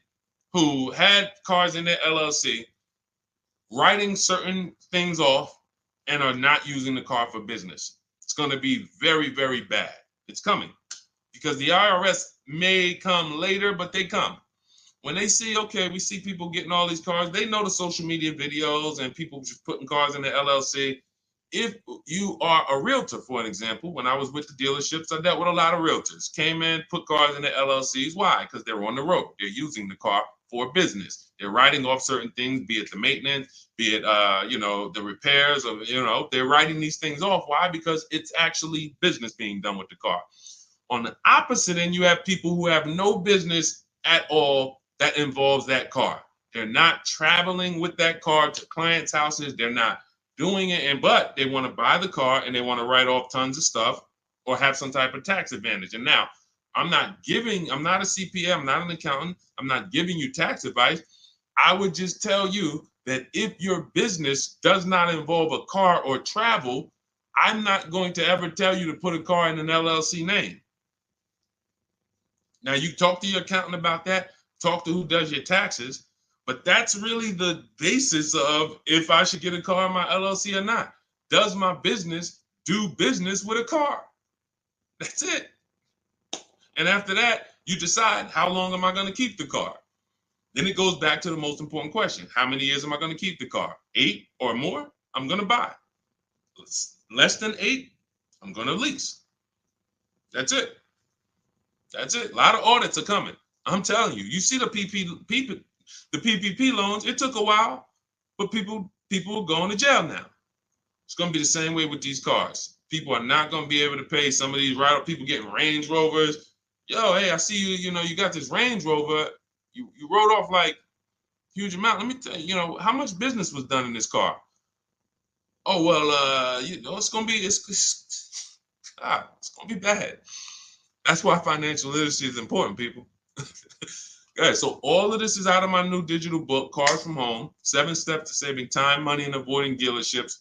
who had cars in their LLC, writing certain things off and are not using the car for business. It's going to be very, very bad. It's coming because the IRS may come later, but they come. When they see, okay, we see people getting all these cars, they know the social media videos and people just putting cars in the LLC. If you are a realtor, for an example, when I was with the dealerships, I dealt with a lot of realtors. Came in, put cars in the LLCs. Why? Because they're on the road. They're using the car for business. They're writing off certain things, be it the maintenance, be it, the repairs, or, they're writing these things off. Why? Because it's actually business being done with the car. On the opposite end, you have people who have no business at all that involves that car. They're not traveling with that car to clients' houses. They're not doing it, but they want to buy the car and they want to write off tons of stuff or have some type of tax advantage. And now, I'm not a CPA, I'm not an accountant, I'm not giving you tax advice. I would just tell you that if your business does not involve a car or travel, I'm not going to ever tell you to put a car in an LLC name. Now, you talk to your accountant about that, talk to who does your taxes, but that's really the basis of if I should get a car in my LLC or not. Does my business do business with a car? That's it. And after that, you decide, how long am I going to keep the car? Then it goes back to the most important question. How many years am I going to keep the car? 8 or more? I'm going to buy. Less than 8, I'm going to lease. That's it. That's it. A lot of audits are coming. I'm telling you. You see the PPP loans, it took a while, but people are going to jail now. It's going to be the same way with these cars. People are not going to be able to pay some of these write-off. People getting Range Rovers. Yo, hey, I see you, you got this Range Rover. You wrote off like huge amount. Let me tell you, how much business was done in this car? Oh, well, it's going to be, it's going to be bad. That's why financial literacy is important, people. Okay, so all of this is out of my new digital book, Cars from Home, 7 Steps to Saving Time, Money, and Avoiding Dealerships.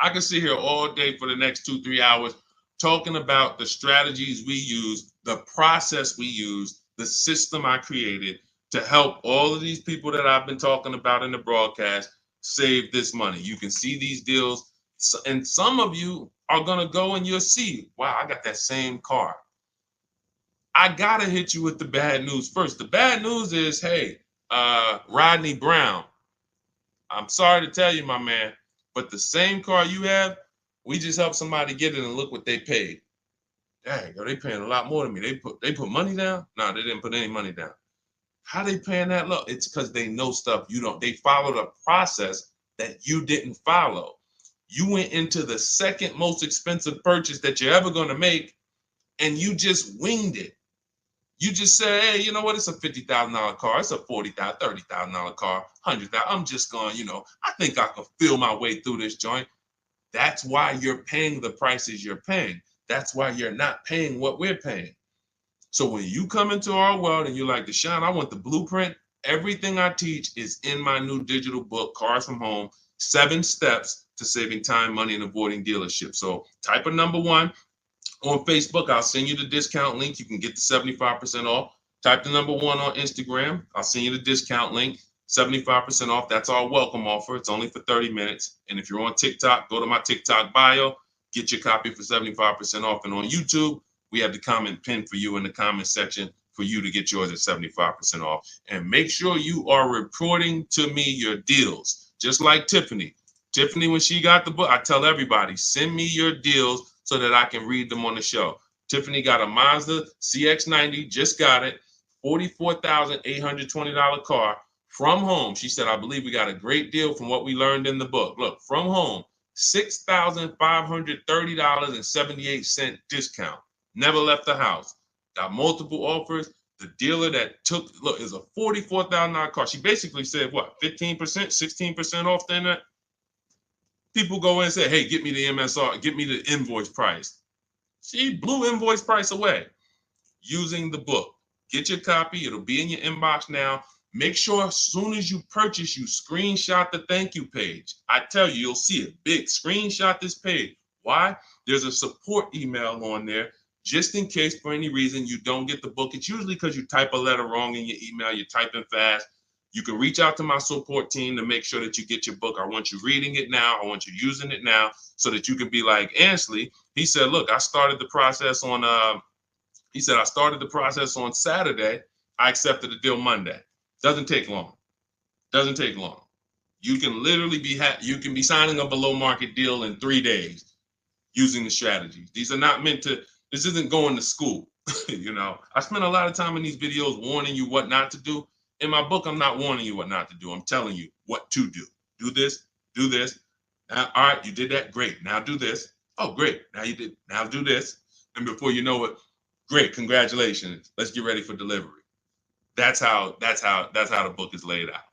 I can sit here all day for the next 2-3 hours talking about the strategies we use, the process we use, the system I created to help all of these people that I've been talking about in the broadcast save this money. You can see these deals, and some of you are going to go and you'll see, wow, I got that same car. I got to hit you with the bad news first. The bad news is, hey, Rodney Brown, I'm sorry to tell you, my man, but the same car you have, we just helped somebody get it and look what they paid. Dang, they paying a lot more than me. They put money down? No, they didn't put any money down. How they paying that low? It's because they know stuff you don't. They followed a process that you didn't follow. You went into the second most expensive purchase that you're ever going to make, and you just winged it. You just say, hey, you know what? It's a $50,000 car. It's a $40,000, $30,000 car, $100,000. I'm just going, I think I can feel my way through this joint. That's why you're paying the prices you're paying. That's why you're not paying what we're paying. So when you come into our world and you're like, Deshone, I want the blueprint, everything I teach is in my new digital book, Cars from Home, 7 Steps to Saving Time, Money, and Avoiding Dealerships. So type of number 1. On Facebook, I'll send you the discount link. You can get the 75% off. Type the number 1 on Instagram. I'll send you the discount link. 75% off. That's our welcome offer. It's only for 30 minutes. And if you're on TikTok, go to my TikTok bio, get your copy for 75% off. And on YouTube, we have the comment pinned for you in the comment section for you to get yours at 75% off. And make sure you are reporting to me your deals, just like Tiffany. Tiffany, when she got the book, I tell everybody, send me your deals so that I can read them on the show. Tiffany got a Mazda CX-90, just got it, $44,820 car from home. She said, I believe we got a great deal from what we learned in the book. Look, from home, $6,530.78 discount. Never left the house. Got multiple offers. The dealer that took, look, is a $44,000 car. She basically said, what, 15%, 16% off the internet? People go in and say, hey, get me the MSR, get me the invoice price. She blew invoice price away using the book. Get your copy. It'll be in your inbox now. Make sure as soon as you purchase, you screenshot the thank you page. I tell you, you'll see it. Big screenshot this page. Why? There's a support email on there just in case for any reason you don't get the book. It's usually because you type a letter wrong in your email. You're typing fast. You can reach out to my support team to make sure that you get your book. I want you reading it now. I want you using it now so that you can be like Ansley. He said, look, I started the process on, I started the process on Saturday. I accepted the deal Monday. Doesn't take long. Doesn't take long. You can literally be you can be signing a below market deal in 3 days using the strategies. These are not meant to, this isn't going to school. You know, I spend a lot of time in these videos warning you what not to do. In my book, I'm not warning you what not to do. I'm telling you what to do. Do this, do this. Now, all right, you did that. Great. Now do this. Oh, great. Now you did. Now do this. And before you know it, great. Congratulations. Let's get ready for delivery. That's how the book is laid out.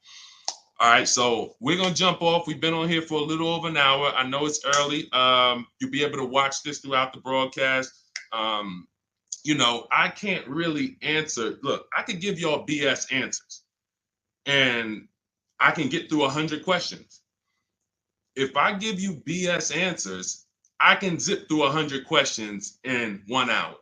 All right, so we're gonna jump off. We've been on here for a little over an hour. I know it's early. You'll be able to watch this throughout the broadcast. You know, I can't really answer. Look, I could give y'all BS answers, and I can get through 100 questions. If I give you BS answers, I can zip through 100 questions in 1 hour.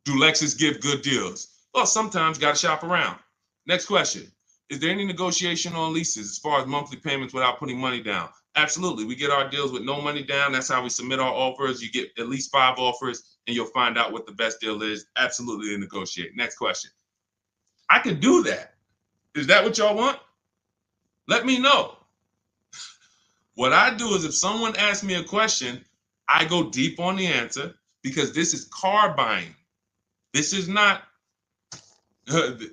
Do Lexus give good deals? Well, sometimes got to shop around. Next question. Is there any negotiation on leases as far as monthly payments without putting money down? Absolutely. We get our deals with no money down. That's how we submit our offers. You get at least 5 offers and you'll find out what the best deal is. Absolutely negotiate. Next question. I could do that. Is that what y'all want? Let me know. What I do is if someone asks me a question, I go deep on the answer because this is car buying. This is not,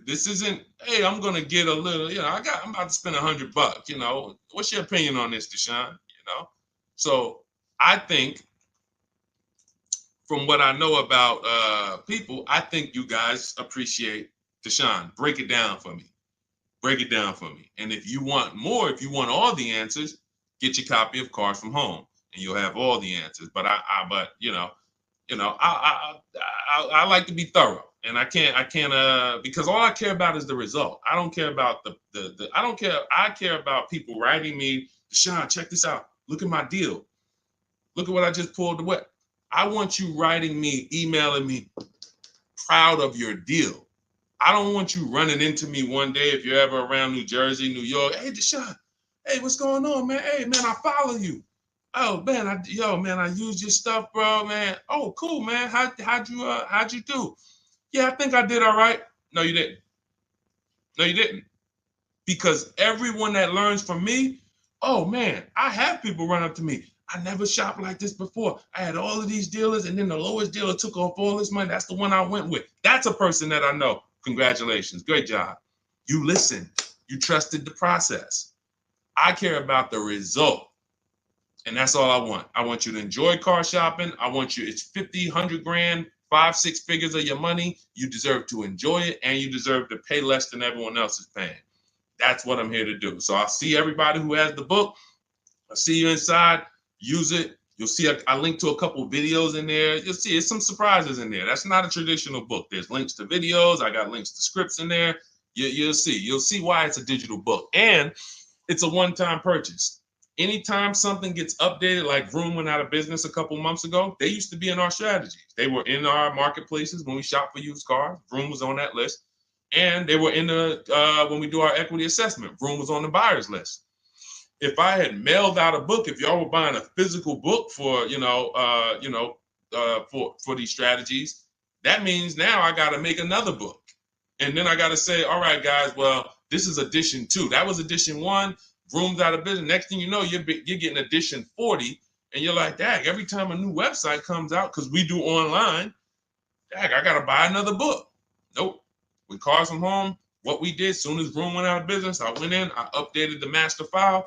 this isn't, hey, I'm going to get a little, you know, I'm about to spend $100, you know, what's your opinion on this, Deshone? You know? So I think from what I know about people, I think you guys appreciate Deshone. Break it down for me. Break it down for me. And if you want more, if you want all the answers, get your copy of Cars from Home and you'll have all the answers. But I like to be thorough. And I can't because all I care about is the result. I don't care about I care about people writing me, Deshone, check this out. Look at my deal. Look at what I just pulled away. I want you writing me, emailing me, proud of your deal. I don't want you running into me one day if you're ever around New Jersey, New York. Hey, Deshone, hey, what's going on, man? Hey, man, I follow you. Oh, man, I used your stuff, bro, man. Oh, cool, man. How'd you do? Yeah, I think I did all right. No, you didn't. No, you didn't. Because everyone that learns from me, oh, man, I have people run up to me. I never shopped like this before. I had all of these dealers, and then the lowest dealer took off all this money. That's the one I went with. That's a person that I know. Congratulations. Great job. You listened. You trusted the process. I care about the result. And that's all I want. I want you to enjoy car shopping. I want you, it's 50, 100 grand, 5, 6 figures of your money. You deserve to enjoy it, and you deserve to pay less than everyone else is paying. That's what I'm here to do. So I'll see everybody who has the book. I'll see you inside. Use it. You'll see I link to a couple of videos in there. You'll see there's some surprises in there. That's not a traditional book. There's links to videos. I got links to scripts in there. You'll see. You'll see why it's a digital book. And it's a one-time purchase. Anytime something gets updated, like Vroom went out of business a couple months ago, they used to be in our strategies. They were in our marketplaces when we shop for used cars. Vroom was on that list. And they were in the when we do our equity assessment, room was on the buyer's list. If I had mailed out a book, if y'all were buying a physical book for for these strategies, that means now I got to make another book, and then I got to say, all right, guys, well, this is edition 2. That was edition 1. Rooms out of business. Next thing you know, you're getting edition 40, and you're like, dang, every time a new website comes out, because we do online, dang, I got to buy another book. Nope. With Cars from Home, what we did, soon as Room went out of business, I went in, I updated the master file,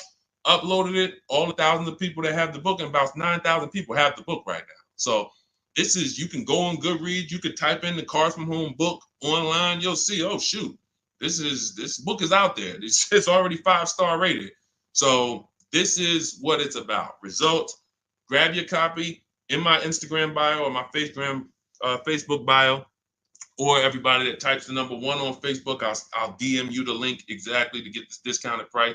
uploaded it. All the thousands of people that have the book, and about 9,000 people have the book right now. So this is, you can go on Goodreads, you could type in the Cars from Home book online, you'll see, oh shoot, this book is out there. It's already 5-star rated. So this is what it's about. Results. Grab your copy in my Instagram bio or my Facebook bio, or everybody that types the number 1 on Facebook, I'll DM you the link exactly to get this discounted price.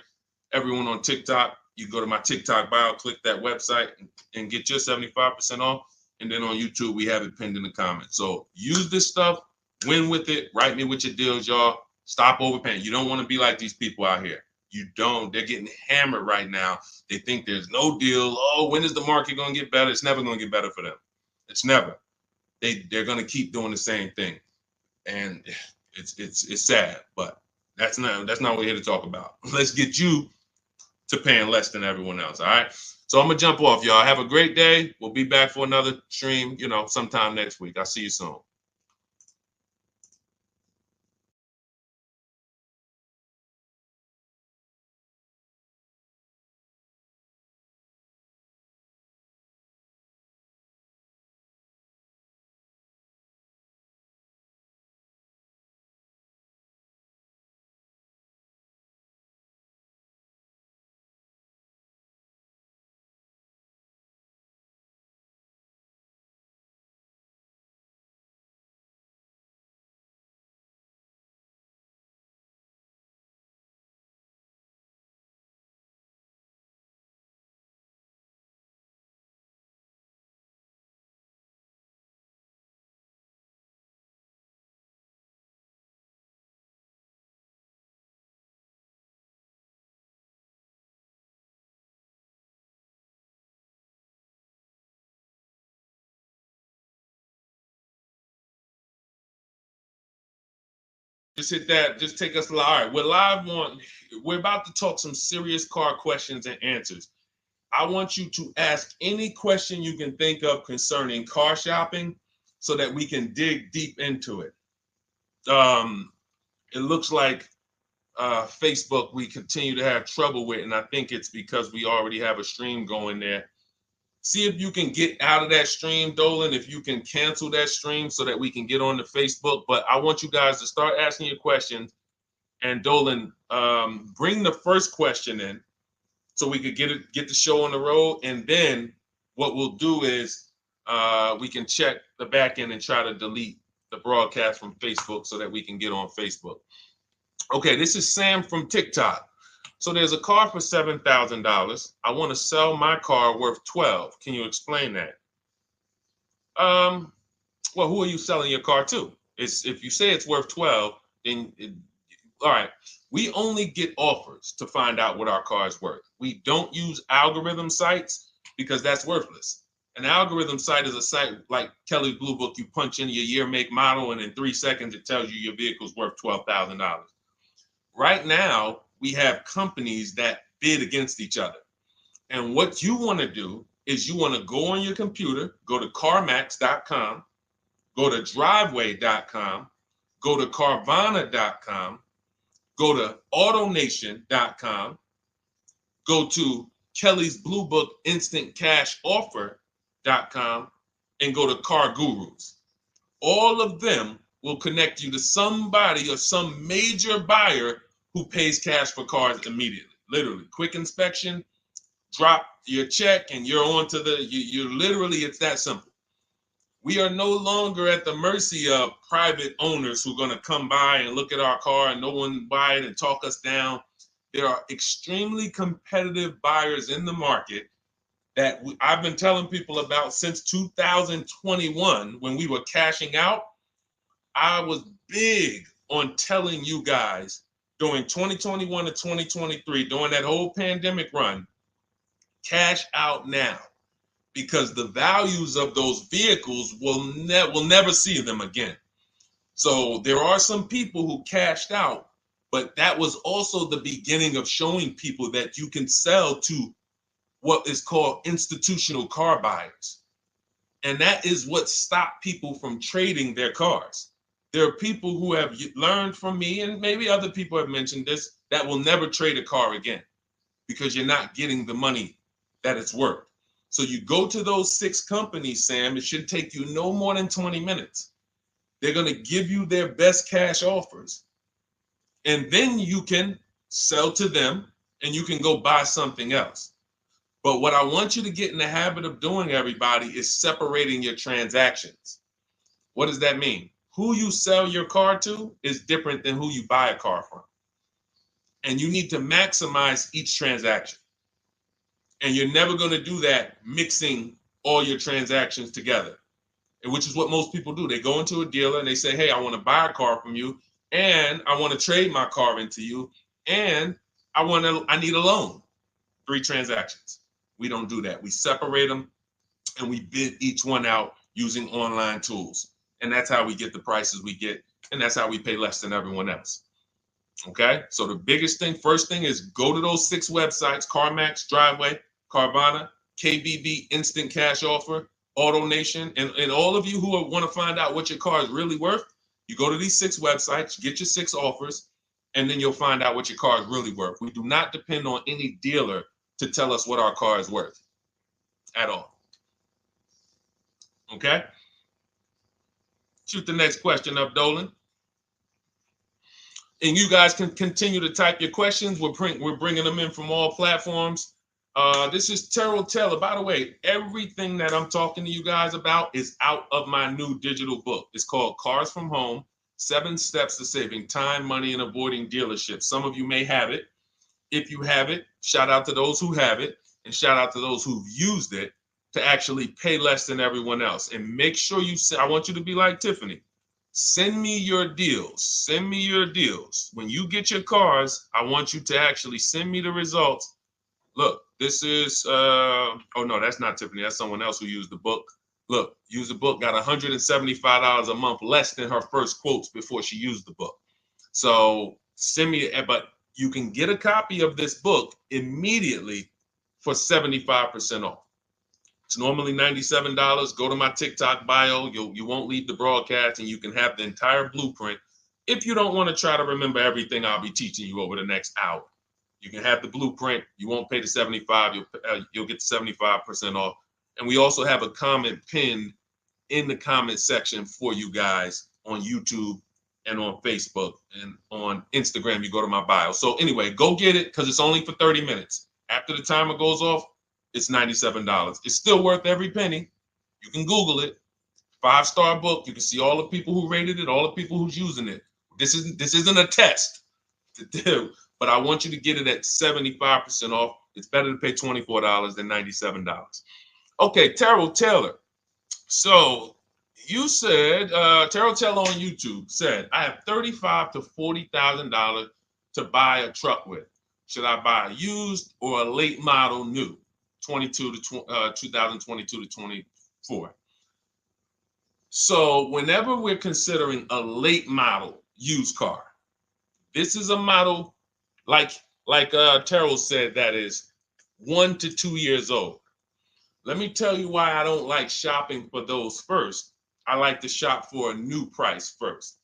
Everyone on TikTok, you go to my TikTok bio, click that website, and get your 75% off. And then on YouTube, we have it pinned in the comments. So use this stuff, win with it, write me with your deals, y'all. Stop overpaying. You don't want to be like these people out here. You don't. They're getting hammered right now. They think there's no deal. Oh, when is the market going to get better? It's never going to get better for them. It's never. They're going to keep doing the same thing. And it's sad, but that's not what we're here to talk about. Let's get you to paying less than everyone else. All right. So I'm gonna jump off, y'all. Have a great day. We'll be back for another stream, sometime next week. I'll see you soon. Just hit that. Just take us live. All right, we're live on. We're about to talk some serious car questions and answers. I want you to ask any question you can think of concerning car shopping, so that we can dig deep into it. It looks like Facebook we continue to have trouble with, and I think it's because we already have a stream going there. See if you can get out of that stream, Dolan, if you can cancel that stream so that we can get on the Facebook. But I want you guys to start asking your questions. And Dolan, bring the first question in so we could get the show on the road. And then what we'll do is we can check the back end and try to delete the broadcast from Facebook so that we can get on Facebook. Okay, this is Sam from TikTok. So there's a car for $7,000. I want to sell my car worth $12,000. Can you explain that? Well, who are you selling your car to? If you say it's worth $12,000, then all right. We only get offers to find out what our car is worth. We don't use algorithm sites because that's worthless. An algorithm site is a site like Kelly's Blue Book. You punch in your year, make, model, and in 3 seconds it tells you your vehicle's worth $12,000. Right now, we have companies that bid against each other. And what you want to do is you want to go on your computer, go to CarMax.com, go to Driveway.com, go to Carvana.com, go to AutoNation.com, go to Kelly's Blue Book Instant Cash Offer.com, and go to Car Gurus. All of them will connect you to somebody or some major buyer who pays cash for cars immediately. Literally, quick inspection, drop your check, and you're on to you literally, it's that simple. We are no longer at the mercy of private owners who are going to come by and look at our car and no one buy it and talk us down. There are extremely competitive buyers in the market that I've been telling people about since 2021 when we were cashing out. I was big on telling you guys during 2021 to 2023, during that whole pandemic run, cash out now, because the values of those vehicles will never see them again. So there are some people who cashed out, but that was also the beginning of showing people that you can sell to what is called institutional car buyers. And that is what stopped people from trading their cars. There are people who have learned from me, and maybe other people have mentioned this, that will never trade a car again because you're not getting the money that it's worth. So you go to those 6 companies, Sam, it should take you no more than 20 minutes. They're going to give you their best cash offers. And then you can sell to them and you can go buy something else. But what I want you to get in the habit of doing, everybody, is separating your transactions. What does that mean? Who you sell your car to is different than who you buy a car from. And you need to maximize each transaction. And you're never going to do that mixing all your transactions together, which is what most people do. They go into a dealer and they say, hey, I want to buy a car from you, and I want to trade my car into you, and I need a loan. 3 transactions. We don't do that. We separate them and we bid each one out using online tools. And that's how we get the prices we get. And that's how we pay less than everyone else. Okay. So the biggest thing, first thing, is go to those 6 websites: CarMax, Driveway, Carvana, KBB, Instant Cash Offer, AutoNation. And all of you who want to find out what your car is really worth, you go to these 6 websites, get your 6 offers, and then you'll find out what your car is really worth. We do not depend on any dealer to tell us what our car is worth at all. Okay? Shoot the next question up, Dolan. And you guys can continue to type your questions. We're bringing them in from all platforms. This is Terrell Taylor. By the way, everything that I'm talking to you guys about is out of my new digital book. It's called Cars from Home: 7 Steps to Saving Time, Money, and Avoiding Dealerships. Some of you may have it. If you have it, shout out to those who have it, and shout out to those who've used it to actually pay less than everyone else. And make sure you say, I want you to be like Tiffany. Send me your deals. Send me your deals. When you get your cars, I want you to actually send me the results. Look, this is, oh no, that's not Tiffany. That's someone else who used the book. Look, used the book, got $175 a month less than her first quotes before she used the book. So send me, but you can get a copy of this book immediately for 75% off. It's normally $97. Go to my TikTok bio. You won't leave the broadcast, and you can have the entire blueprint. If you don't want to try to remember everything I'll be teaching you over the next hour, you can have the blueprint. You won't pay the $75. You'll get the 75% off. And we also have a comment pinned in the comment section for you guys on YouTube and on Facebook and on Instagram. You go to my bio. So anyway, go get it, because it's only for 30 minutes. After the timer goes off, it's $97. It's still worth every penny. You can Google it. 5-star book. You can see all the people who rated it, all the people who's using it. This isn't a test to do, but I want you to get it at 75% off. It's better to pay $24 than $97. Okay, Terrell Taylor. So you said, Terrell Taylor on YouTube said, I have $35,000 to $40,000 to buy a truck with. Should I buy a used or a late model new? 2022 to 24. So whenever we're considering a late model used car, this is a model like Terrell said, that is 1 to 2 years old. Let me tell you why I don't like shopping for those first. I like to shop for a new price first.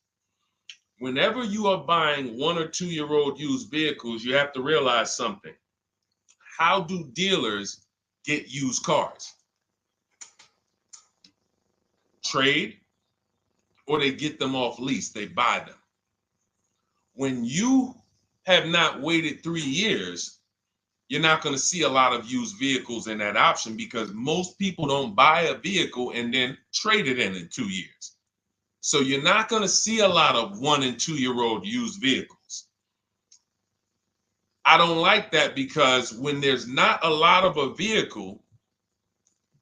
Whenever you are buying 1 or 2 year old used vehicles, you have to realize something. How do dealers get used cars? Trade, or they get them off lease, they buy them. When you have not waited 3 years, you're not going to see a lot of used vehicles in that option, because most people don't buy a vehicle and then trade it in 2 years. So you're not going to see a lot of 1 and 2 year old used vehicles. I don't like that, because when there's not a lot of a vehicle,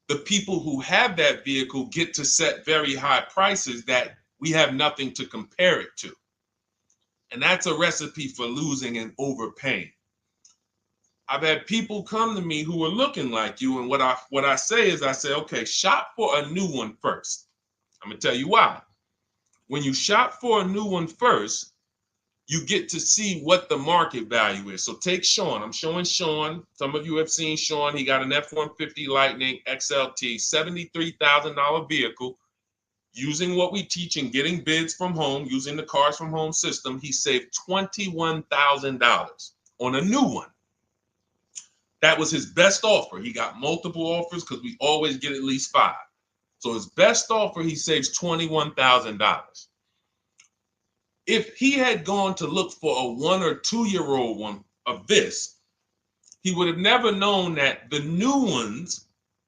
the people who have that vehicle get to set very high prices that we have nothing to compare it to. And that's a recipe for losing and overpaying. I've had people come to me who are looking like you, and what I say is, I say, okay, shop for a new one first. I'm gonna tell you why. When you shop for a new one first, you get to see what the market value is. So take Sean. I'm showing Sean. Some of you have seen Sean. He got an F-150 Lightning XLT, $73,000 vehicle. Using what we teach and getting bids from home, using the Cars from Home system, he saved $21,000 on a new one. That was his best offer. He got multiple offers because we always get at least 5. So his best offer, he saves $21,000. If he had gone to look for a 1 or 2 year old one of this, he would have never known that the new ones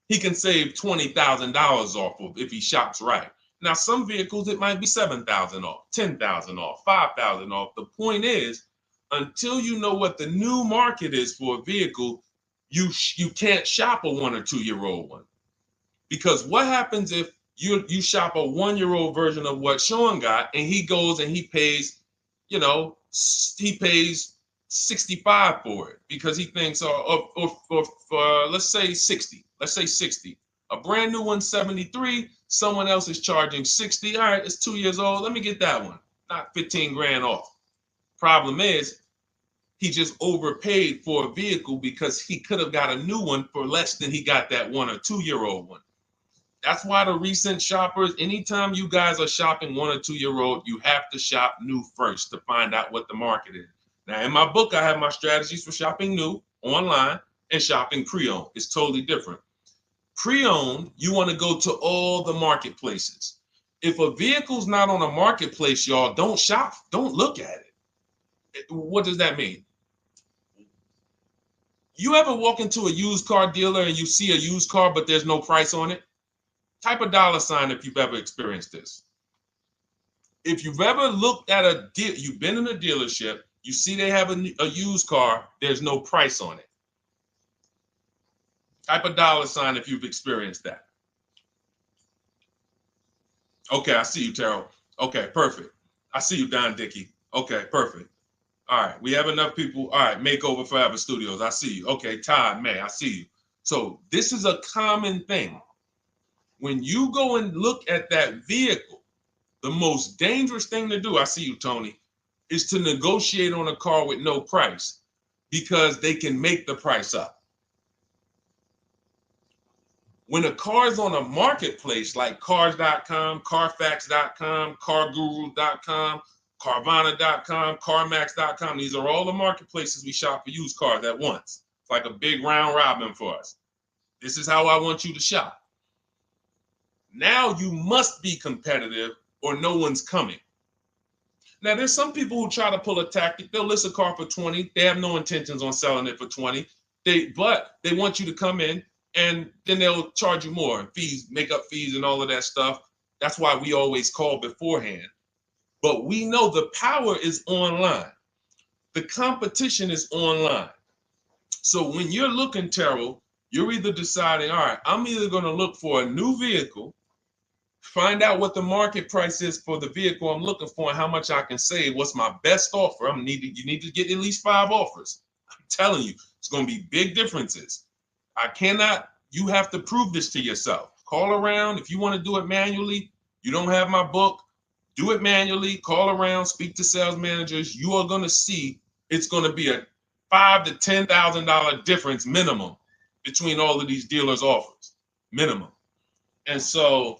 he can save $20,000 off of if he shops right. Now, some vehicles, it might be $7,000 off, $10,000 off, $5,000 off. The point is, until you know what the new market is for a vehicle, you can't shop a 1 or 2 year old one. Because what happens if you shop a 1 year old version of what Sean got, and he goes and he pays, he pays 65 for it because he thinks, or let's say 60. Let's say 60. A brand new one, 73. Someone else is charging 60. All right, it's 2 years old. Let me get that one. Not 15 grand off. Problem is, he just overpaid for a vehicle because he could have got a new one for less than he got that 1 or 2 year old one. That's why the recent shoppers, anytime you guys are shopping 1 or 2 year old, you have to shop new first to find out what the market is. Now, in my book, I have my strategies for shopping new online and shopping pre-owned. It's totally different. Pre-owned, you want to go to all the marketplaces. If a vehicle's not on a marketplace, y'all, don't shop, don't look at it. What does that mean? You ever walk into a used car dealer and you see a used car, but there's no price on it? Type a $ if you've ever experienced this. If you've ever looked at a deal, you've been in a dealership, you see they have a used car, there's no price on it. Type a $ if you've experienced that. Okay, I see you, Terrell. Okay, perfect. I see you, Don Dickey. Okay, perfect. All right, we have enough people. All right, Makeover Forever Studios. I see you. Okay, Todd May, I see you. So this is a common thing. When you go and look at that vehicle, the most dangerous thing to do, I see you, Tony, is to negotiate on a car with no price because they can make the price up. When a car is on a marketplace like cars.com, carfax.com, carguru.com, carvana.com, carmax.com, these are all the marketplaces we shop for used cars at once. It's like a big round robin for us. This is how I want you to shop. Now you must be competitive or no one's coming. Now, there's some people who try to pull a tactic. They'll list a car for 20. They have no intentions on selling it for 20. But they want you to come in and then they'll charge you more, fees, makeup fees and all of that stuff. That's why we always call beforehand. But we know the power is online. The competition is online. So when you're looking, Terrell, you're either deciding, all right, I'm either going to look for a new vehicle, find out what the market price is for the vehicle I'm looking for and how much I can save. What's my best offer? You need to get at least 5 offers. I'm telling you, it's going to be big differences. You have to prove this to yourself. Call around. If you want to do it manually, you don't have my book, do it manually, call around, speak to sales managers. You are going to see it's going to be a $5,000 to $10,000 difference minimum between all of these dealers' offers, minimum. And so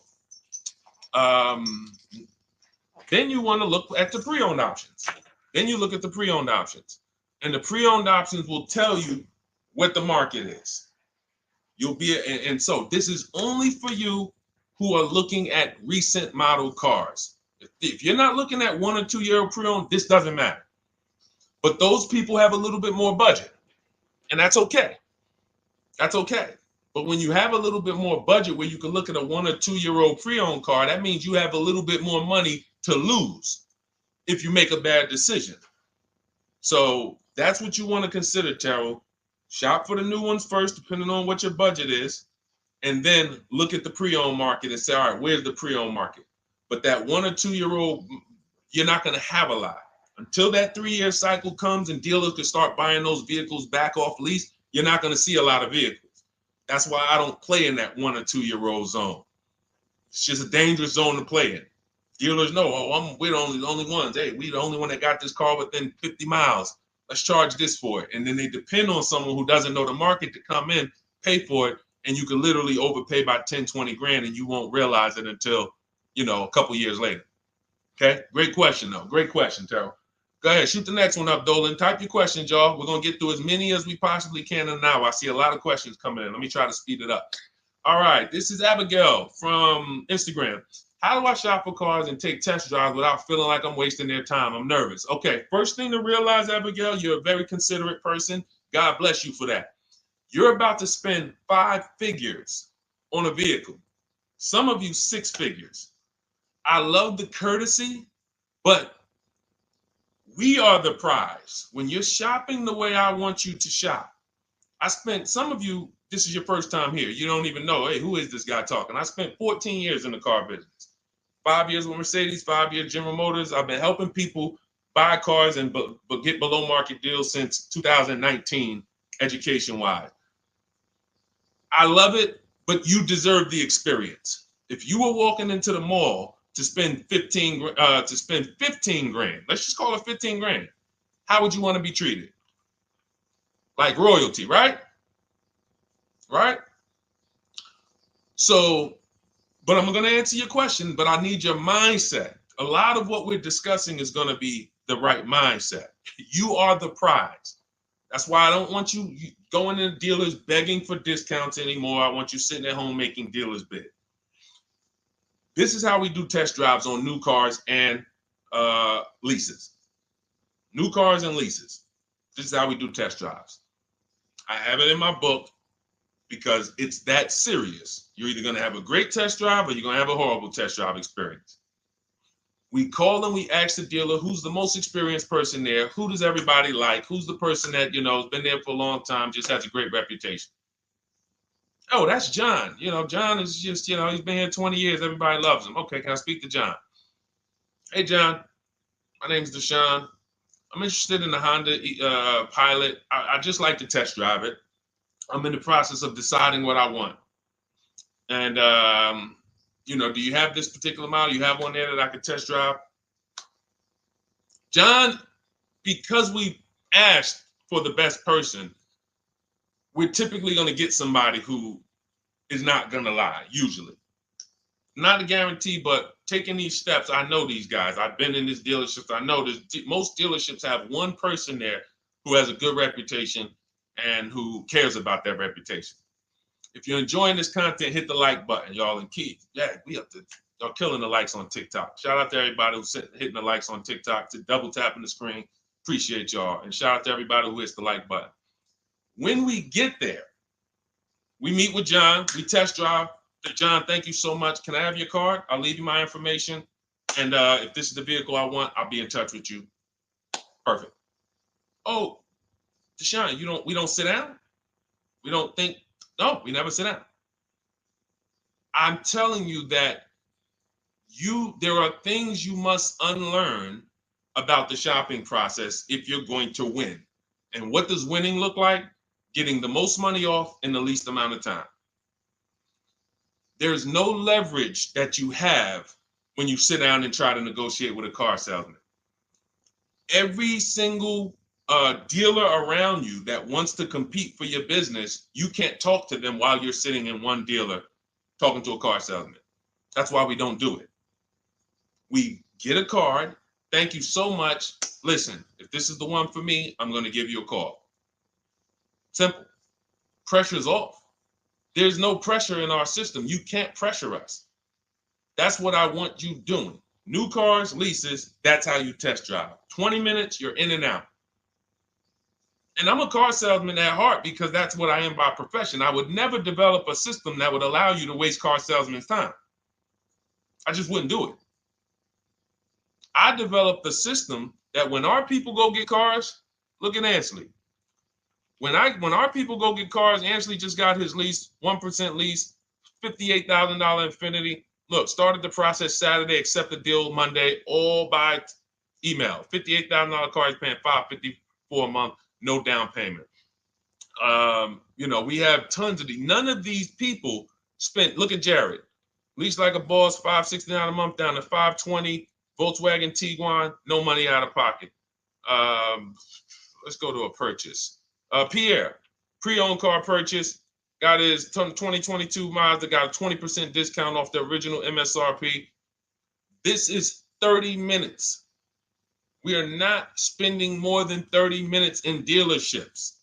then you want to look at the pre-owned options. Then you look at the pre-owned options. And the pre-owned options will tell you what the market is. And so this is only for you who are looking at recent model cars. If you're not looking at 1 or 2 year pre-owned, this doesn't matter. But those people have a little bit more budget, and that's okay. That's okay. But when you have a little bit more budget where you can look at a 1 or 2 year old pre-owned car, that means you have a little bit more money to lose if you make a bad decision. So that's what you want to consider, Terrell. Shop for the new ones first, depending on what your budget is, and then look at the pre-owned market and say, all right, where's the pre-owned market? But that 1 or 2 year old, you're not going to have a lot. Until that 3-year cycle comes and dealers can start buying those vehicles back off lease, you're not going to see a lot of vehicles. That's why I don't play in that 1 or 2 year old zone. It's just a dangerous zone to play in. Dealers know, oh, we're the only ones. Hey, we the only one that got this car within 50 miles. Let's charge this for it. And then they depend on someone who doesn't know the market to come in, pay for it, and you can literally overpay by 10, 20 grand and you won't realize it until, a couple years later. Okay, great question though. Great question, Terrell. Go ahead, shoot the next one up, Dolan. Type your questions, y'all. We're gonna get through as many as we possibly can in an hour. I see a lot of questions coming in. Let me try to speed it up. All right, this is Abigail from Instagram. How do I shop for cars and take test drives without feeling like I'm wasting their time? I'm nervous. Okay, first thing to realize, Abigail, you're a very considerate person. God bless you for that. You're about to spend 5 figures on a vehicle. Some of you 6 figures. I love the courtesy, but we are the prize. When you're shopping the way I want you to shop, some of you, this is your first time here. You don't even know, hey, who is this guy talking? I spent 14 years in the car business. 5 years with Mercedes, 5 years General Motors. I've been helping people buy cars and get below market deals since 2019, education-wise. I love it, but you deserve the experience. If you were walking into the mall to spend 15 grand, let's just call it 15 grand, how would you want to be treated? Like royalty, right? Right? So, but I'm going to answer your question, but I need your mindset. A lot of what we're discussing is going to be the right mindset. You are the prize. That's why I don't want you going to dealers begging for discounts anymore. I want you sitting at home making dealers bid. This is how we do test drives on new cars and leases. New cars and leases. This is how we do test drives. I have it in my book because it's that serious. You're either going to have a great test drive or you're going to have a horrible test drive experience. We call and we ask the dealer, who's the most experienced person there? Who does everybody like? Who's the person that, has been there for a long time, just has a great reputation? Oh, that's John. John is just, he's been here 20 years. Everybody loves him. Okay, can I speak to John? Hey, John, my name is Deshone. I'm interested in the Honda Pilot. I just like to test drive it. I'm in the process of deciding what I want. And, do you have this particular model? You have one there that I could test drive? John, because we asked for the best person, we're typically going to get somebody who is not going to lie, usually. Not a guarantee, but taking these steps, I know these guys. I've been in this dealership. I know most dealerships have one person there who has a good reputation and who cares about that reputation. If you're enjoying this content, hit the like button, y'all. And Keith, y'all killing the likes on TikTok. Shout out to everybody who's hitting the likes on TikTok, to double tapping the screen. Appreciate y'all. And shout out to everybody who hits the like button. When we get there, we meet with John. We test drive. John, thank you so much. Can I have your card? I'll leave you my information. And if this is the vehicle I want, I'll be in touch with you. Perfect. Oh, Deshone, we don't sit down? We don't think? No, we never sit down. I'm telling you that there are things you must unlearn about the shopping process if you're going to win. And what does winning look like? Getting the most money off in the least amount of time. There's no leverage that you have when you sit down and try to negotiate with a car salesman. Every single dealer around you that wants to compete for your business, you can't talk to them while you're sitting in one dealer talking to a car salesman. That's why we don't do it. We get a card. Thank you so much. Listen, if this is the one for me, I'm going to give you a call. Simple. Pressure's off. There's no pressure in our system. You can't pressure us. That's what I want you doing. New cars, leases, that's how you test drive. 20 minutes, you're in and out. And I'm a car salesman at heart because that's what I am by profession. I would never develop a system that would allow you to waste car salesmen's time. I just wouldn't do it. I developed a system that when our people go get cars, look at Ansley. When our people go get cars, Ansley just got his lease, 1% lease, $58,000 Infinity. Look, started the process Saturday, accepted deal Monday, all by email. $58,000 car is paying $554 a month, no down payment. You know, we have tons of these. None of these people spent. Look at Jared, lease like a boss, $569 a month down to $520. Volkswagen Tiguan, no money out of pocket. Let's go to a purchase. Pierre, pre-owned car purchase, got his 2022 Mazda, got a 20% discount off the original MSRP. This is 30 minutes. We are not spending more than 30 minutes in dealerships.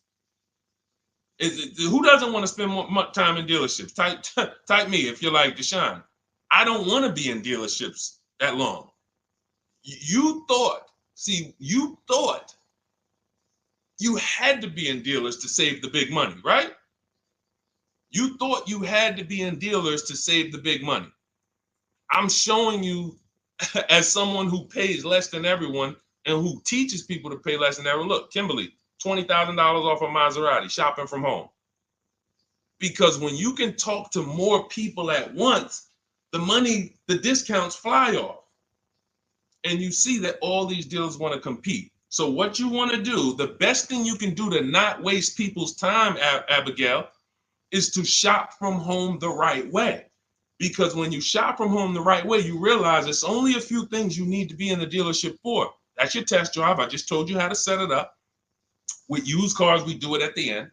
Who doesn't want to spend more time in dealerships? Type me if you're like, Deshone, I don't want to be in dealerships that long. You thought you had to be in dealers to save the big money, right? You thought you had to be in dealers to save the big money. I'm showing you as someone who pays less than everyone and who teaches people to pay less than everyone. Look, Kimberly, $20,000 off a Maserati, shopping from home. Because when you can talk to more people at once, the discounts fly off. And you see that all these dealers want to compete. So what you want to do, the best thing you can do to not waste people's time, Abigail, is to shop from home the right way. Because when you shop from home the right way, you realize it's only a few things you need to be in the dealership for. That's your test drive. I just told you how to set it up. With used cars, we do it at the end.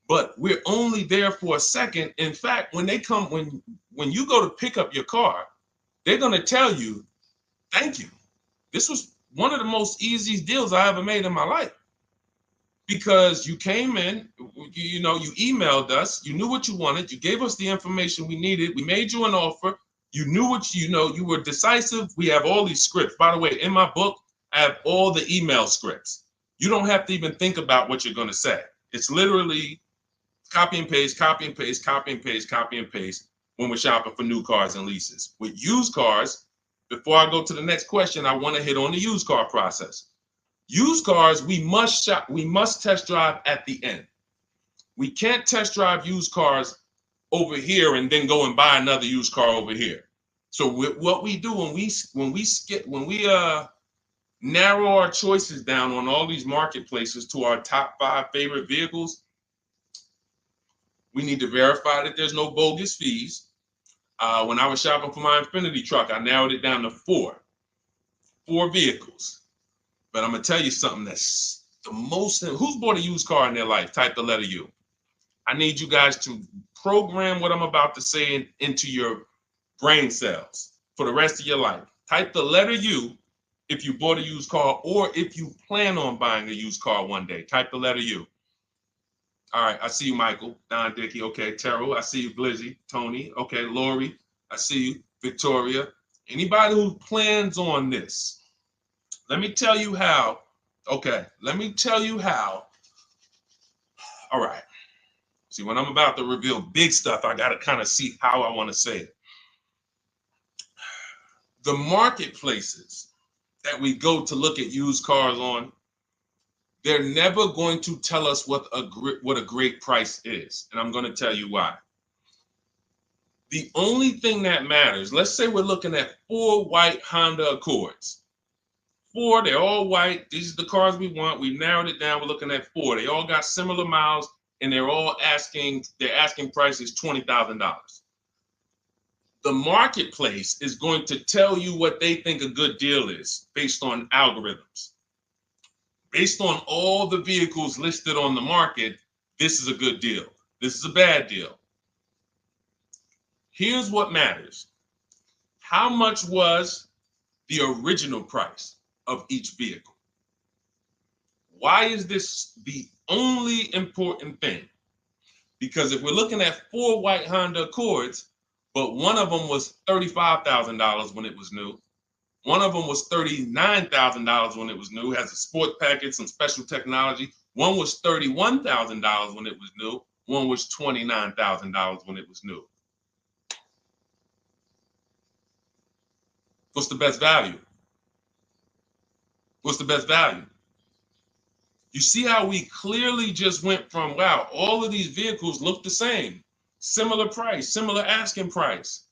But we're only there for a second. In fact, when you go to pick up your car, they're going to tell you, thank you. This was one of the most easiest deals I ever made in my life. Because you came in, you emailed us, you knew what you wanted, you gave us the information we needed, we made you an offer, you knew what you were decisive. We have all these scripts. By the way, in my book, I have all the email scripts. You don't have to even think about what you're going to say. It's literally copy and paste, copy and paste, copy and paste, copy and paste when we're shopping for new cars and leases. With used cars, before I go to the next question, I want to hit on the used car process. Used cars, we must test drive at the end. We can't test drive used cars over here and then go and buy another used car over here. So what we do when we narrow our choices down on all these marketplaces to our top 5 favorite vehicles, we need to verify that there's no bogus fees. When I was shopping for my Infinity truck, I narrowed it down to 4 vehicles. But I'm going to tell you something that's the most, who's bought a used car in their life? Type the letter U. I need you guys to program what I'm about to say into your brain cells for the rest of your life. Type the letter U if you bought a used car or if you plan on buying a used car one day. Type the letter U. All right, I see you, Michael, Don Dickey, okay, Terrell, I see you, Blizzy, Tony, okay, Lori, I see you, Victoria. Anybody who plans on this, let me tell you how. Okay, let me tell you how. All right. See, when I'm about to reveal big stuff, I got to kind of see how I want to say it. The marketplaces that we go to look at used cars on, they're never going to tell us what a great price is. And I'm going to tell you why. The only thing that matters, let's say we're looking at 4 white Honda Accords. 4, they're all white. These are the cars we want. We narrowed it down. We're looking at 4. They all got similar miles, and their asking price is $20,000. The marketplace is going to tell you what they think a good deal is based on algorithms. Based on all the vehicles listed on the market, this is a good deal. This is a bad deal. Here's what matters. How much was the original price of each vehicle? Why is this the only important thing? Because if we're looking at 4 white Honda Accords, but one of them was $35,000 when it was new, one of them was $39,000 when it was new, has a sport package, some special technology. One was $31,000 when it was new, one was $29,000 when it was new. What's the best value? What's the best value? You see how we clearly just went from, wow, all of these vehicles look the same, similar price, similar asking price.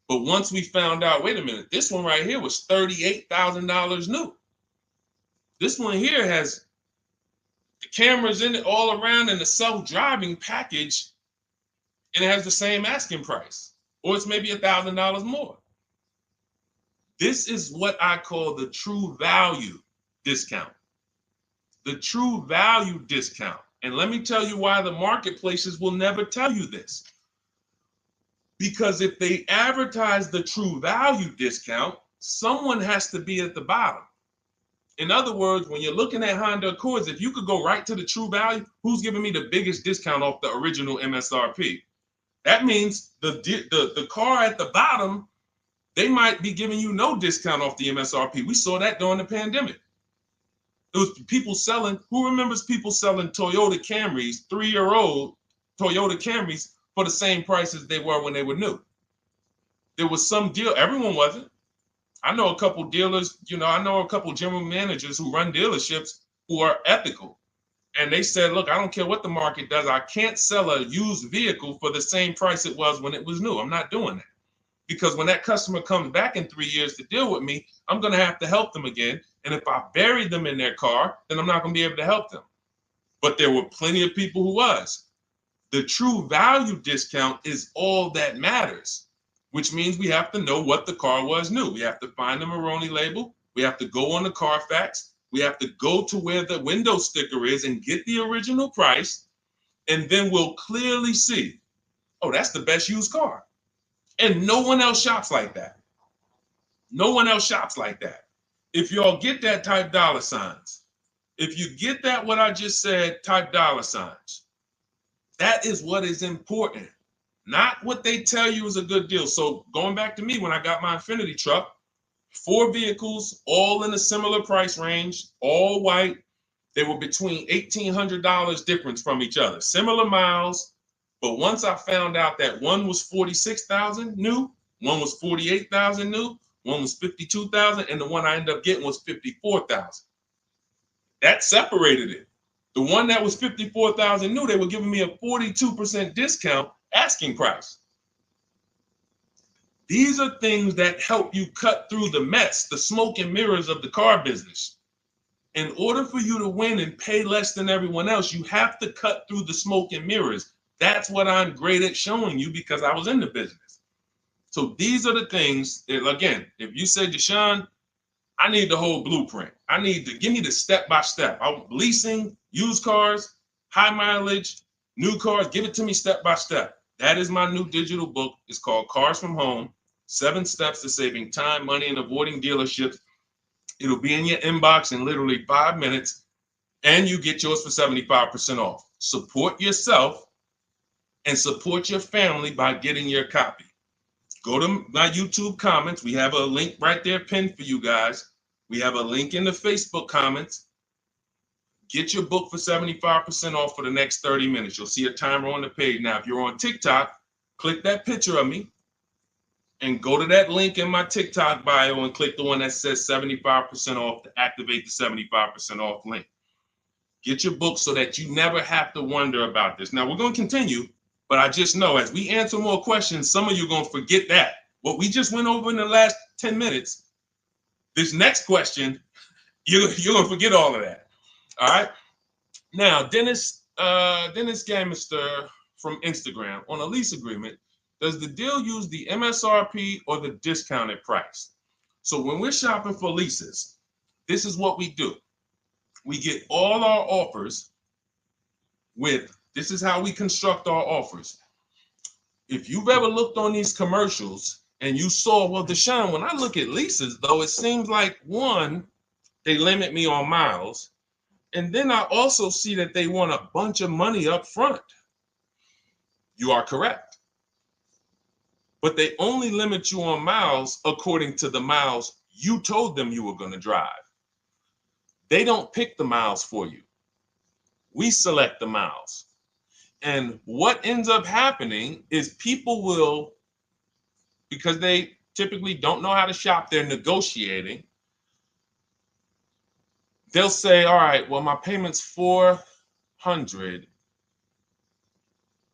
But once we found out, wait a minute, this one right here was $38,000 new. This one here has the cameras in it all around and the self-driving package, and it has the same asking price, or it's maybe $1,000 more. This is what I call the true value discount. The true value discount. And let me tell you why the marketplaces will never tell you this. Because if they advertise the true value discount, someone has to be at the bottom. In other words, when you're looking at Honda Accords, if you could go right to the true value, who's giving me the biggest discount off the original MSRP? That means the car at the bottom, they might be giving you no discount off the MSRP. We saw that during the pandemic. It was people selling, who remembers people selling Toyota Camrys, 3-year-old Toyota Camrys, for the same price as they were when they were new? There was some deal, everyone wasn't. I know a couple dealers, I know a couple general managers who run dealerships who are ethical. And they said, look, I don't care what the market does. I can't sell a used vehicle for the same price it was when it was new. I'm not doing that. Because when that customer comes back in 3 years to deal with me, I'm going to have to help them again. And if I bury them in their car, then I'm not going to be able to help them. But there were plenty of people who was. The true value discount is all that matters, which means we have to know what the car was new. We have to find the Maroni label. We have to go on the Carfax. We have to go to where the window sticker is and get the original price. And then we'll clearly see, oh, that's the best used car. And no one else shops like that. No one else shops like that. If y'all get that, type dollar signs. If you get that, what I just said, type dollar signs. That is what is important, not what they tell you is a good deal. So going back to me, when I got my Infiniti truck, 4 vehicles, all in a similar price range, all white. They were between $1,800 difference from each other, similar miles. But once I found out that one was 46,000 new, one was 48,000 new, one was 52,000, and the one I ended up getting was 54,000. That separated it. The one that was 54,000 new, they were giving me a 42% discount asking price. These are things that help you cut through the mess, the smoke and mirrors of the car business. In order for you to win and pay less than everyone else, you have to cut through the smoke and mirrors. That's what I'm great at showing you because I was in the business. So these are the things that, again, if you say, Deshone, I need the whole blueprint. I need to give me the step-by-step. I'm leasing, used cars, high mileage, new cars. Give it to me step-by-step. That is my new digital book. It's called Cars from Home, 7 Steps to Saving Time, Money, and Avoiding Dealerships. It'll be in your inbox in literally 5 minutes, and you get yours for 75% off. Support yourself and support your family by getting your copy. Go to my YouTube comments. We have a link right there pinned for you guys. We have a link in the Facebook comments. Get your book for 75% off for the next 30 minutes. You'll see a timer on the page. Now, if you're on TikTok, click that picture of me and go to that link in my TikTok bio and click the one that says 75% off to activate the 75% off link. Get your book so that you never have to wonder about this. Now, we're going to continue, but I just know as we answer more questions, some of you are going to forget that. What we just went over in the last 10 minutes, this next question, you're going to forget all of that. All right. Now, Dennis Gamister from Instagram, on a lease agreement, does the deal use the MSRP or the discounted price? So when we're shopping for leases, this is what we do. We get all our offers with, this is how we construct our offers. If you've ever looked on these commercials and you saw, well, Deshone, when I look at leases, though, it seems like, one, they limit me on miles. And then I also see that they want a bunch of money up front. You are correct. But they only limit you on miles according to the miles you told them you were going to drive. They don't pick the miles for you. We select the miles. And what ends up happening is people will, because they typically don't know how to shop, they're negotiating. They'll say, all right, well, my payment's $400.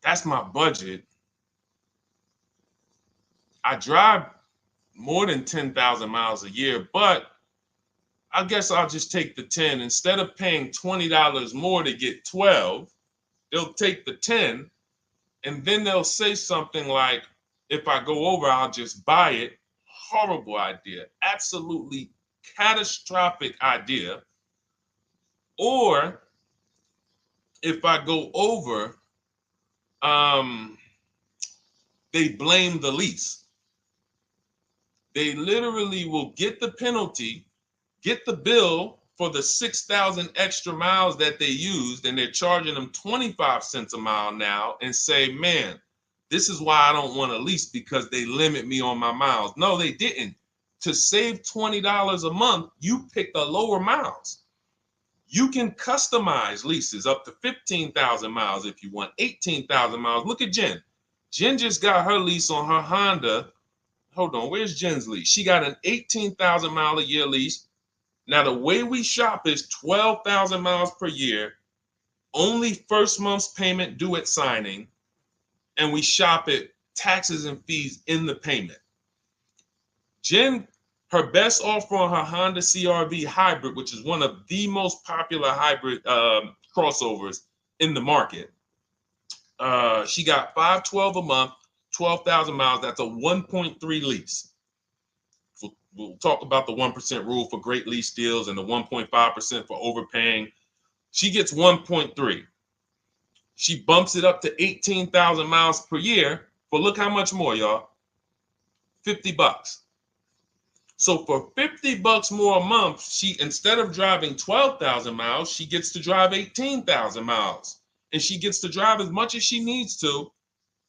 That's my budget. I drive more than 10,000 miles a year, but I guess I'll just take the 10. Instead of paying $20 more to get 12, they'll take the 10, and then they'll say something like, if I go over, I'll just buy it. Horrible idea. Absolutely catastrophic idea. Or if I go over, they blame the lease. They literally will get the penalty, get the bill for the 6,000 extra miles that they used, and they're charging them 25 cents a mile now, and say, man, this is why I don't want to lease, because they limit me on my miles. No, they didn't. To save $20 a month, you pick the lower miles. You can customize leases up to 15,000 miles if you want, 18,000 miles. Look at Jen. Jen just got her lease on her Honda. Hold on, where's Jen's lease? She got an 18,000 mile a year lease. Now, the way we shop is 12,000 miles per year, only first month's payment due at signing, and we shop it taxes and fees in the payment. Jen, her best offer on her Honda CR-V hybrid, which is one of the most popular hybrid crossovers in the market, she got $512 a month, 12,000 miles. That's a 1.3 lease. We'll talk about the 1% rule for great lease deals and the 1.5% for overpaying. She gets 1.3. She bumps it up to 18,000 miles per year. But look how much more, y'all. $50. So for $50 more a month, she, instead of driving 12,000 miles, she gets to drive 18,000 miles. And she gets to drive as much as she needs to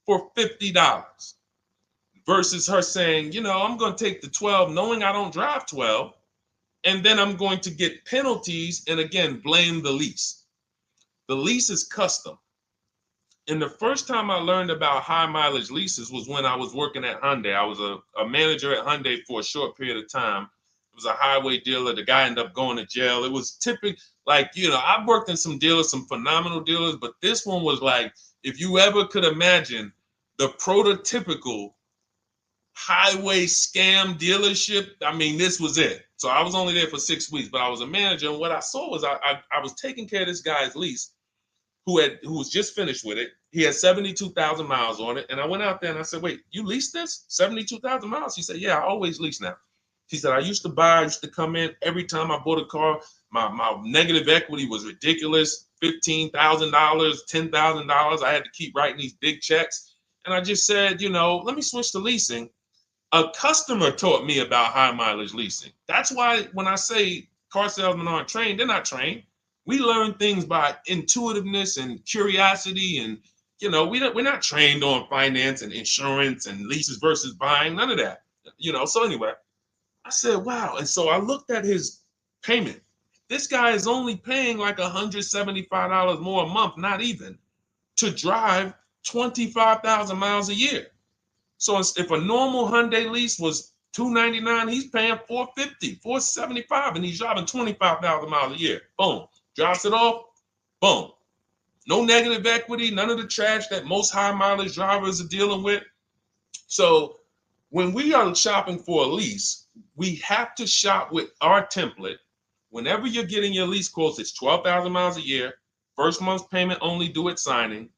for $50. Versus her saying, you know, I'm going to take the 12 knowing I don't drive 12, and then I'm going to get penalties and, again, blame the lease. The lease is custom. And the first time I learned about high mileage leases was when I was working at Hyundai. I was a manager at Hyundai for a short period of time. It was a highway dealer. The guy ended up going to jail. It was typical, like, you know, I've worked in some dealers, some phenomenal dealers, but this one was like, if you ever could imagine the prototypical highway scam dealership, I mean, this was it. So I was only there for 6 weeks, but I was a manager. And what I saw was I was taking care of this guy's lease who was just finished with it. He had 72,000 miles on it. And I went out there and I said, wait, you leased this? 72,000 miles? He said, yeah, I always lease now. He said, I used to come in every time I bought a car. My negative equity was ridiculous. $15,000, $10,000. I had to keep writing these big checks. And I just said, you know, let me switch to leasing. A customer taught me about high mileage leasing. That's why when I say car salesmen aren't trained, they're not trained. We learn things by intuitiveness and curiosity, and you know, we're not trained on finance and insurance and leases versus buying, none of that. You know, so anyway, I said, wow. And so I looked at his payment. This guy is only paying like $175 more a month, not even, to drive 25,000 miles a year. So if a normal Hyundai lease was $299, he's paying $450, $475, and he's driving 25,000 miles a year. Boom. Drops it off. Boom. No negative equity, none of the trash that most high mileage drivers are dealing with. So when we are shopping for a lease, we have to shop with our template. Whenever you're getting your lease quotes, it's 12,000 miles a year, first month's payment only due at signing,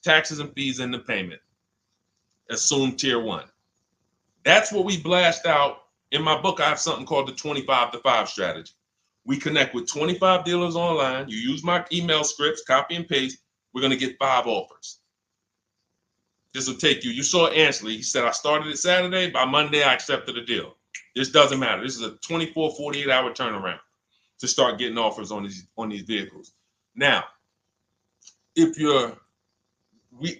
taxes and fees in the payment. Assume tier 1. That's what we blast out. In my book, I have something called the 25 to 5 strategy. We connect with 25 dealers online. You use my email scripts, copy and paste. We're going to get 5 offers. This will take you. You saw Ansley. He said, I started it Saturday. By Monday, I accepted a deal. This doesn't matter. This is a 24, 48-hour turnaround to start getting offers on these vehicles. Now,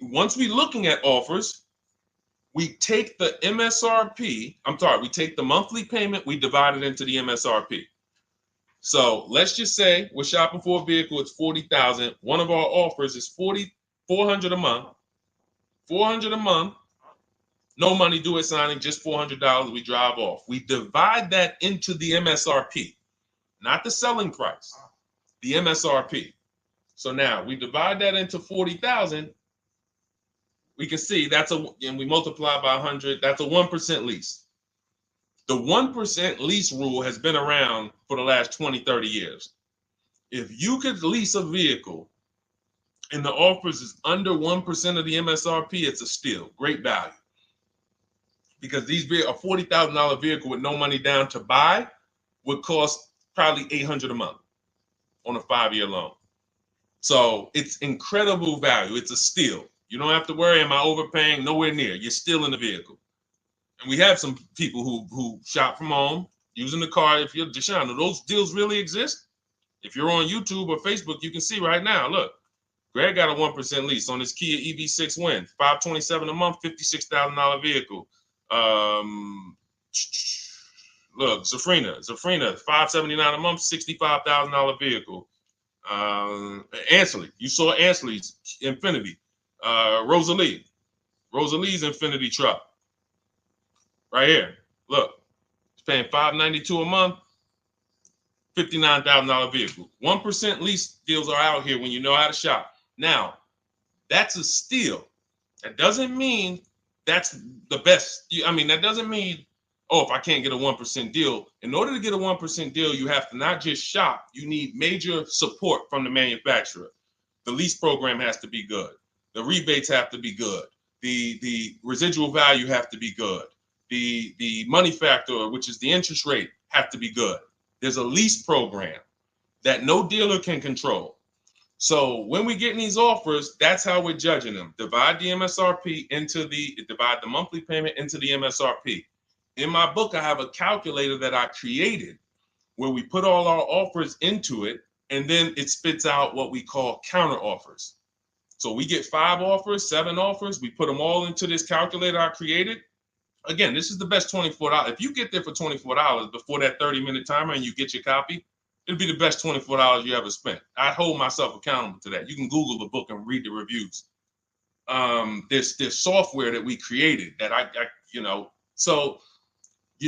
once we're looking at offers, we take the MSRP. We take the monthly payment. We divide it into the MSRP. So let's just say we're shopping for a vehicle. It's $40,000. One of our offers is $400 a month. $400 a month. No money due at signing. Just $400. We drive off. We divide that into the MSRP, not the selling price. The MSRP. So now we divide that into 40,000. We can see and we multiply by 100. That's a 1% lease. The 1% lease rule has been around for the last 20, 30 years. If you could lease a vehicle and the offers is under 1% of the MSRP, it's a steal. Great value. Because these a $40,000 vehicle with no money down to buy would cost probably $800 a month on a 5-year loan. So it's incredible value. It's a steal. You don't have to worry, am I overpaying? Nowhere near. You're still in the vehicle. And we have some people who shop from home using the car. If you're Deshone, do those deals really exist? If you're on YouTube or Facebook, you can see right now, look, Greg got a 1% lease on his Kia EV6 Win, $527 a month, $56,000 vehicle. Look, Zafrina, $579 a month, $65,000 vehicle. Ansley, you saw Ansley's Infinity. Rosalie's Infinity truck. Right here. Look, it's paying $592 a month, $59,000 vehicle. 1% lease deals are out here when you know how to shop. Now, that's a steal. That doesn't mean that's the best. That doesn't mean, oh, if I can't get a 1% deal. In order to get a 1% deal, you have to not just shop. You need major support from the manufacturer. The lease program has to be good. The rebates have to be good. The residual value have to be good. The money factor, which is the interest rate, have to be good. There's a lease program that no dealer can control. So when we get these offers, that's how we're judging them. Divide the monthly payment into the MSRP. In my book, I have a calculator that I created where we put all our offers into it, and then it spits out what we call counter offers. So we get 5 offers, 7 offers. We put them all into this calculator I created. Again, this is the best $24. If you get there for $24 before that 30-minute timer and you get your copy, it'll be the best $24 you ever spent. I hold myself accountable to that. You can Google the book and read the reviews. There's software that we created that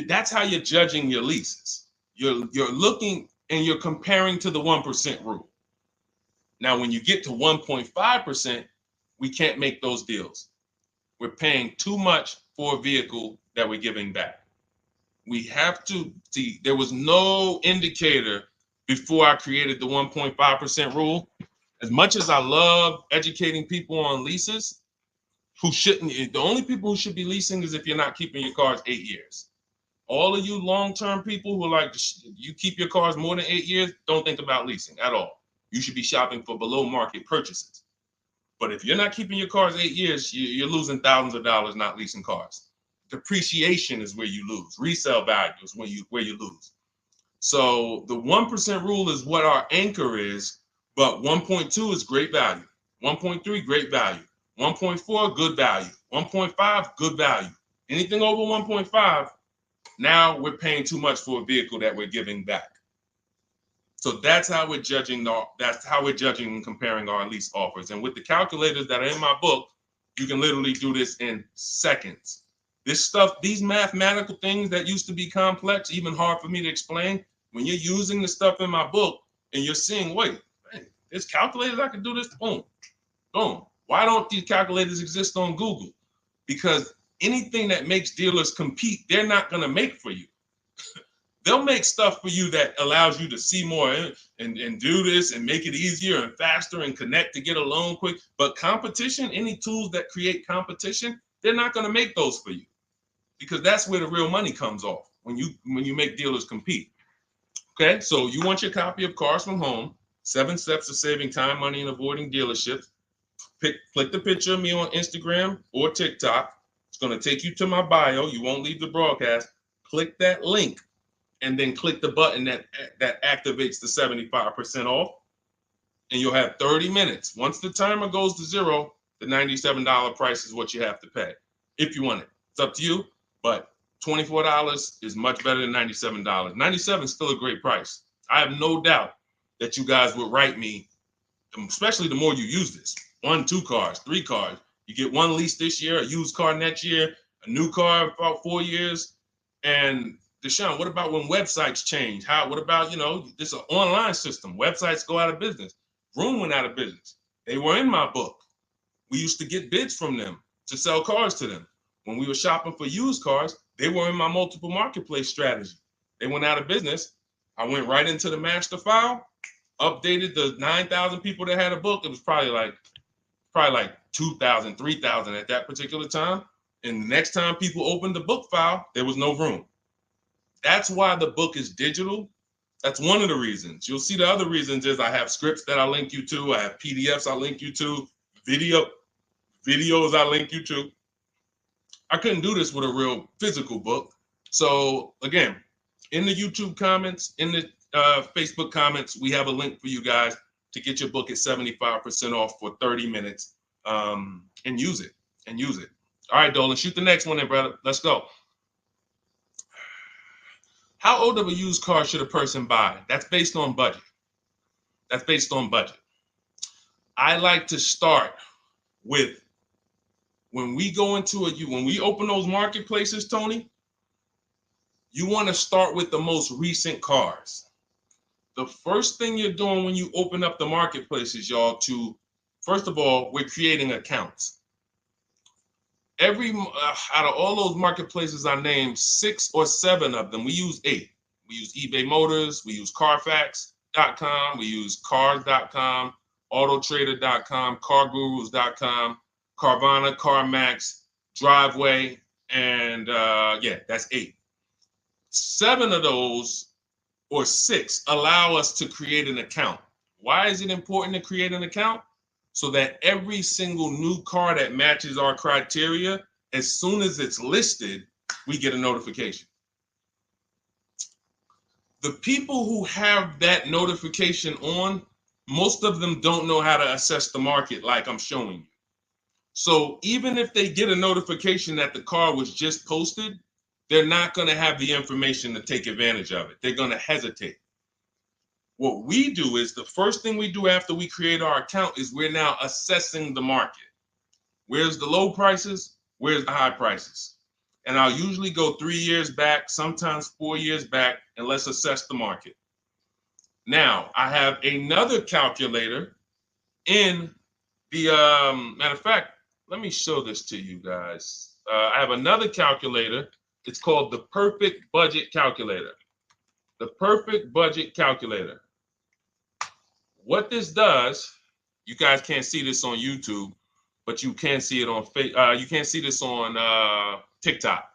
that's how you're judging your leases. You're looking and you're comparing to the 1% rule. Now, when you get to 1.5%, we can't make those deals. We're paying too much for a vehicle that we're giving back. We have to see, there was no indicator before I created the 1.5% rule. As much as I love educating people on leases, the only people who should be leasing is if you're not keeping your cars 8 years. All of you long-term people who you keep your cars more than 8 years, don't think about leasing at all. You should be shopping for below market purchases. But if you're not keeping your cars 8 years, you're losing thousands of dollars not leasing cars. Depreciation is where you lose. Resale value is where you lose. So the 1% rule is what our anchor is, but 1.2 is great value. 1.3, great value. 1.4, good value. 1.5, good value. Anything over 1.5, now we're paying too much for a vehicle that we're giving back. So that's how we're judging and comparing our lease offers. And with the calculators that are in my book, you can literally do this in seconds. This stuff, these mathematical things that used to be complex, even hard for me to explain, when you're using the stuff in my book and you're seeing, wait, man, there's calculators, I can do this, boom, boom. Why don't these calculators exist on Google? Because anything that makes dealers compete, they're not going to make for you. They'll make stuff for you that allows you to see more and do this and make it easier and faster and connect to get a loan quick. But competition, any tools that create competition, they're not going to make those for you, because that's where the real money comes off when you make dealers compete. Okay, so you want your copy of Cars from Home, 7 Steps to Saving Time, Money, and Avoiding Dealerships. Click the picture of me on Instagram or TikTok. It's going to take you to my bio. You won't leave the broadcast. Click that link and then click the button that activates the 75% off, and you'll have 30 minutes. Once the timer goes to 0, the $97 price is what you have to pay if you want it. It's up to you, but $24 is much better than $97. $97 is still a great price. I have no doubt that you guys will write me, especially the more you use this. 1, 2 cars, 3 cars. You get 1 lease this year, a used car next year, a new car about 4 years. And Deshone, what about when websites change? What about, this is an online system. Websites go out of business. Vroom went out of business. They were in my book. We used to get bids from them to sell cars to them. When we were shopping for used cars, They were in my multiple marketplace strategy. They went out of business. I went right into the master file, updated the 9,000 people that had a book. It was probably like 2,000, 3,000 at that particular time. And the next time people opened the book file, there was no room. That's why the book is digital. That's one of the reasons. You'll see the other reasons is I have scripts that I link you to. I have PDFs I link you to, videos I link you to. I couldn't do this with a real physical book. So again, in the YouTube comments, in the Facebook comments, we have a link for you guys to get your book at 75% off for 30 minutes and use it. All right, Dolan, shoot the next one in, brother. Let's go. How old of a used car should a person buy? That's based on budget. I like to start with when we open those marketplaces, Tony, you want to start with the most recent cars. The first thing you're doing when you open up the marketplaces, y'all, first of all, we're creating accounts. Out of all those marketplaces I named, 6 or 7 of them, we use 8. We use eBay Motors, we use Carfax.com, we use Cars.com, Autotrader.com, CarGurus.com, Carvana, CarMax, Driveway, and that's 8. 7 of those, or 6, allow us to create an account. Why is it important to create an account? So that every single new car that matches our criteria, as soon as it's listed, we get a notification. The people who have that notification on, most of them don't know how to assess the market like I'm showing you. So even if they get a notification that the car was just posted, they're not going to have the information to take advantage of it. They're going to hesitate. What we do is the first thing we do after we create our account is we're now assessing the market. Where's the low prices? Where's the high prices? And I'll usually go 3 years back, sometimes 4 years back, and let's assess the market. Now, I have another calculator in the, matter of fact, let me show this to you guys. I have another calculator. It's called the Perfect Budget Calculator. The Perfect Budget Calculator. What this does, you guys can't see this on YouTube, but you can see it on you can't see this on TikTok.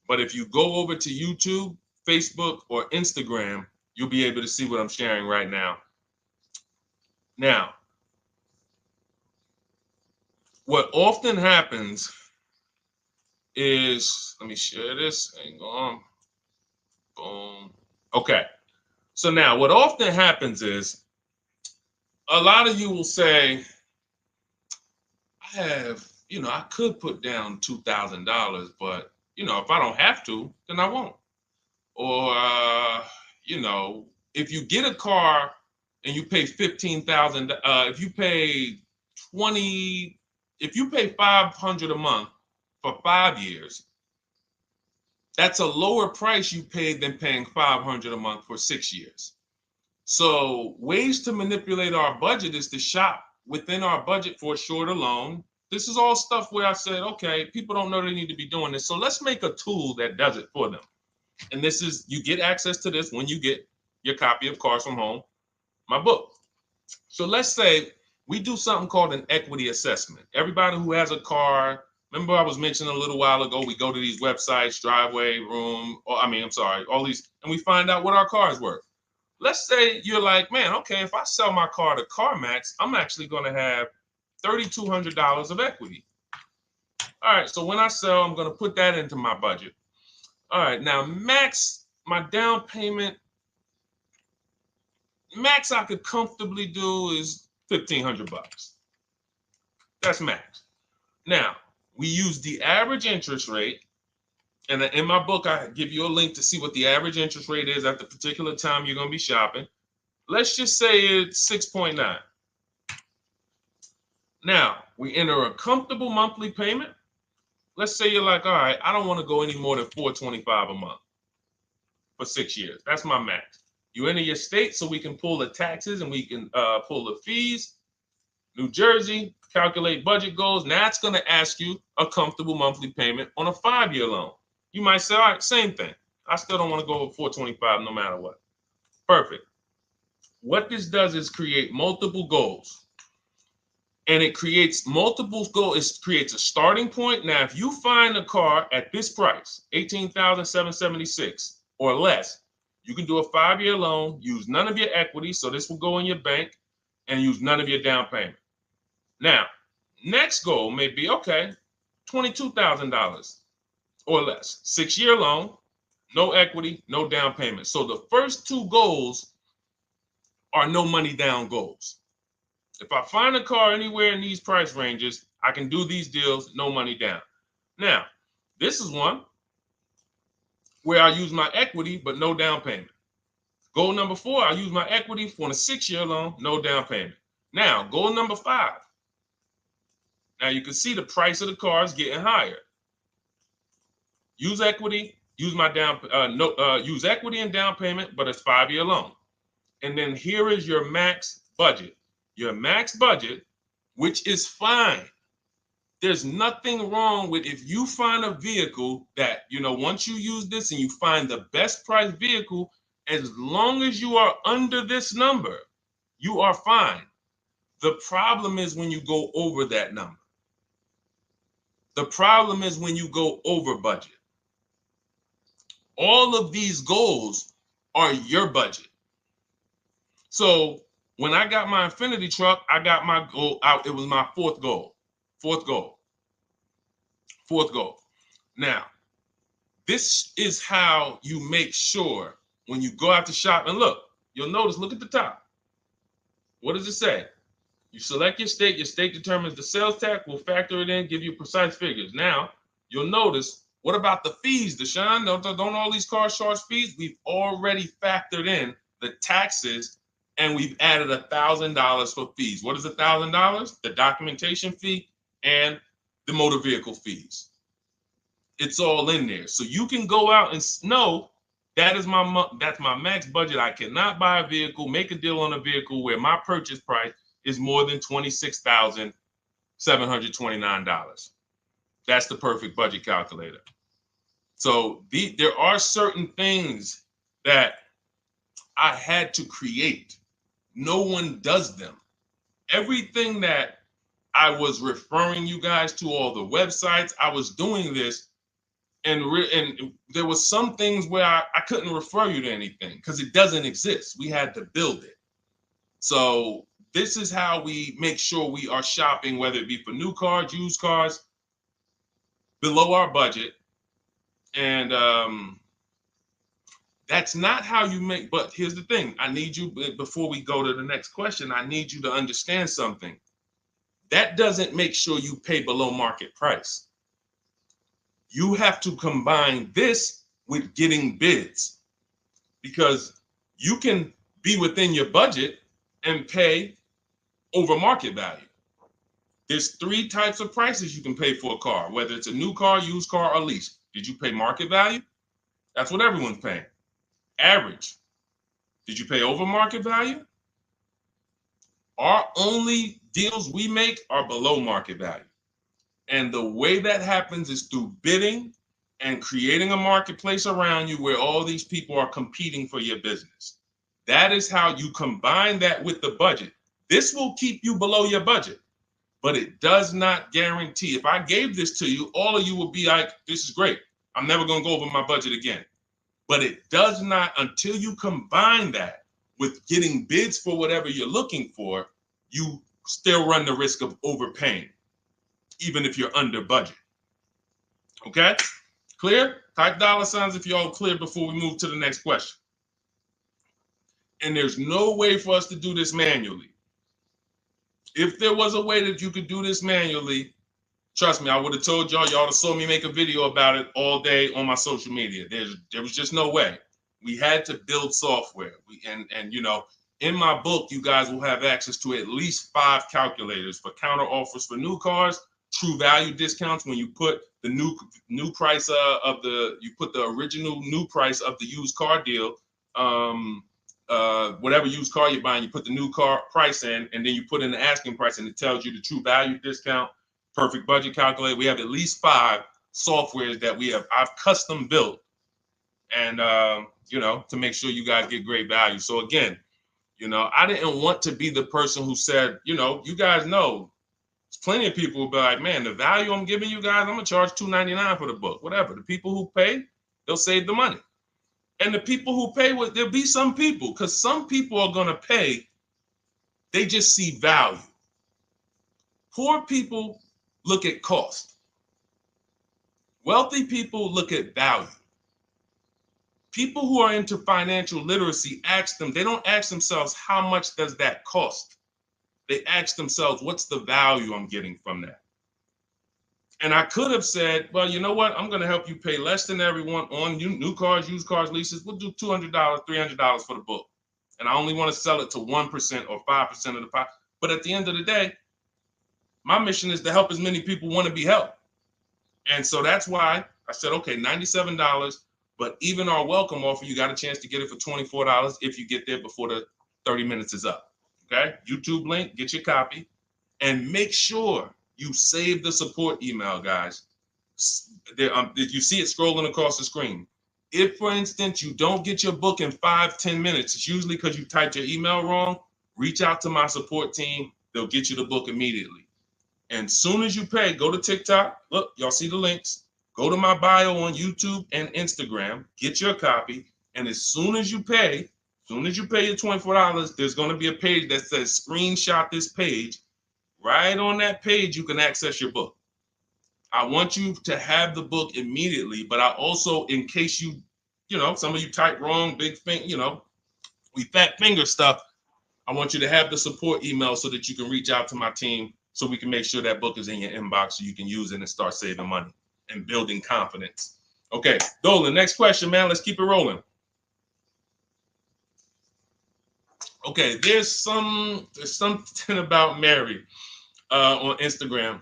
But if you go over to YouTube, Facebook, or Instagram, you'll be able to see what I'm sharing right now. Now, what often happens is, let me share this. Hang on. Boom. Okay. So now what often happens is a lot of you will say, I could put down $2,000, but, if I don't have to, then I won't. Or, if you get a car and you pay $15,000, if you pay $500 a month for 5 years, that's a lower price you paid than paying $500 a month for 6 years. So ways to manipulate our budget is to shop within our budget for a shorter loan. This is all stuff where I said, okay, people don't know they need to be doing this. So let's make a tool that does it for them. And this is, you get access to this when you get your copy of Cars from Home, my book. So let's say we do something called an equity assessment. Everybody who has a car, remember I was mentioning a little while ago, we go to these websites, Driveway, all these, and we find out what our car is worth. Let's say you're like, man, okay, if I sell my car to CarMax, I'm actually going to have $3,200 of equity. All right, so when I sell, I'm going to put that into my budget. All right, now max, my down payment, max I could comfortably do is $1,500. That's max. Now, we use the average interest rate. And in my book, I give you a link to see what the average interest rate is at the particular time you're going to be shopping. Let's just say it's 6.9. Now, we enter a comfortable monthly payment. Let's say you're like, all right, I don't want to go any more than $425 a month for 6 years. That's my max. You enter your state so we can pull the taxes and we can pull the fees. New Jersey, calculate budget goals. Now it's going to ask you a comfortable monthly payment on a 5-year loan. You might say, all right, same thing. I still don't want to go over 425 no matter what. Perfect. What this does is create multiple goals. And it creates multiple goals. It creates a starting point. Now, if you find a car at this price, $18,776 or less, you can do a 5-year loan, use none of your equity, so this will go in your bank, and use none of your down payment. Now, next goal may be, okay, $22,000 or less. 6-year loan, no equity, no down payment. So the first two goals are no money down goals. If I find a car anywhere in these price ranges, I can do these deals, no money down. Now, this is one where I use my equity, but no down payment. Goal number 4, I use my equity for a 6-year loan, no down payment. Now, goal number 5. Now you can see the price of the car is getting higher. Use equity, use my use equity and down payment, but it's 5-year loan. And then here is your max budget. Your max budget, which is fine. There's nothing wrong with if you find a vehicle that, once you use this and you find the best price vehicle, as long as you are under this number, you are fine. The problem is when you go over that number. The problem is when you go over budget. All of these goals are your budget. So when I got my Infinity truck, I got my goal out. It was my fourth goal. Now, this is how you make sure when you go out to shop, and look, you'll notice, look at the top. What does it say? You select your state determines the sales tax, will factor it in, give you precise figures. Now, you'll notice, what about the fees, Deshone? Don't all these cars charge fees? We've already factored in the taxes, and we've added $1,000 for fees. What is $1,000? The documentation fee and the motor vehicle fees. It's all in there. So you can go out and know that's my max budget. I cannot buy a vehicle, make a deal on a vehicle where my purchase price is more than $26,729. That's the perfect budget calculator. So there are certain things that I had to create. No one does them. Everything that I was referring you guys to, all the websites, I was doing this, and there was some things where I couldn't refer you to anything because it doesn't exist. We had to build it. So this is how we make sure we are shopping, whether it be for new cars, used cars, below our budget. And that's not how you make, but here's the thing. I need you, before we go to the next question, I need you to understand something. That doesn't make sure you pay below market price. You have to combine this with getting bids, because you can be within your budget and pay over market value. There's 3 types of prices you can pay for a car, whether it's a new car, used car, or lease. Did you pay market value? That's what everyone's paying. Average. Did you pay over market value? Our only deals we make are below market value. And the way that happens is through bidding and creating a marketplace around you where all these people are competing for your business. That is how you combine that with the budget. This will keep you below your budget, but it does not guarantee. If I gave this to you, all of you would be like, this is great. I'm never going to go over my budget again. But it does not, until you combine that with getting bids for whatever you're looking for, you still run the risk of overpaying, even if you're under budget. Okay? Clear? Type $signs if you're all clear before we move to the next question. And there's no way for us to do this manually. If there was a way that you could do this manually, trust me, I would have told y'all to saw me make a video about it all day on my social media. There was just no way. We had to build software. In my book, you guys will have access to at least 5 calculators for counter offers for new cars, true value discounts when you put the new price you put the original new price of the used car deal, whatever used car you're buying, you put the new car price in, and then you put in the asking price, and it tells you the true value discount. Perfect budget calculator. We have at least 5 softwares that I've custom built, and to make sure you guys get great value. So again, I didn't want to be the person who said, you guys know, there's plenty of people who be like, man, the value I'm giving you guys, I'm gonna charge $2.99 for the book, whatever. The people who pay, they'll save the money. And the people who pay, there'll be some people, because some people are gonna pay, they just see value. Poor people look at cost. Wealthy people look at value. People who are into financial literacy they don't ask themselves, how much does that cost? They ask themselves, what's the value I'm getting from that? And I could have said, well, you know what? I'm going to help you pay less than everyone on new cars, used cars, leases. We'll do $200, $300 for the book. And I only want to sell it to 1% or 5% of the pie. But at the end of the day, my mission is to help as many people want to be helped. And so that's why I said, okay, $97. But even our welcome offer, you got a chance to get it for $24 if you get there before the 30 minutes is up. Okay? YouTube link, get your copy. And make sure you save the support email, guys. You see it scrolling across the screen. If, for instance, you don't get your book in 5-10 minutes, it's usually because you typed your email wrong. Reach out to my support team. They'll get you the book immediately. And soon as you pay, go to TikTok. Look, y'all see the links. Go to my bio on YouTube and Instagram. Get your copy. And as soon as you pay your $24, there's going to be a page that says screenshot this page. Right on that page, you can access your book. I want you to have the book immediately, but I also, in case some of you type wrong, big thing, we fat finger stuff. I want you to have the support email so that you can reach out to my team so we can make sure that book is in your inbox so you can use it and start saving money and building confidence. Okay, Dolan, next question, man. Let's keep it rolling. Okay, there's something about Mary on Instagram.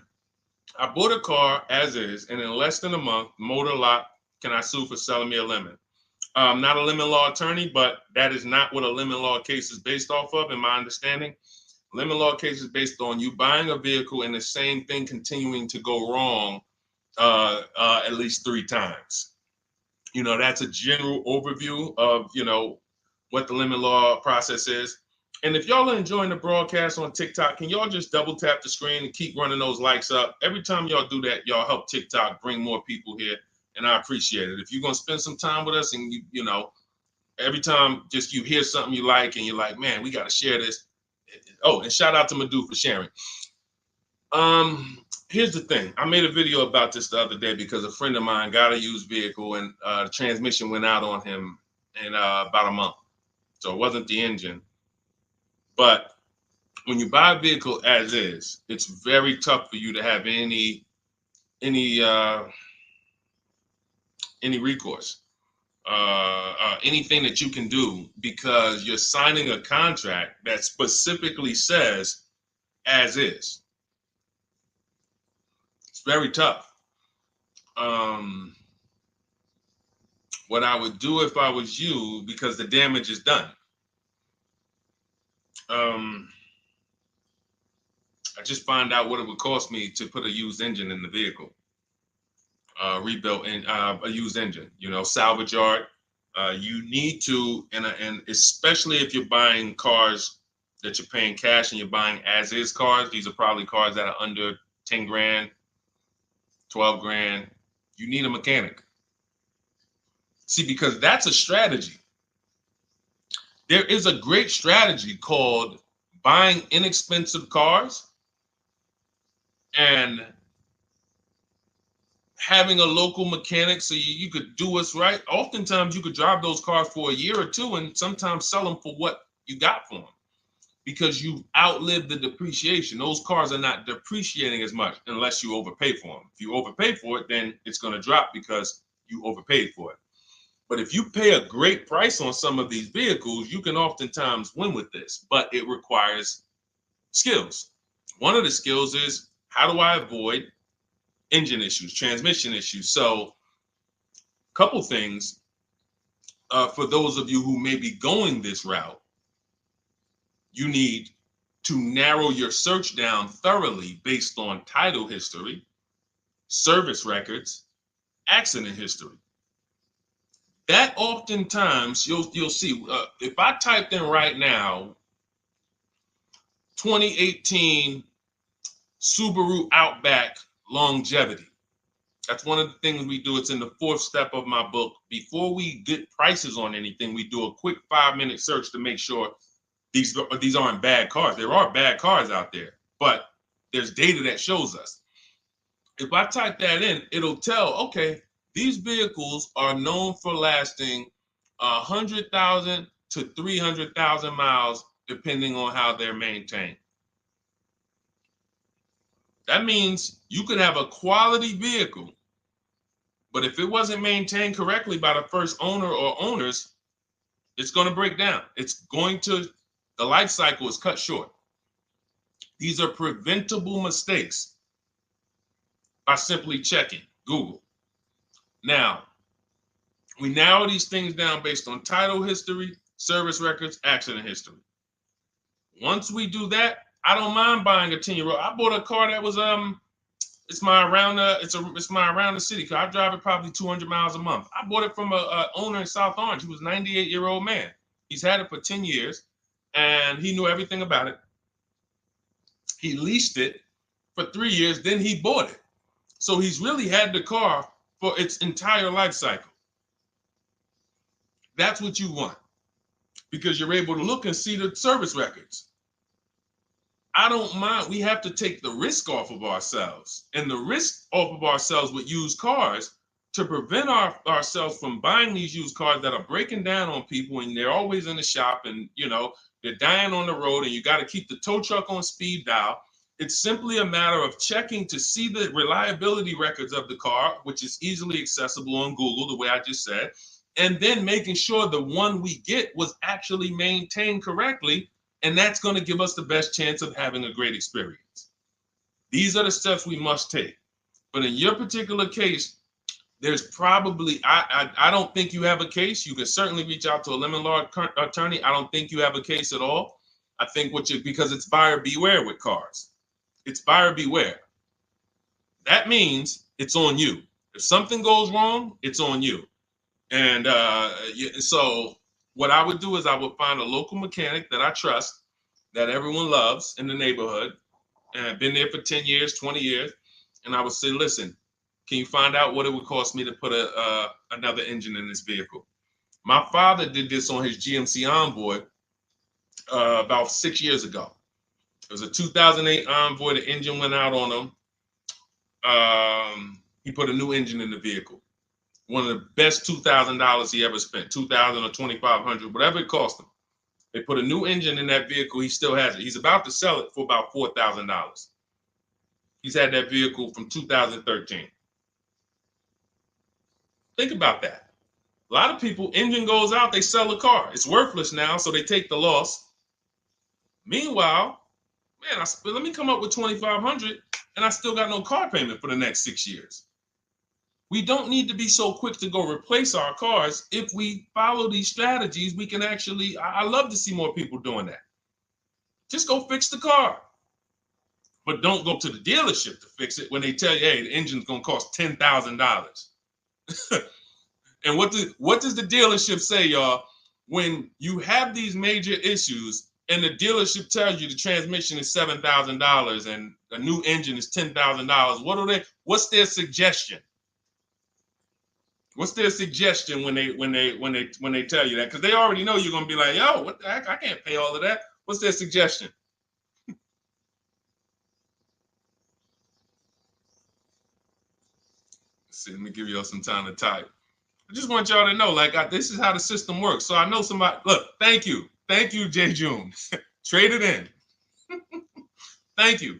I bought a car as is, and in less than a month, motor lock, can I sue for selling me a lemon? I'm not a lemon law attorney, but that is not what a lemon law case is based off of, in my understanding. Lemon law case is based on you buying a vehicle and the same thing continuing to go wrong at least 3 times. That's a general overview of, what the lemon law process is. And if y'all are enjoying the broadcast on TikTok, can y'all just double tap the screen and keep running those likes up? Every time y'all do that, y'all help TikTok bring more people here, and I appreciate it. If you're going to spend some time with us and, every time just you hear something you like and you're like, man, we got to share this. Oh, and shout out to Madhu for sharing. Here's the thing. I made a video about this the other day because a friend of mine got a used vehicle and the transmission went out on him in about a month. So it wasn't the engine. But when you buy a vehicle as is, it's very tough for you to have any recourse, anything that you can do, because you're signing a contract that specifically says as is. It's very tough. What I would do if I was you, because the damage is done, I just find out what it would cost me to put a used engine in the vehicle, rebuilt in a used engine, salvage yard. You need to, and especially if you're buying cars that you're paying cash and you're buying as is cars, these are probably cars that are under 10 grand, 12 grand. You need a mechanic. See, because that's a strategy. There is a great strategy called buying inexpensive cars and having a local mechanic so you could do what's right. Oftentimes you could drive those cars for a year or two and sometimes sell them for what you got for them because you've outlived the depreciation. Those cars are not depreciating as much unless you overpay for them. If you overpay for it, then it's going to drop because you overpaid for it. But if you pay a great price on some of these vehicles, you can oftentimes win with this, but it requires skills. One of the skills is, how do I avoid engine issues, transmission issues? So a couple things for those of you who may be going this route. You need to narrow your search down thoroughly based on title history, service records, accident history. That oftentimes you'll see, if I typed in right now 2018 Subaru Outback longevity. That's one of the things we do. It's in the 4th step of my book. Before we get prices on anything, we do a quick 5-minute search to make sure these aren't bad cars. There are bad cars out there, but there's data that shows us. If I type that in, it'll tell, okay, these vehicles are known for lasting 100,000 to 300,000 miles, depending on how they're maintained. That means you could have a quality vehicle, but if it wasn't maintained correctly by the first owner or owners, it's going to break down. The life cycle is cut short. These are preventable mistakes by simply checking Google. Now, we narrow these things down based on title history, service records, accident history. Once we do that, I don't mind buying a 10-year-old. I bought a car that was it's my around the city car. I drive it probably 200 miles a month. I bought it from a owner in South Orange. He was a 98-year-old man. He's had it for 10 years, and he knew everything about it. He leased it for 3 years, then he bought it. So he's really had the car for its entire life cycle. That's what you want, because you're able to look and see the service records. I don't mind. We have to take the risk off of ourselves, and the risk off of ourselves with used cars to prevent ourselves from buying these used cars that are breaking down on people, and they're always in the shop, and they're dying on the road, and you got to keep the tow truck on speed dial. It's simply a matter of checking to see the reliability records of the car, which is easily accessible on Google, the way I just said, and then making sure the one we get was actually maintained correctly. And that's going to give us the best chance of having a great experience. These are the steps we must take. But in your particular case, there's probably, I don't think you have a case. You can certainly reach out to a lemon law attorney. I don't think you have a case at all. I think because it's buyer beware with cars. It's buyer beware. That means it's on you. If something goes wrong, it's on you. And so what I would do is I would find a local mechanic that I trust, that everyone loves in the neighborhood, and I've been there for 10 years, 20 years. And I would say, listen, can you find out what it would cost me to put another engine in this vehicle? My father did this on his GMC Envoy about 6 years ago. It was a 2008 Envoy. The engine went out on him. He put a new engine in the vehicle. One of the best $2,000 he ever spent, $2,000 or $2,500, whatever it cost him. They put a new engine in that vehicle. He still has it. He's about to sell it for about $4,000. He's had that vehicle from 2013. Think about that. A lot of people, engine goes out, they sell the car. It's worthless now, so they take the loss. Meanwhile, man, let me come up with $2,500, and I still got no car payment for the next 6 years. We don't need to be so quick to go replace our cars. If we follow these strategies, we can actually, I love to see more people doing that. Just go fix the car. But don't go to the dealership to fix it when they tell you, hey, the engine's going to cost $10,000. And what does the dealership say, y'all? When you have these major issues and the dealership tells you the transmission is $7,000 and a new engine is $10,000, what's their suggestion? What's their suggestion when they tell you that? Because they already know you're gonna be like, yo, what the heck? I can't pay all of that. What's their suggestion? Let's see, let me give y'all some time to type. I just want y'all to know, this is how the system works. So I know somebody. Look, thank you, J. June. Trade it in. Thank you.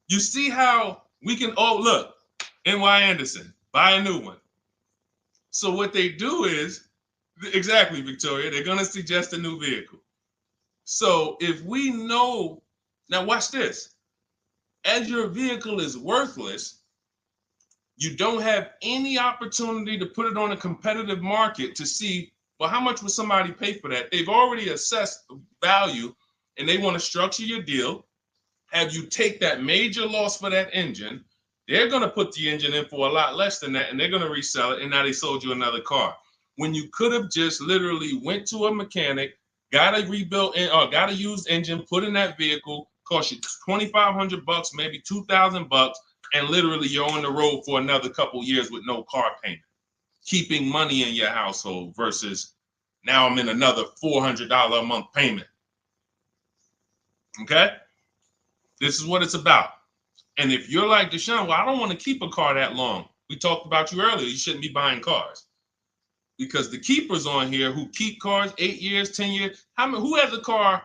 You see how we can? Oh, look, N.Y. Anderson, buy a new one. So what they do is, exactly, Victoria, they're going to suggest a new vehicle. So if we know, now watch this, as your vehicle is worthless, you don't have any opportunity to put it on a competitive market to see, well, how much would somebody pay for that? They've already assessed the value, and they want to structure your deal, have you take that major loss for that engine, They're going to put the engine in for a lot less than that, and they're going to resell it, and now they sold you another car. When you could have just literally went to a mechanic, got a rebuilt or got a used engine, put in that vehicle, cost you $2,500, maybe $2,000, and literally you're on the road for another couple years with no car payment, keeping money in your household versus now I'm in another $400 a month payment. Okay? This is what it's about. And if you're like Deshone, well, I don't want to keep a car that long. We talked about you earlier. You shouldn't be buying cars. Because the keepers on here who keep cars 8 years, 10 years, who has a car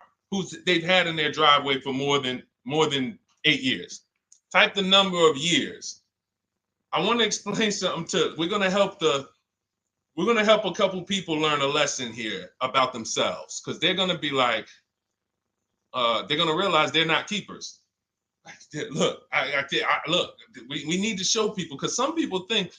they've had in their driveway for more than 8 years? Type the number of years. I want to explain something too. We're gonna help a couple people learn a lesson here about themselves, because they're gonna be like, they're gonna realize they're not keepers. Look, look. We need to show people, because some people think,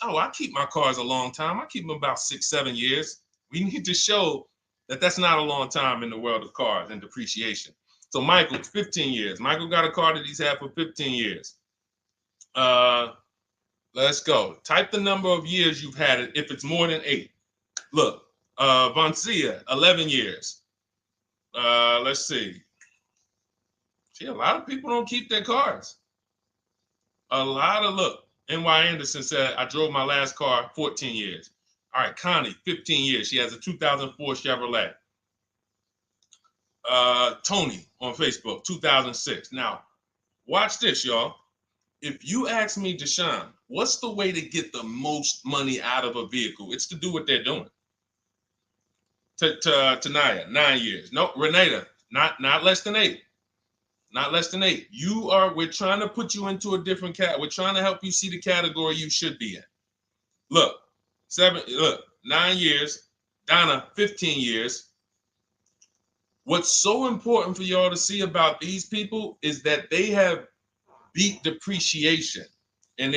oh, I keep my cars a long time. I keep them about 6, 7 years. We need to show that that's not a long time in the world of cars and depreciation. So Michael, 15 years. Michael got a car that he's had for 15 years. Let's go. Type the number of years you've had it if it's more than 8. Look, Vancia, 11 years. Let's see. See, a lot of people don't keep their cars. Look, N.Y. Anderson said, I drove my last car 14 years. All right, Connie, 15 years. She has a 2004 Chevrolet. Tony on Facebook, 2006. Now, watch this, y'all. If you ask me, Deshone, what's the way to get the most money out of a vehicle? It's to do what they're doing. Tanaya, 9 years. No, Renata, not less than 8. Not less than 8. We're trying to put you into a different cat. We're trying to help you see the category you should be in. Look, 9 years. Donna, 15 years. What's so important for y'all to see about these people is that they have beat depreciation. And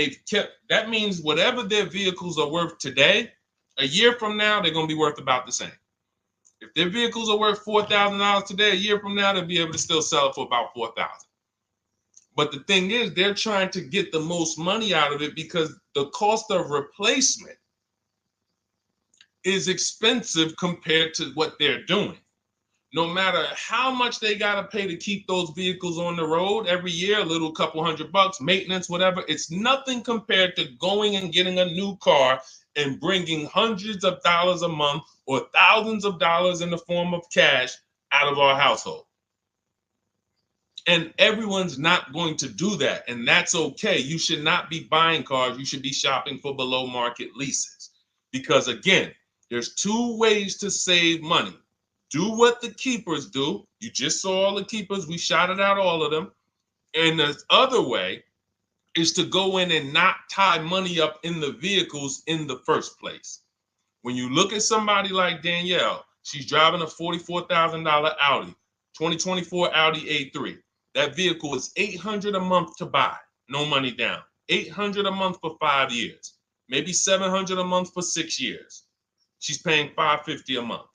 that means whatever their vehicles are worth today, a year from now, they're going to be worth about the same. If their vehicles are worth $4,000 today, a year from now, they'll be able to still sell it for about $4,000. But the thing is, they're trying to get the most money out of it because the cost of replacement is expensive compared to what they're doing. No matter how much they got to pay to keep those vehicles on the road every year, a little couple $100, maintenance, whatever, it's nothing compared to going and getting a new car and bringing hundreds of dollars a month or thousands of dollars in the form of cash out of our household. And everyone's not going to do that. And that's okay. You should not be buying cars. You should be shopping for below market leases. Because again, there's 2 ways to save money. Do what the keepers do. You just saw all the keepers. We shouted out all of them. And the other way is to go in and not tie money up in the vehicles in the first place. When you look at somebody like Danielle, she's driving a $44,000 Audi, 2024 Audi A3. That vehicle is $800 a month to buy, no money down. $800 a month for 5 years, maybe $700 a month for 6 years. She's paying $550 a month.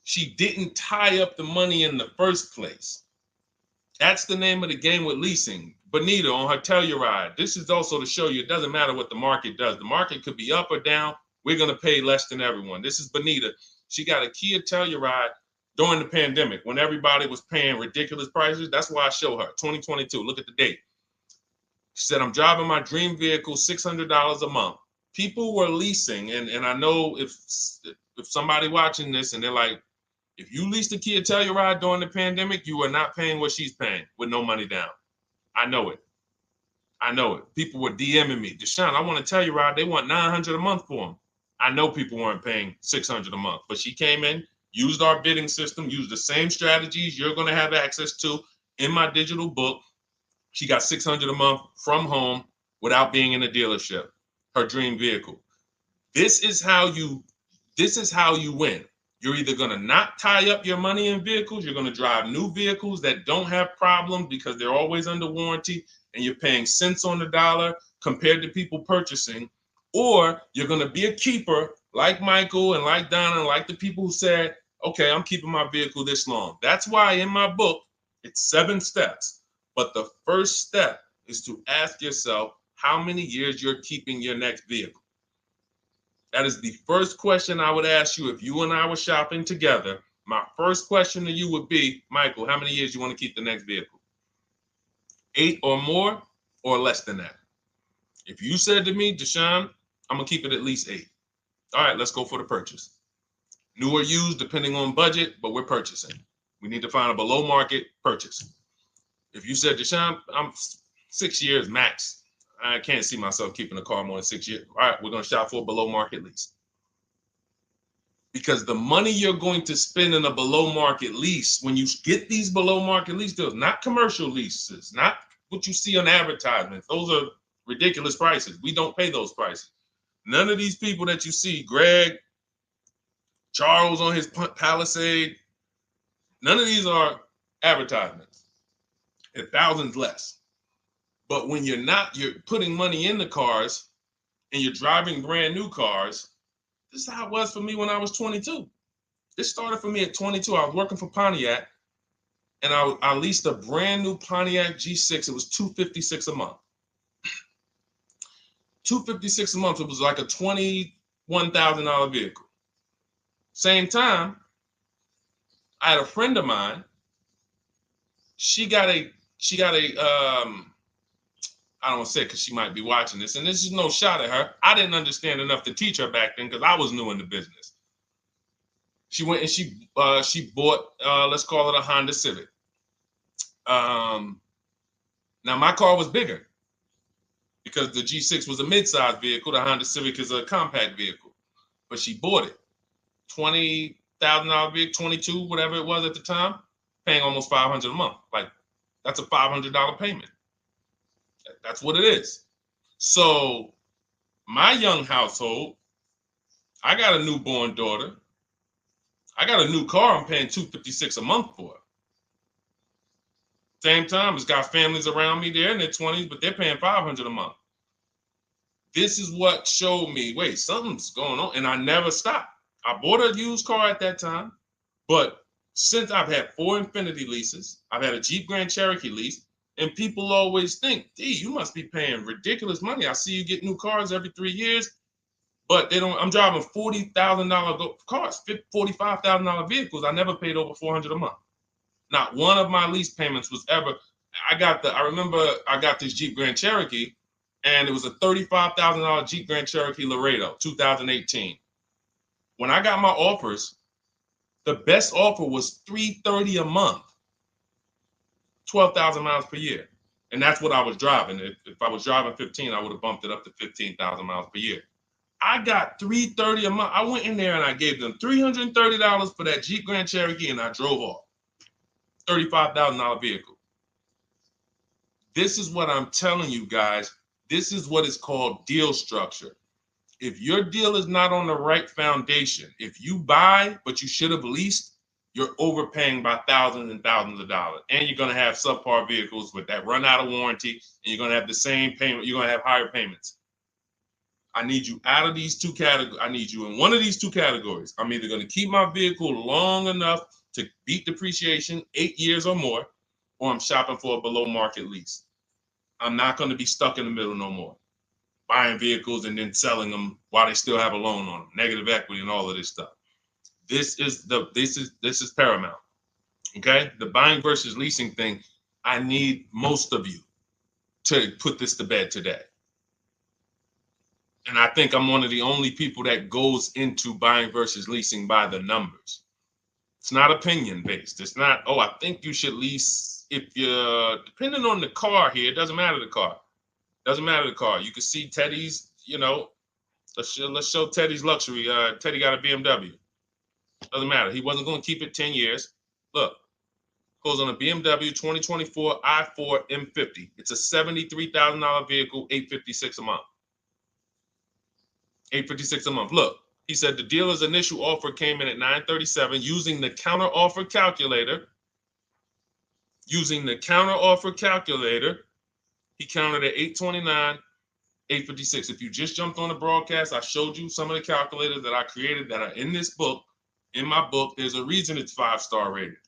She didn't tie up the money in the first place. That's the name of the game with leasing. Bonita on her Telluride. This is also to show you it doesn't matter what the market does. The market could be up or down. We're going to pay less than everyone. This is Bonita. She got a Kia Telluride during the pandemic when everybody was paying ridiculous prices. That's why I show her. 2022. Look at the date. She said, I'm driving my dream vehicle, $600 a month. People were leasing. And I know if somebody watching this and they're like, if you leased a Kia Telluride during the pandemic, you are not paying what she's paying with no money down. I know it. I know it. People were DMing me, Deshone, I want a Telluride. They want $900 a month for them. I know people weren't paying $600 a month, but she came in, used our bidding system, used the same strategies you're going to have access to in my digital book. She got $600 a month from home without being in a dealership. Her dream vehicle. This is how you win. You're either going to not tie up your money in vehicles. You're going to drive new vehicles that don't have problems because they're always under warranty and you're paying cents on the dollar compared to people purchasing. Or you're going to be a keeper like Michael and like Donna and like the people who said, okay, I'm keeping my vehicle this long. That's why in my book, it's 7 steps. But the first step is to ask yourself how many years you're keeping your next vehicle. That is the first question I would ask you if you and I were shopping together. My first question to you would be, Michael, how many years you want to keep the next vehicle? 8 or more or less than that? If you said to me, Deshone, I'm going to keep it at least 8. All right, let's go for the purchase. New or used, depending on budget, but we're purchasing. We need to find a below market purchase. If you said, Deshone, I'm 6 years max. I can't see myself keeping a car more than 6 years. All right, we're going to shop for a below market lease. Because the money you're going to spend in a below market lease, when you get these below market lease deals, not commercial leases, not what you see on advertisements, those are ridiculous prices. We don't pay those prices. None of these people that you see, Greg, Charles on his Palisade, none of these are advertisements. At thousands less. But when you're putting money in the cars and you're driving brand new cars, this is how it was for me when I was 22. This started for me at 22. I was working for Pontiac, and I leased a brand new Pontiac G6. It was $256 a month. $256 a month. It was like a $21,000 vehicle. Same time, I had a friend of mine. She got a I don't want to say it because she might be watching this, and this is no shot at her. I didn't understand enough to teach her back then because I was new in the business. She went and she bought, let's call it a Honda Civic. Now my car was bigger because the G6 was a mid-sized vehicle. The Honda Civic is a compact vehicle, but she bought it. $20,000 vehicle, 22, whatever it was at the time, paying almost $500 a month. Like, that's a $500 payment. That's what it is. So my young household, I got a newborn daughter. I got a new car I'm paying $256 a month for. Same time, it's got families around me there in their 20s, but they're paying $500 a month. This is what showed me, wait, something's going on. And I never stopped. I bought a used car at that time, but since I've had 4 Infiniti leases, I've had a Jeep Grand Cherokee lease, and people always think, you must be paying ridiculous money. I see you get new cars every 3 years, but they don't. I'm driving $40,000 cars, $45,000 vehicles. I never paid over $400 a month. Not one of my lease payments was ever. I remember I got this Jeep Grand Cherokee, and it was a $35,000 Jeep Grand Cherokee Laredo, 2018. When I got my offers, the best offer was $330 a month. 12,000 miles per year. And that's what I was driving. If I was driving 15, I would have bumped it up to 15,000 miles per year. I got $330 a month. I went in there and I gave them $330 for that Jeep Grand Cherokee, and I drove off. $35,000 vehicle. This is what I'm telling you guys. This is what is called deal structure. If your deal is not on the right foundation, if you buy, but you should have leased, you're overpaying by thousands and thousands of dollars. And you're going to have subpar vehicles with that run out of warranty, and you're going to have the same payment. You're going to have higher payments. I need you out of these two categories. I need you in one of these two categories. I'm either going to keep my vehicle long enough to beat depreciation, 8 years or more, or I'm shopping for a below market lease. I'm not going to be stuck in the middle no more, buying vehicles and then selling them while they still have a loan on them, negative equity and all of this stuff. This is paramount. Okay, the buying versus leasing thing. I need most of you to put this to bed today. And I think I'm one of the only people that goes into buying versus leasing by the numbers. It's not opinion based. It's not, oh, I think you should lease if you're depending on the car here. It doesn't matter the car. Doesn't matter the car. You can see Teddy's, let's show Teddy's luxury. Teddy got a BMW. Doesn't matter. He wasn't going to keep it 10 years. Look, goes on a BMW 2024 i4 M50. It's a $73,000 vehicle, $856 a month. $856 a month. Look, he said the dealer's initial offer came in at $937 using the counter offer calculator. Using the counter offer calculator, he counted at $829, $856. If you just jumped on the broadcast, I showed you some of the calculators that I created that are in this book. In my book, there's a reason it's 5-star rated.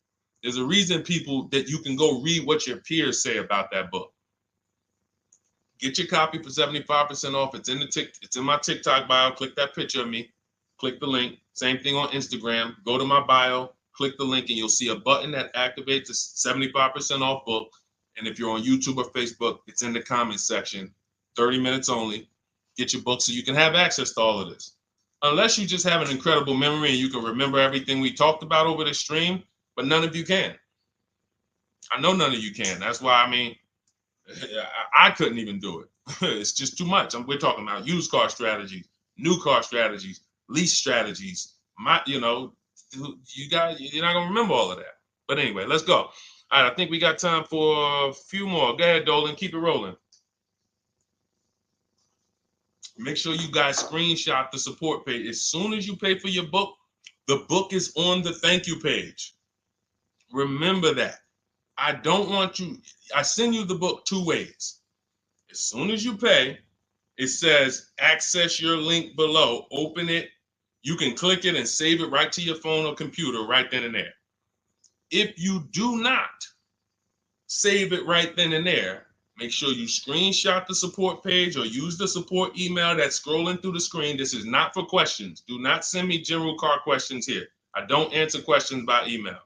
There's a reason people that you can go read what your peers say about that book. Get your copy for 75% off. It's in my TikTok bio. Click that picture of me. Click the link. Same thing on Instagram. Go to my bio, click the link, and you'll see a button that activates a 75% off book. And if you're on YouTube or Facebook, it's in the comments section. 30 minutes only. Get your book so you can have access to all of this. Unless you just have an incredible memory and you can remember everything we talked about over the stream, but none of you can. I know none of you can. That's why, I mean, I couldn't even do it. It's just too much. We're talking about used car strategies, new car strategies, lease strategies. You're not gonna remember all of that. But anyway, let's go. All right, I think we got time for a few more. Go ahead, Dolan, keep it rolling. Make sure you guys screenshot the support page. As soon as you pay for your book, the book is on the thank you page. Remember that. I don't want you, I send you the book two ways. As soon as you pay, it says access your link below, open it. You can click it and save it right to your phone or computer right then and there. If you do not save it right then and there, make sure you screenshot the support page or use the support email that's scrolling through the screen. This is not for questions. Do not send me general car questions here. I don't answer questions by email.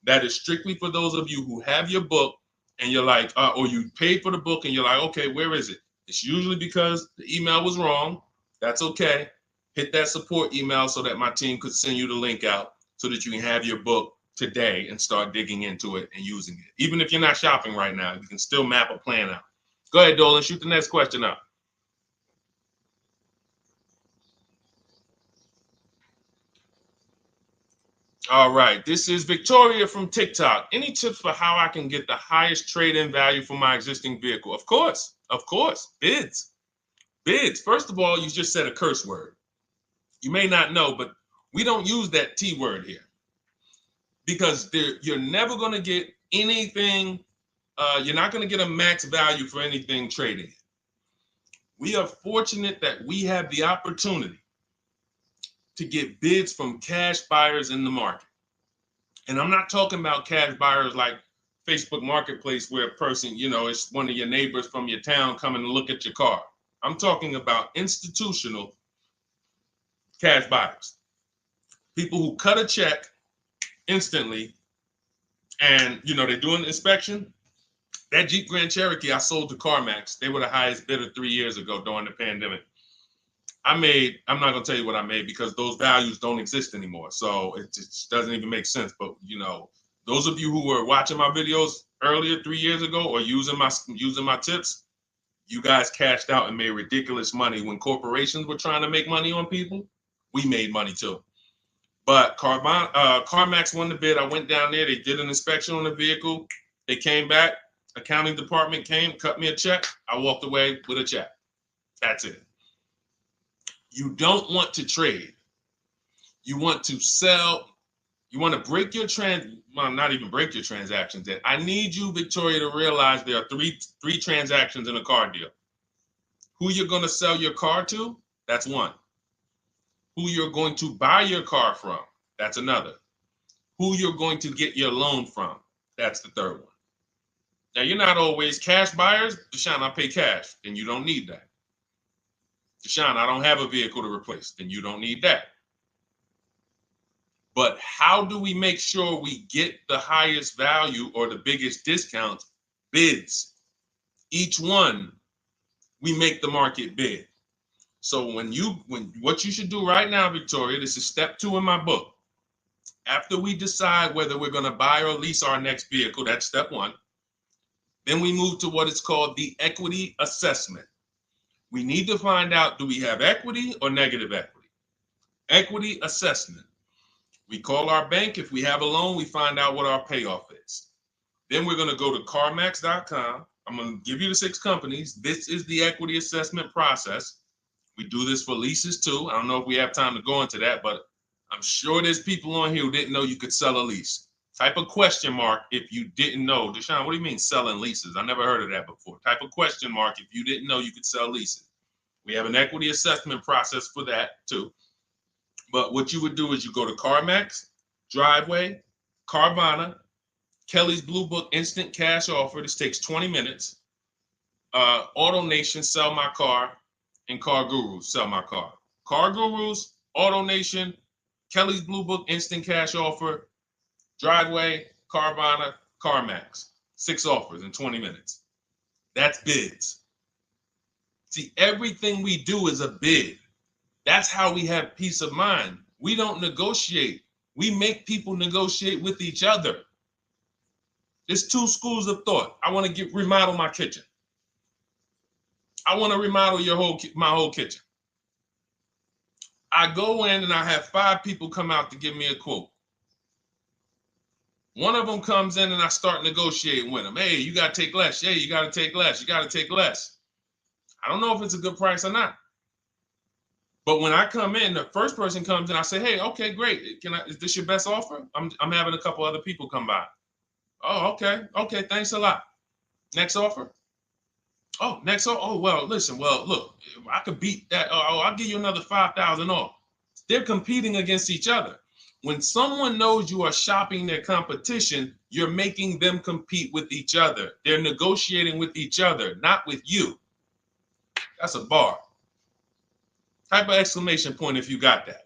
That is strictly for those of you who have your book and you're like, or you paid for the book and you're like, okay, where is it? It's usually because the email was wrong. That's okay. Hit that support email so that my team could send you the link out so that you can have your book today and start digging into it and using it. Even if you're not shopping right now, you can still map a plan out. Go ahead, Dolan, shoot the next question up. All right, this is Victoria from TikTok. Any tips for how I can get the highest trade-in value for my existing vehicle? Of course, bids. Bids. First of all, you just said a curse word. You may not know, but we don't use that T word here because you're never going to get anything. You're not going to get a max value for anything trading. We are fortunate that we have the opportunity to get bids from cash buyers in the market. And I'm not talking about cash buyers like Facebook Marketplace where a person, it's one of your neighbors from your town coming to look at your car. I'm talking about institutional cash buyers. People who cut a check instantly and, they do an inspection. That Jeep Grand Cherokee I sold to CarMax, they were the highest bidder 3 years ago during the pandemic. I'm not going to tell you what I made because those values don't exist anymore. So it just doesn't even make sense. But, those of you who were watching my videos earlier 3 years ago or using my tips, you guys cashed out and made ridiculous money. When corporations were trying to make money on people, we made money too. But CarMax won the bid. I went down there. They did an inspection on the vehicle. They came back. Accounting department came, cut me a check. I walked away with a check. That's it. You don't want to trade. You want to sell. You want to break your not even break your transactions. I need you, Victoria, to realize there are three transactions in a car deal. Who you're going to sell your car to, that's one. Who you're going to buy your car from, that's another. Who you're going to get your loan from, that's the third one. Now, you're not always cash buyers. Deshone, I pay cash, then you don't need that. Deshone, I don't have a vehicle to replace, then you don't need that. But how do we make sure we get the highest value or the biggest discount? Bids. Each one, we make the market bid. So what you should do right now, Victoria, this is step 2 in my book. After we decide whether we're going to buy or lease our next vehicle, that's step 1. Then we move to what is called the equity assessment. We need to find out, do we have equity or negative equity? Equity assessment. We call our bank. If we have a loan, we find out what our payoff is. Then we're going to go to CarMax.com. I'm going to give you the 6 companies. This is the equity assessment process. We do this for leases too. I don't know if we have time to go into that, but I'm sure there's people on here who didn't know you could sell a lease. Type a question mark if you didn't know. Deshone, what do you mean selling leases? I never heard of that before. Type a question mark if you didn't know you could sell leases. We have an equity assessment process for that too. But what you would do is you go to CarMax, Driveway, Carvana, Kelly's Blue Book Instant Cash Offer. This takes 20 minutes. Auto Nation, Sell My Car, and Car Gurus, Sell My Car. Car Gurus, Auto Nation, Kelly's Blue Book, Instant Cash Offer, Driveway, Carvana, CarMax. 6 offers in 20 minutes. That's bids. See, everything we do is a bid. That's how we have peace of mind. We don't negotiate. We make people negotiate with each other. There's 2 schools of thought. I want to remodel my kitchen. I want to remodel my whole kitchen. I go in and I have 5 people come out to give me a quote. One of them comes in and I start negotiating with them. Hey, you got to take less. Hey, you got to take less. You got to take less. I don't know if it's a good price or not. But when I come in, the first person comes in, I say, hey, okay, great. Is this your best offer? I'm having a couple other people come by. Oh, okay. Okay, thanks a lot. Next offer? Oh, next offer? Oh, well, listen, look, I could beat that. Oh, I'll give you another 5,000 off. They're competing against each other. When someone knows you are shopping their competition, you're making them compete with each other. They're negotiating with each other, not with you. That's a bar. Type of exclamation point if you got that.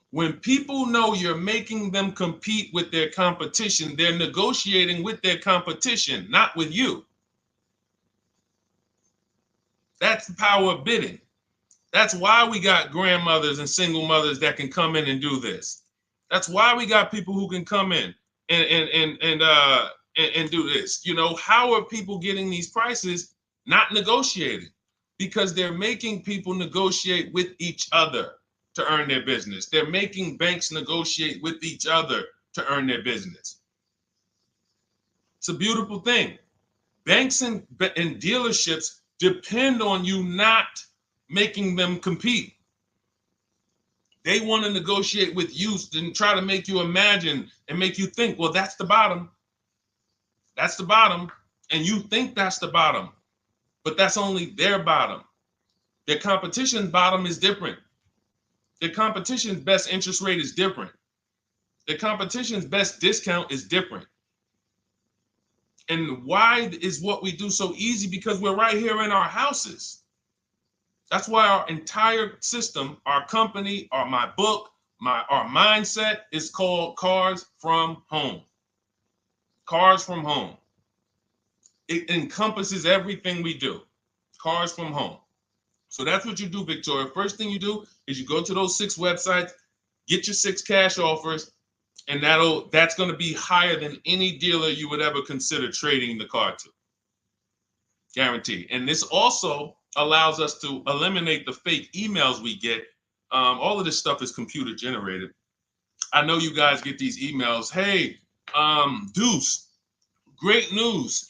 When people know you're making them compete with their competition, they're negotiating with their competition, not with you. That's the power of bidding. That's why we got grandmothers and single mothers that can come in and do this. That's why we got people who can come in and do this. You know, how are people getting these prices? Not negotiating, because they're making people negotiate with each other to earn their business. They're making banks negotiate with each other to earn their business. It's a beautiful thing. Banks and dealerships depend on you not making them compete. They want to negotiate with you and try to make you imagine and make you think, well, that's the bottom. That's the bottom. And you think that's the bottom, but that's only their bottom. Their competition's bottom is different. Their competition's best interest rate is different. Their competition's best discount is different. And why is what we do so easy? Because we're right here in our houses. That's why our entire system, our company, or my book, our mindset is called Cars from Home. Cars from Home. It encompasses everything we do. Cars from Home. So that's what you do, Victoria. First thing you do is you go to those 6 websites, get your 6 cash offers, and that's going to be higher than any dealer you would ever consider trading the car to. Guaranteed. And this also allows us to eliminate the fake emails we get. All of this stuff is computer generated. I know you guys get these emails. Hey, Deuce, great news.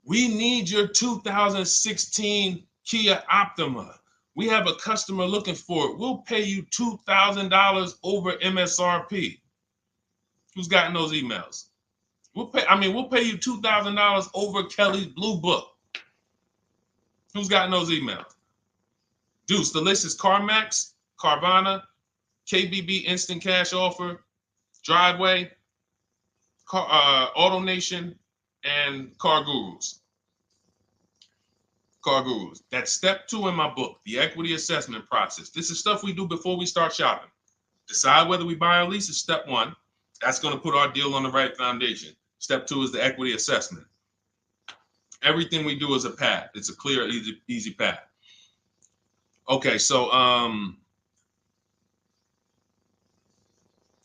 We need your 2016 Kia Optima. We have a customer looking for it. We'll pay you $2,000 over MSRP. Who's gotten those emails? We'll pay you $2,000 over Kelly's Blue Book. Who's gotten those emails? Deuce, the list is CarMax, Carvana, KBB Instant Cash Offer, Driveway, Auto Nation, and Car Gurus. Car Gurus. That's step 2 in my book, the equity assessment process. This is stuff we do before we start shopping. Decide whether we buy or lease is step 1. That's going to put our deal on the right foundation. Step 2 is the equity assessment. Everything we do is a path. It's a clear, easy path. Okay, so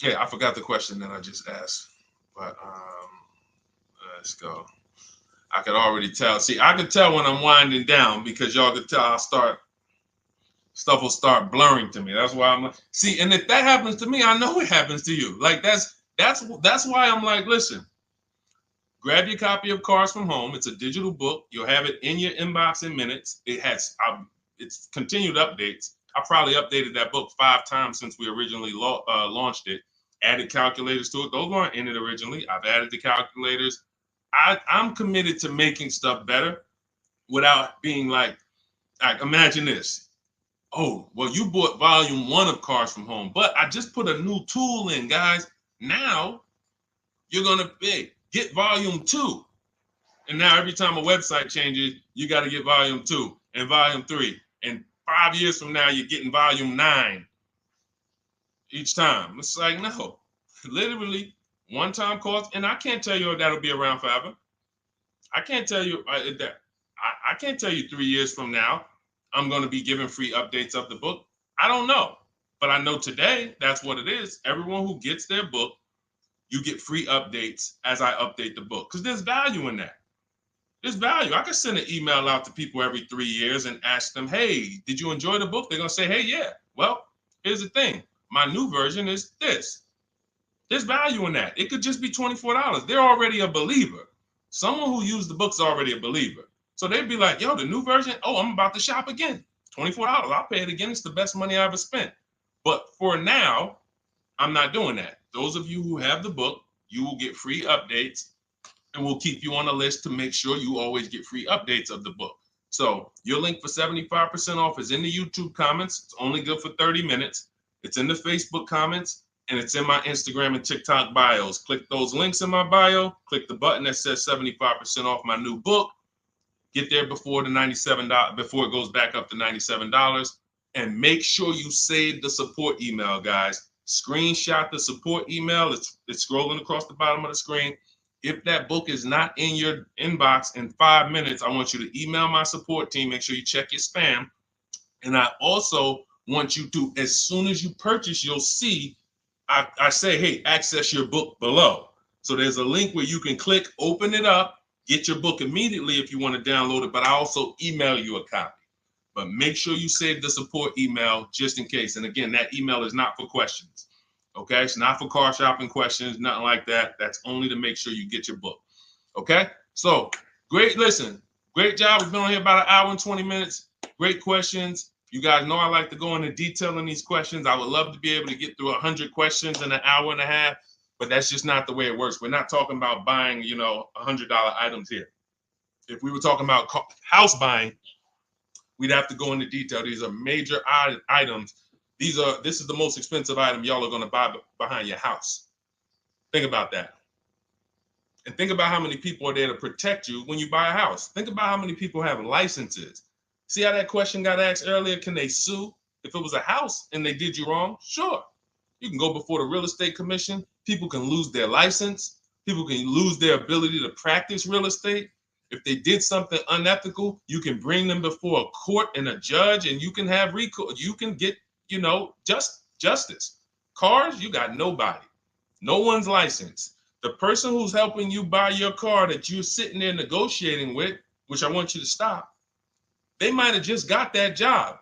yeah, I forgot the question that I just asked, but let's go. I could already tell. See, I could tell when I'm winding down because y'all could tell stuff will start blurring to me. That's why I'm like, see, and if that happens to me, I know it happens to you. Like that's why I'm like, listen, grab your copy of Cars from Home. It's a digital book. You'll have it in your inbox in minutes. It has it's continued updates. I probably updated that book 5 times since we originally launched it. Added calculators to it. Those weren't in it originally. I've added the calculators. I'm committed to making stuff better without being like imagine this. Oh, well, you bought volume 1 of Cars from Home, but I just put a new tool in, guys. Now you're going to get volume 2. And now every time a website changes, you got to get volume 2 and volume 3. And 5 years from now, you're getting volume 9 each time. It's like, no, literally one-time cost. And I can't tell you if that'll be around forever. I can't tell you that. I can't tell you 3 years from now I'm going to be giving free updates of the book. I don't know, but I know today that's what it is. Everyone who gets their book, you get free updates as I update the book, because there's value in that. There's value. I can send an email out to people every 3 years and ask them, hey, did you enjoy the book? They're going to say, hey, yeah. Well, here's the thing. My new version is this. There's value in that. It could just be $24. They're already a believer. Someone who used the book's already a believer. So they'd be like, yo, the new version, oh, I'm about to shop again. $24. I'll pay it again. It's the best money I ever spent. But for now, I'm not doing that. Those of you who have the book, you will get free updates, and we'll keep you on the list to make sure you always get free updates of the book. So your link for 75% off is in the YouTube comments. It's only good for 30 minutes. It's in the Facebook comments, and it's in my Instagram and TikTok bios. Click those links in my bio. Click the button that says 75% off my new book. Get there before the $97, before it goes back up to $97. And make sure you save the support email, guys. Screenshot the support email. It's scrolling across the bottom of the screen. If that book is not in your inbox in 5 minutes, I want you to email my support team. Make sure you check your spam. And I also want you to, as soon as you purchase, you'll see, I say, hey, access your book below. So there's a link where you can click, open it up, get your book immediately if you want to download it, but I also email you a copy. But make sure you save the support email just in case. And again, that email is not for questions. Okay, it's not for car shopping questions, nothing like that. That's only to make sure you get your book. Okay, so great. Listen, great job. We've been on here about 1 hour and 20 minutes. Great questions. You guys know I like to go into detail in these questions. I would love to be able to get through 100 questions in 1.5 hours, but that's just not the way it works. We're not talking about buying, $100 items here. If we were talking about house buying, we'd have to go into detail. These are major items. This is the most expensive item y'all are going to buy behind your house. Think about that. And think about how many people are there to protect you when you buy a house. Think about how many people have licenses. See how that question got asked earlier? Can they sue if it was a house and they did you wrong? Sure. You can go before the real estate commission. People can lose their license. People can lose their ability to practice real estate. If they did something unethical, you can bring them before a court and a judge, and you can have recourse. You can get, justice. Cars, you got nobody. No one's licensed. The person who's helping you buy your car that you're sitting there negotiating with, which I want you to stop, they might have just got that job.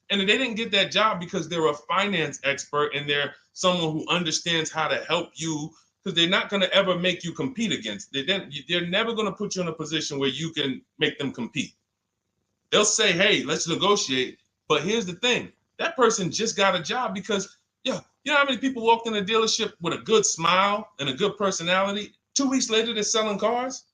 And they didn't get that job because they're a finance expert and they're someone who understands how to help you, because they're not going to ever make you compete against. They're never going to put you in a position where you can make them compete. They'll say, hey, let's negotiate. But here's the thing. That person just got a job because, you know how many people walked in a dealership with a good smile and a good personality? 2 weeks later, they're selling cars.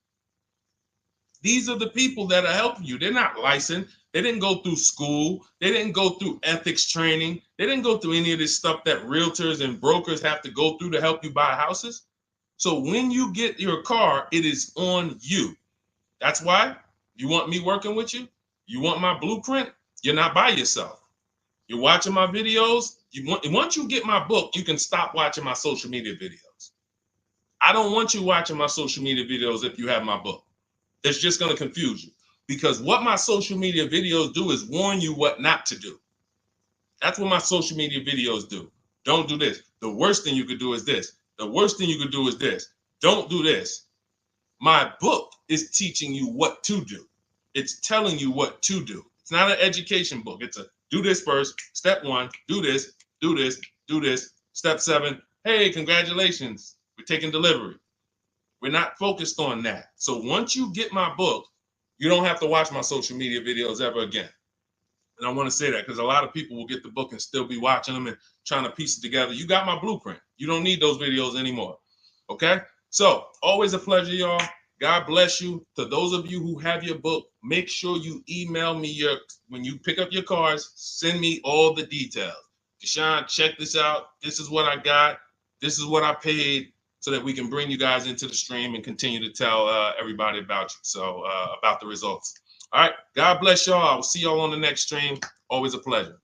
These are the people that are helping you. They're not licensed. They didn't go through school. They didn't go through ethics training. They didn't go through any of this stuff that realtors and brokers have to go through to help you buy houses. So when you get your car, it is on you. That's why you want me working with you. You want my blueprint. You're not by yourself. You're watching my videos. Once you get my book, you can stop watching my social media videos. I don't want you watching my social media videos if you have my book. It's just going to confuse you, because what my social media videos do is warn you what not to do. That's what my social media videos do. Don't do this. The worst thing you could do is this. The worst thing you could do is this. Don't do this. My book is teaching you what to do. It's telling you what to do. It's not an education book. It's a do this first. Step 1, do this, do this, do this. Step 7, hey, congratulations, we're taking delivery. We're not focused on that. So once you get my book, you don't have to watch my social media videos ever again. And I want to say that because a lot of people will get the book and still be watching them and trying to piece it together. You got my blueprint. You don't need those videos anymore. Okay? So always a pleasure, y'all. God bless you. To those of you who have your book, make sure you email me when you pick up your cars, send me all the details. Deshone, check this out. This is what I got. This is what I paid. so that we can bring you guys into the stream and continue to tell everybody about you. So about the results. All right. God bless y'all. I will see y'all on the next stream. Always a pleasure.